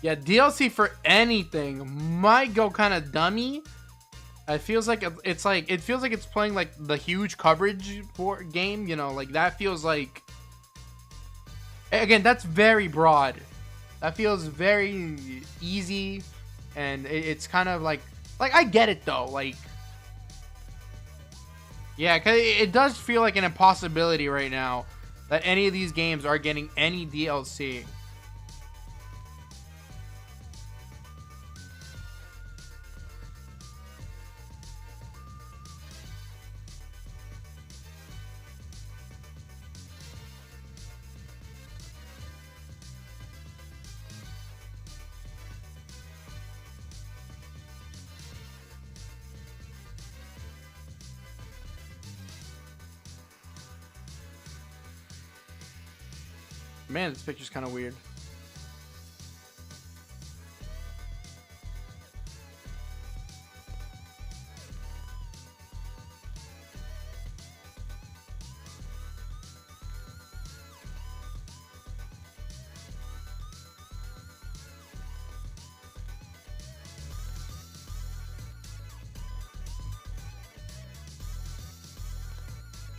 Yeah, DLC for anything might go kind of dummy. It feels like it feels like it's playing like the huge coverage for game, you know, like that feels like, again, that's very broad. That feels very easy, and it's kind of like I get it though, like, yeah, cause it does feel like an impossibility right now that any of these games are getting any DLC. Man, this picture's kind of weird.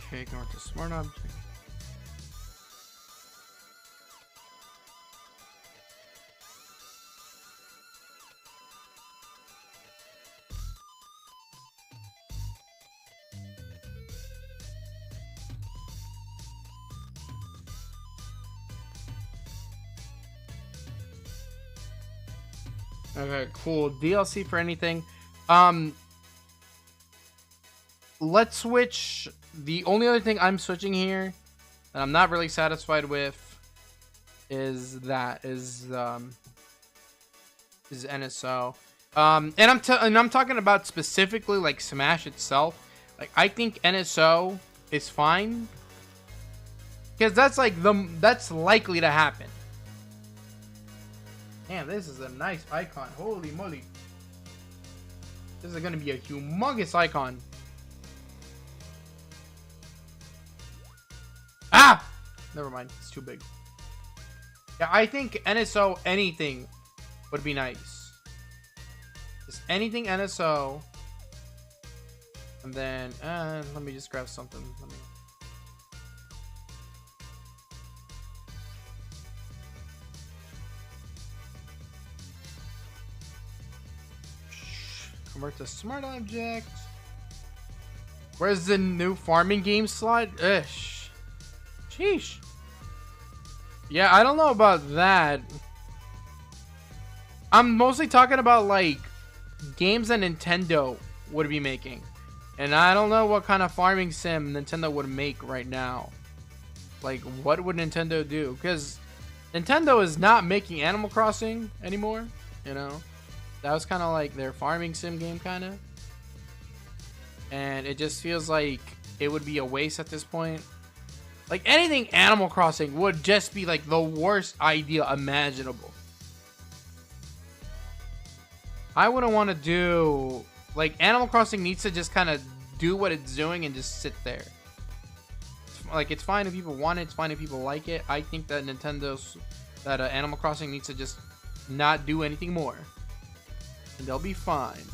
Okay, going to smart object. Okay, cool. DLC for anything. Let's switch. The only other thing I'm switching here that I'm not really satisfied with is NSO. And I'm talking about specifically like Smash itself. Like, I think NSO is fine because that's like that's likely to happen. Damn, this is a nice icon. Holy moly. This is going to be a humongous icon. Ah! Never mind. It's too big. Yeah, I think NSO anything would be nice. Just anything NSO. And then, let me just grab something. Convert to smart object. Where's the new farming game slot? Ish. Sheesh. Yeah, I don't know about that. I'm mostly talking about like games that Nintendo would be making. And I don't know what kind of farming sim Nintendo would make right now. Like, what would Nintendo do? Because Nintendo is not making Animal Crossing anymore, you know? That was kind of like their farming sim game, kind of. And it just feels like it would be a waste at this point. Like, anything Animal Crossing would just be, like, the worst idea imaginable. I wouldn't want to do... Like, Animal Crossing needs to just kind of do what it's doing and just sit there. Like, it's fine if people want it. It's fine if people like it. I think that Animal Crossing needs to just not do anything more. And they'll be fine.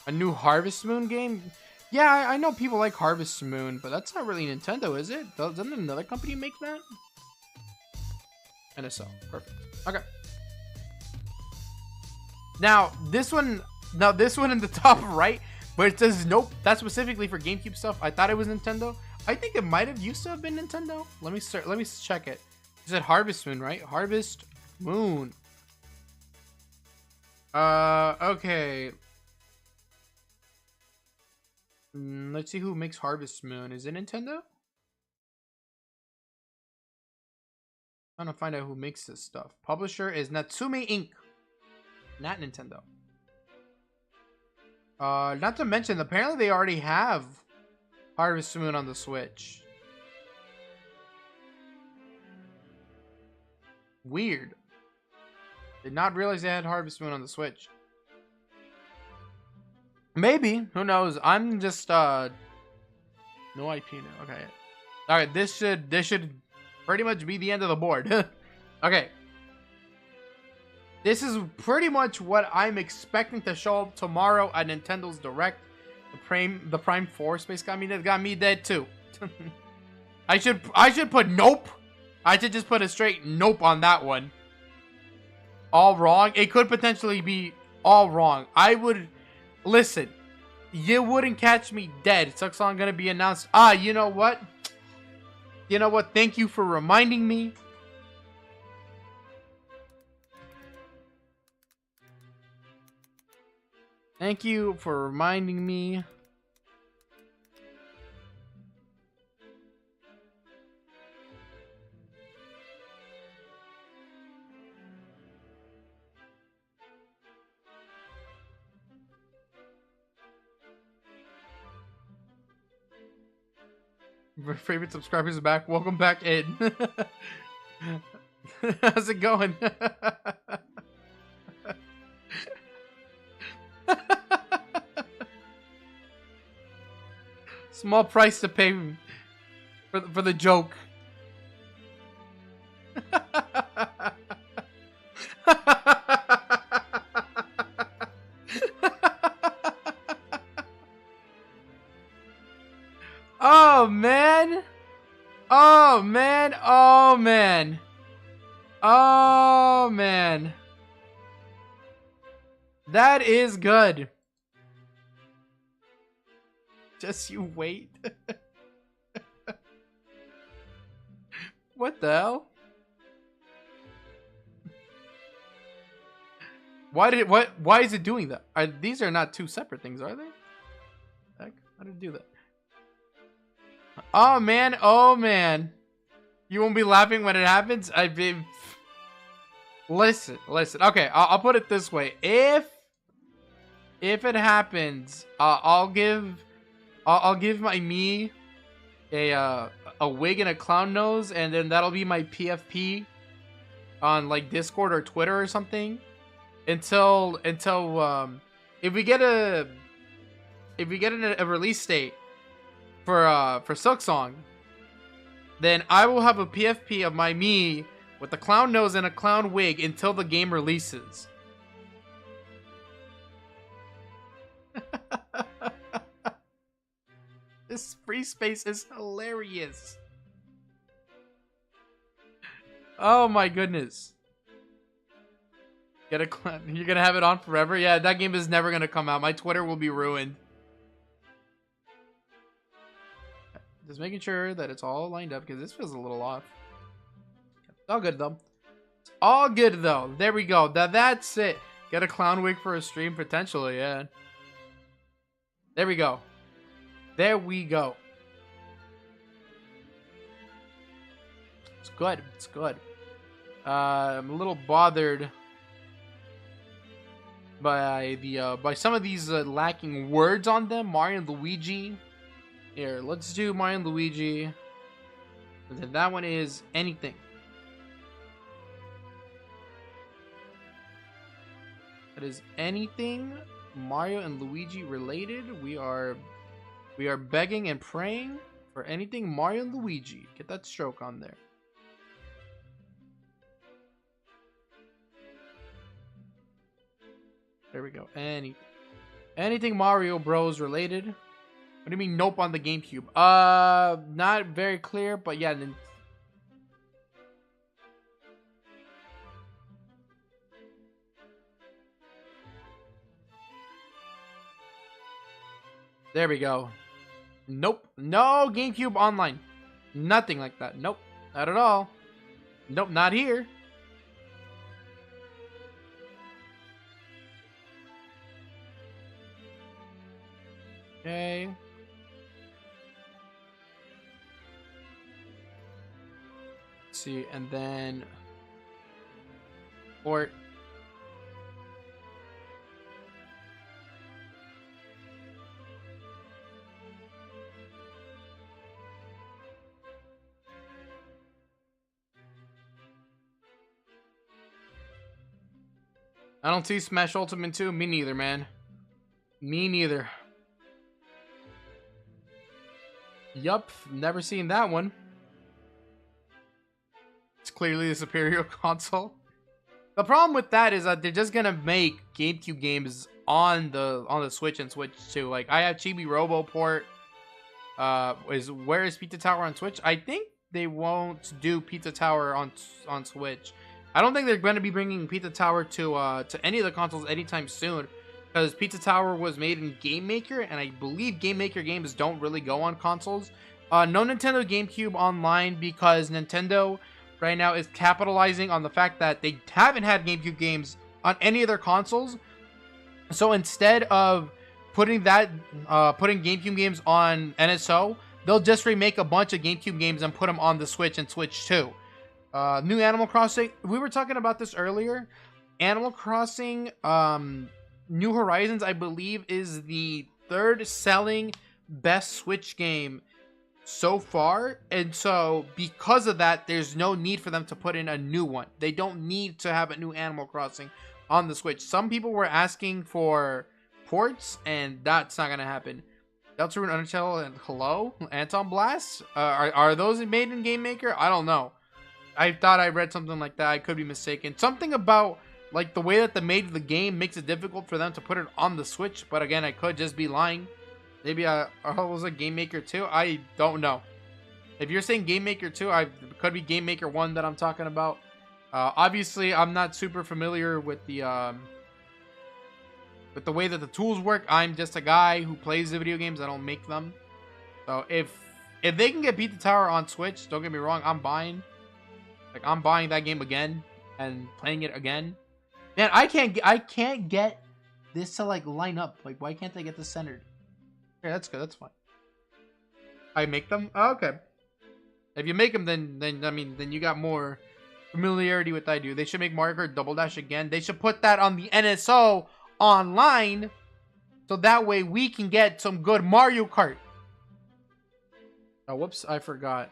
A new Harvest Moon game? Yeah, I know people like Harvest Moon, but that's not really Nintendo, is it? Doesn't another company make that? NSO. Perfect. Okay. Now, this one in the top right, but it says nope, that's specifically for GameCube stuff. I thought it was Nintendo. I think it might have used to have been Nintendo. Let me check it. You said Harvest Moon, right? Harvest Moon. Okay. Let's see who makes Harvest Moon. Is it Nintendo? I'm trying to find out who makes this stuff. Publisher is Natsume Inc. Not Nintendo. Not to mention, apparently they already have Harvest Moon on the Switch. Weird. Did not realize they had Harvest Moon on the Switch. Maybe. Who knows? I'm just, no IP now. Okay. Alright, this should pretty much be the end of the board. Okay. This is pretty much what I'm expecting to show up tomorrow at Nintendo's Direct. The Prime 4 Space got me dead too. I should put nope. I should just put a straight nope on that one. All wrong. It could potentially be all wrong. Listen, you wouldn't catch me dead. Silksong gonna be announced. You know what? You know what? Thank you for reminding me. Thank you for reminding me. My favorite subscribers are back. Welcome back in. How's it going? Small price to pay for the joke. Oh man. Oh man. Oh man. Oh man. That is good. Just you wait. What the hell? Why is it doing that? These are not two separate things, are they? Heck, how did it do that? Oh man, oh man. You won't be laughing when it happens? Listen. Okay, I'll put it this way. If it happens, I'll give my me a wig and a clown nose, and then that'll be my PFP on like Discord or Twitter or something until if we get a release date for Silksong, then I will have a PFP of my me with a clown nose and a clown wig until the game releases. This free space is hilarious. Oh my goodness. You're gonna have it on forever? Yeah, that game is never gonna come out. My Twitter will be ruined. Just making sure that it's all lined up because this feels a little off. It's all good though. It's all good though. There we go. That's it. Get a clown wig for a stream potentially, yeah. There we go. There we go. It's good. It's good. I'm a little bothered by some of these lacking words on them. Mario and Luigi. Here, let's do Mario and Luigi. And then that one is anything. That is anything Mario and Luigi related. We are begging and praying for anything Mario and Luigi. Get that stroke on there. There we go. Anything Mario Bros related. What do you mean nope on the GameCube? Not very clear, but yeah. There we go. Nope. No GameCube Online. Nothing like that. Nope. Not at all. Nope, not here. Okay. Let's see, and then port. I don't see Smash Ultimate 2. Me neither, man. Me neither. Yup, never seen that one. It's clearly the superior console. The problem with that is that they're just gonna make GameCube games on the Switch and Switch 2. Like, I have Chibi Robo port. Where is Pizza Tower on Switch? I think they won't do Pizza Tower on Switch. I don't think they're going to be bringing Pizza Tower to any of the consoles anytime soon, because Pizza Tower was made in Game Maker, and I believe Game Maker games don't really go on consoles. No Nintendo GameCube Online, because Nintendo right now is capitalizing on the fact that they haven't had GameCube games on any of their consoles. So instead of putting GameCube games on NSO, they'll just remake a bunch of GameCube games and put them on the Switch and Switch 2. New Animal Crossing. We were talking about this earlier. Animal Crossing New Horizons, I believe, is the third selling best Switch game so far. And so because of that, there's no need for them to put in a new one. They don't need to have a new Animal Crossing on the Switch. Some people were asking for ports, and that's not going to happen. Deltarune, Undertale, and Hello? Anton Blast? Are those made in Game Maker? I don't know. I thought I read something like that. I could be mistaken. Something about like the way that they made the game makes it difficult for them to put it on the Switch. But again, I could just be lying. Maybe was it Game Maker 2? I don't know. If you're saying Game Maker 2, it could be Game Maker 1 that I'm talking about. Obviously, I'm not super familiar with the way that the tools work. I'm just a guy who plays the video games. I don't make them. So if they can get Pizza Tower on Switch, don't get me wrong, I'm buying. Like, I'm buying that game again and playing it again. Man, I can't get this to like line up. Like, why can't they get this centered? Okay, that's good. That's fine. I make them? Oh, okay. If you make them, then you got more familiarity with I do. They should make Mario Kart Double Dash again. They should put that on the NSO online, so that way we can get some good Mario Kart. Oh, whoops, I forgot.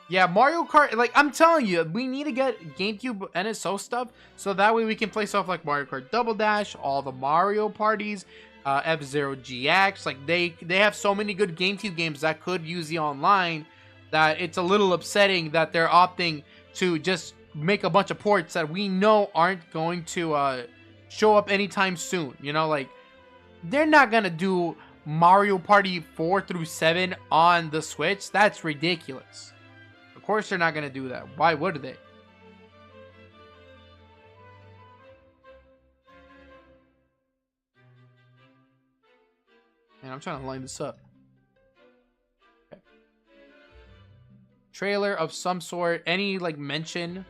Yeah, Mario Kart, like, I'm telling you, we need to get GameCube NSO stuff, so that way we can play stuff like Mario Kart Double Dash, all the Mario parties, F-Zero GX. Like, they have so many good GameCube games that could use the online, that it's a little upsetting that they're opting to just make a bunch of ports that we know aren't going to show up anytime soon. You know, like, they're not gonna do Mario Party 4 through 7 on the Switch. That's ridiculous. Of course they're not going to do that. Why would they? Man, I'm trying to line this up. Okay. Trailer of some sort. Any, like, mention.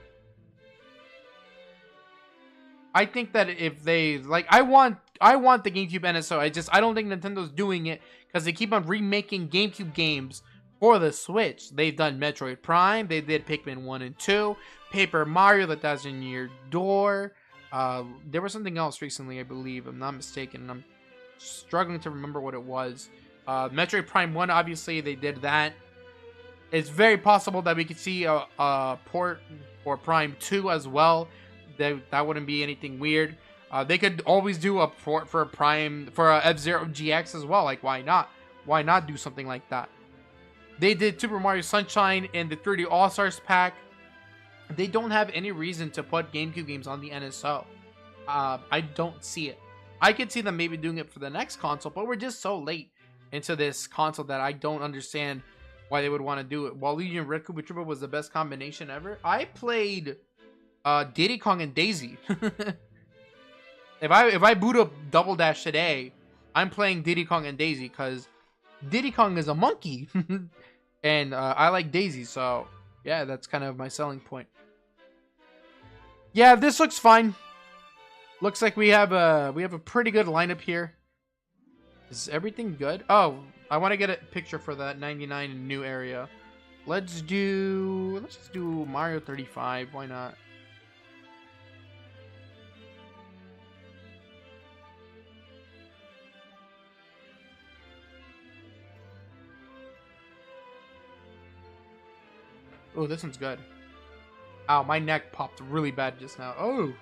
I think that if they, like, I want the GameCube NSO. I don't think Nintendo's doing it because they keep on remaking GameCube games for the Switch. They've done Metroid Prime. They did Pikmin 1 and 2. Paper Mario, The Thousand Year Door. There was something else recently, I believe. I'm not mistaken. And I'm struggling to remember what it was. Metroid Prime 1, obviously, they did that. It's very possible that we could see a port for Prime 2 as well. That wouldn't be anything weird. They could always do a port for F-Zero GX as well. Like, why not? Why not do something like that? They did Super Mario Sunshine in the 3D All-Stars pack. They don't have any reason to put GameCube games on the NSO. I don't see it. I could see them maybe doing it for the next console, but we're just so late into this console that I don't understand why they would want to do it. Waluigi and Red Koopa Troopa was the best combination ever. I played Diddy Kong and Daisy. If I boot up Double Dash today, I'm playing Diddy Kong and Daisy because Diddy Kong is a monkey, and I like Daisy. So yeah, that's kind of my selling point. Yeah, this looks fine. Looks like we have a pretty good lineup here. Is everything good? Oh, I want to get a picture for that 99 new area. Let's just do Mario 35. Why not? Oh, this one's good. Ow, my neck popped really bad just now. Oh.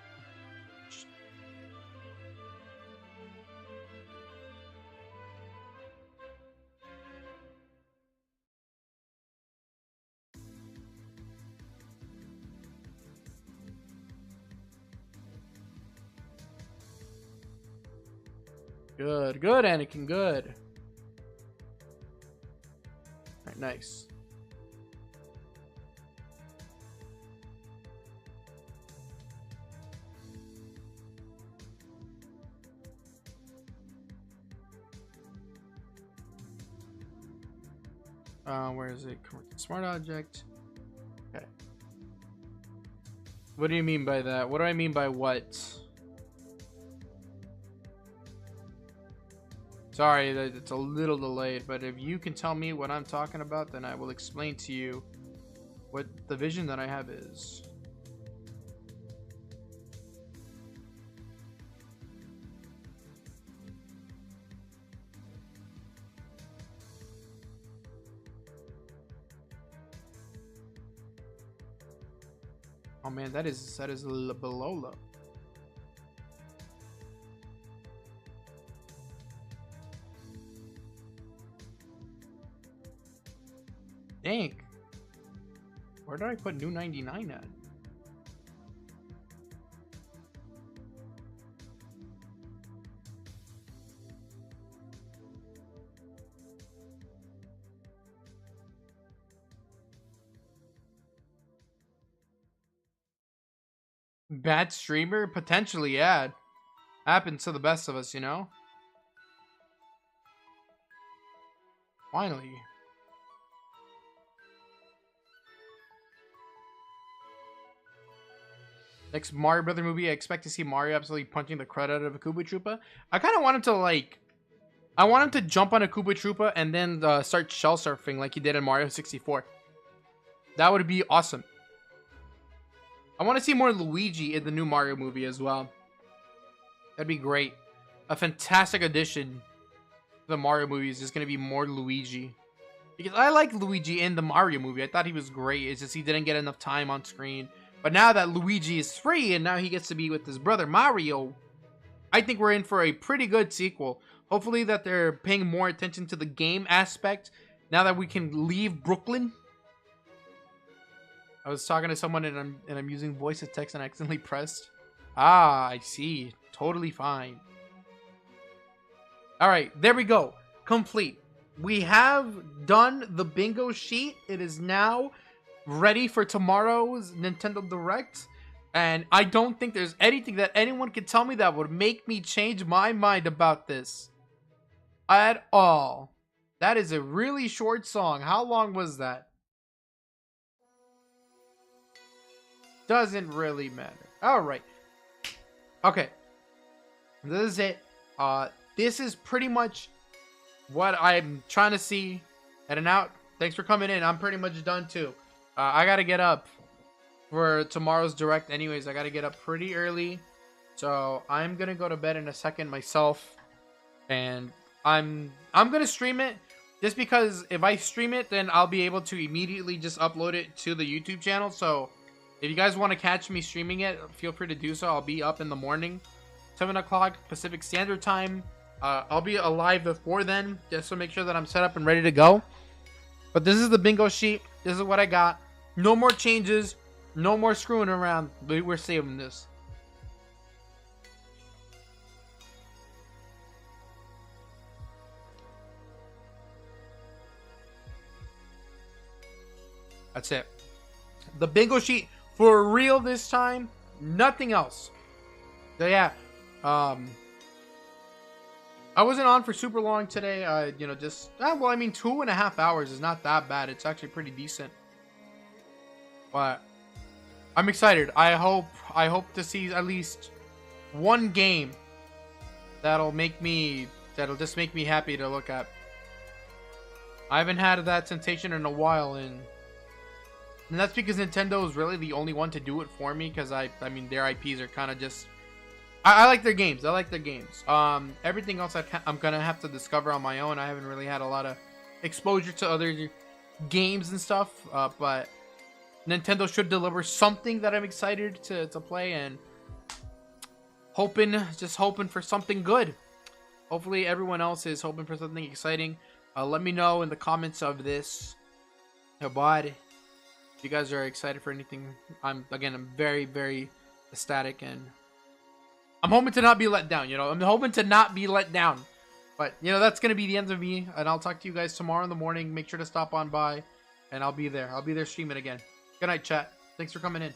Good, good, Anakin, good. Alright, nice. Where is it? Smart object. Okay. What do you mean by that? What do I mean by what? Sorry that it's a little delayed, but if you can tell me what I'm talking about, then I will explain to you what the vision that I have is. Oh man, that is below low. Dang. Where did I put new 99 at? Bad streamer? Potentially, yeah. Happens to the best of us, you know? Finally. Next Mario Brother movie, I expect to see Mario absolutely punching the crud out of a Koopa Troopa. I kind of want him to, like... I want him to jump on a Koopa Troopa and then start shell surfing like he did in Mario 64. That would be awesome. I want to see more Luigi in the new Mario movie as well. That'd be great. A fantastic addition to the Mario movies is going to be more Luigi. Because I like Luigi in the Mario movie. I thought he was great. It's just he didn't get enough time on screen. But now that Luigi is free and now he gets to be with his brother Mario, I think we're in for a pretty good sequel. Hopefully that they're paying more attention to the game aspect now that we can leave Brooklyn. I was talking to someone and I'm using voice to text and I accidentally pressed. Ah, I see. Totally fine. Alright, there we go. Complete. We have done the bingo sheet. It is now ready for tomorrow's Nintendo Direct. And I don't think there's anything that anyone can tell me that would make me change my mind about this. At all. That is a really short song. How long was that? Doesn't really matter. Alright. Okay. This is it. This is pretty much what I'm trying to see. Head and out. Thanks for coming in. I'm pretty much done too. I gotta get up for tomorrow's Direct anyways. I gotta get up pretty early So I'm gonna go to bed in a second myself, and I'm gonna stream it just because if I stream it, then I'll be able to immediately just upload it to the YouTube channel. So if you guys want to catch me streaming it, feel free to do so. I'll be up in the morning, 7 o'clock Pacific Standard Time. I'll be alive before then, just to make sure that I'm set up and ready to go. But this is the bingo sheet. This is what I got. No more changes. No more screwing around. We're saving this. That's it. The bingo sheet for real this time. Nothing else. So yeah. I wasn't on for super long today. You know, just well, I mean, 2.5 hours is not that bad. It's actually pretty decent. But I'm excited. I hope to see at least one game that'll just make me happy to look at. I haven't had that sensation in a while, and that's because Nintendo is really the only one to do it for me. Because I mean, their IPs are kind of just. I like their games. I like their games. Everything else I'm gonna have to discover on my own. I haven't really had a lot of exposure to other games and stuff. But Nintendo should deliver something that I'm excited to play, and just hoping for something good. Hopefully everyone else is hoping for something exciting. Let me know in the comments of this about if you guys are excited for anything. I'm very, very ecstatic, and I'm hoping to not be let down. You know, I'm hoping to not be let down. But you know, that's gonna be the end of me, and I'll talk to you guys tomorrow in the morning. Make sure to stop on by, and I'll be there. I'll be there streaming again. Good night, chat. Thanks for coming in.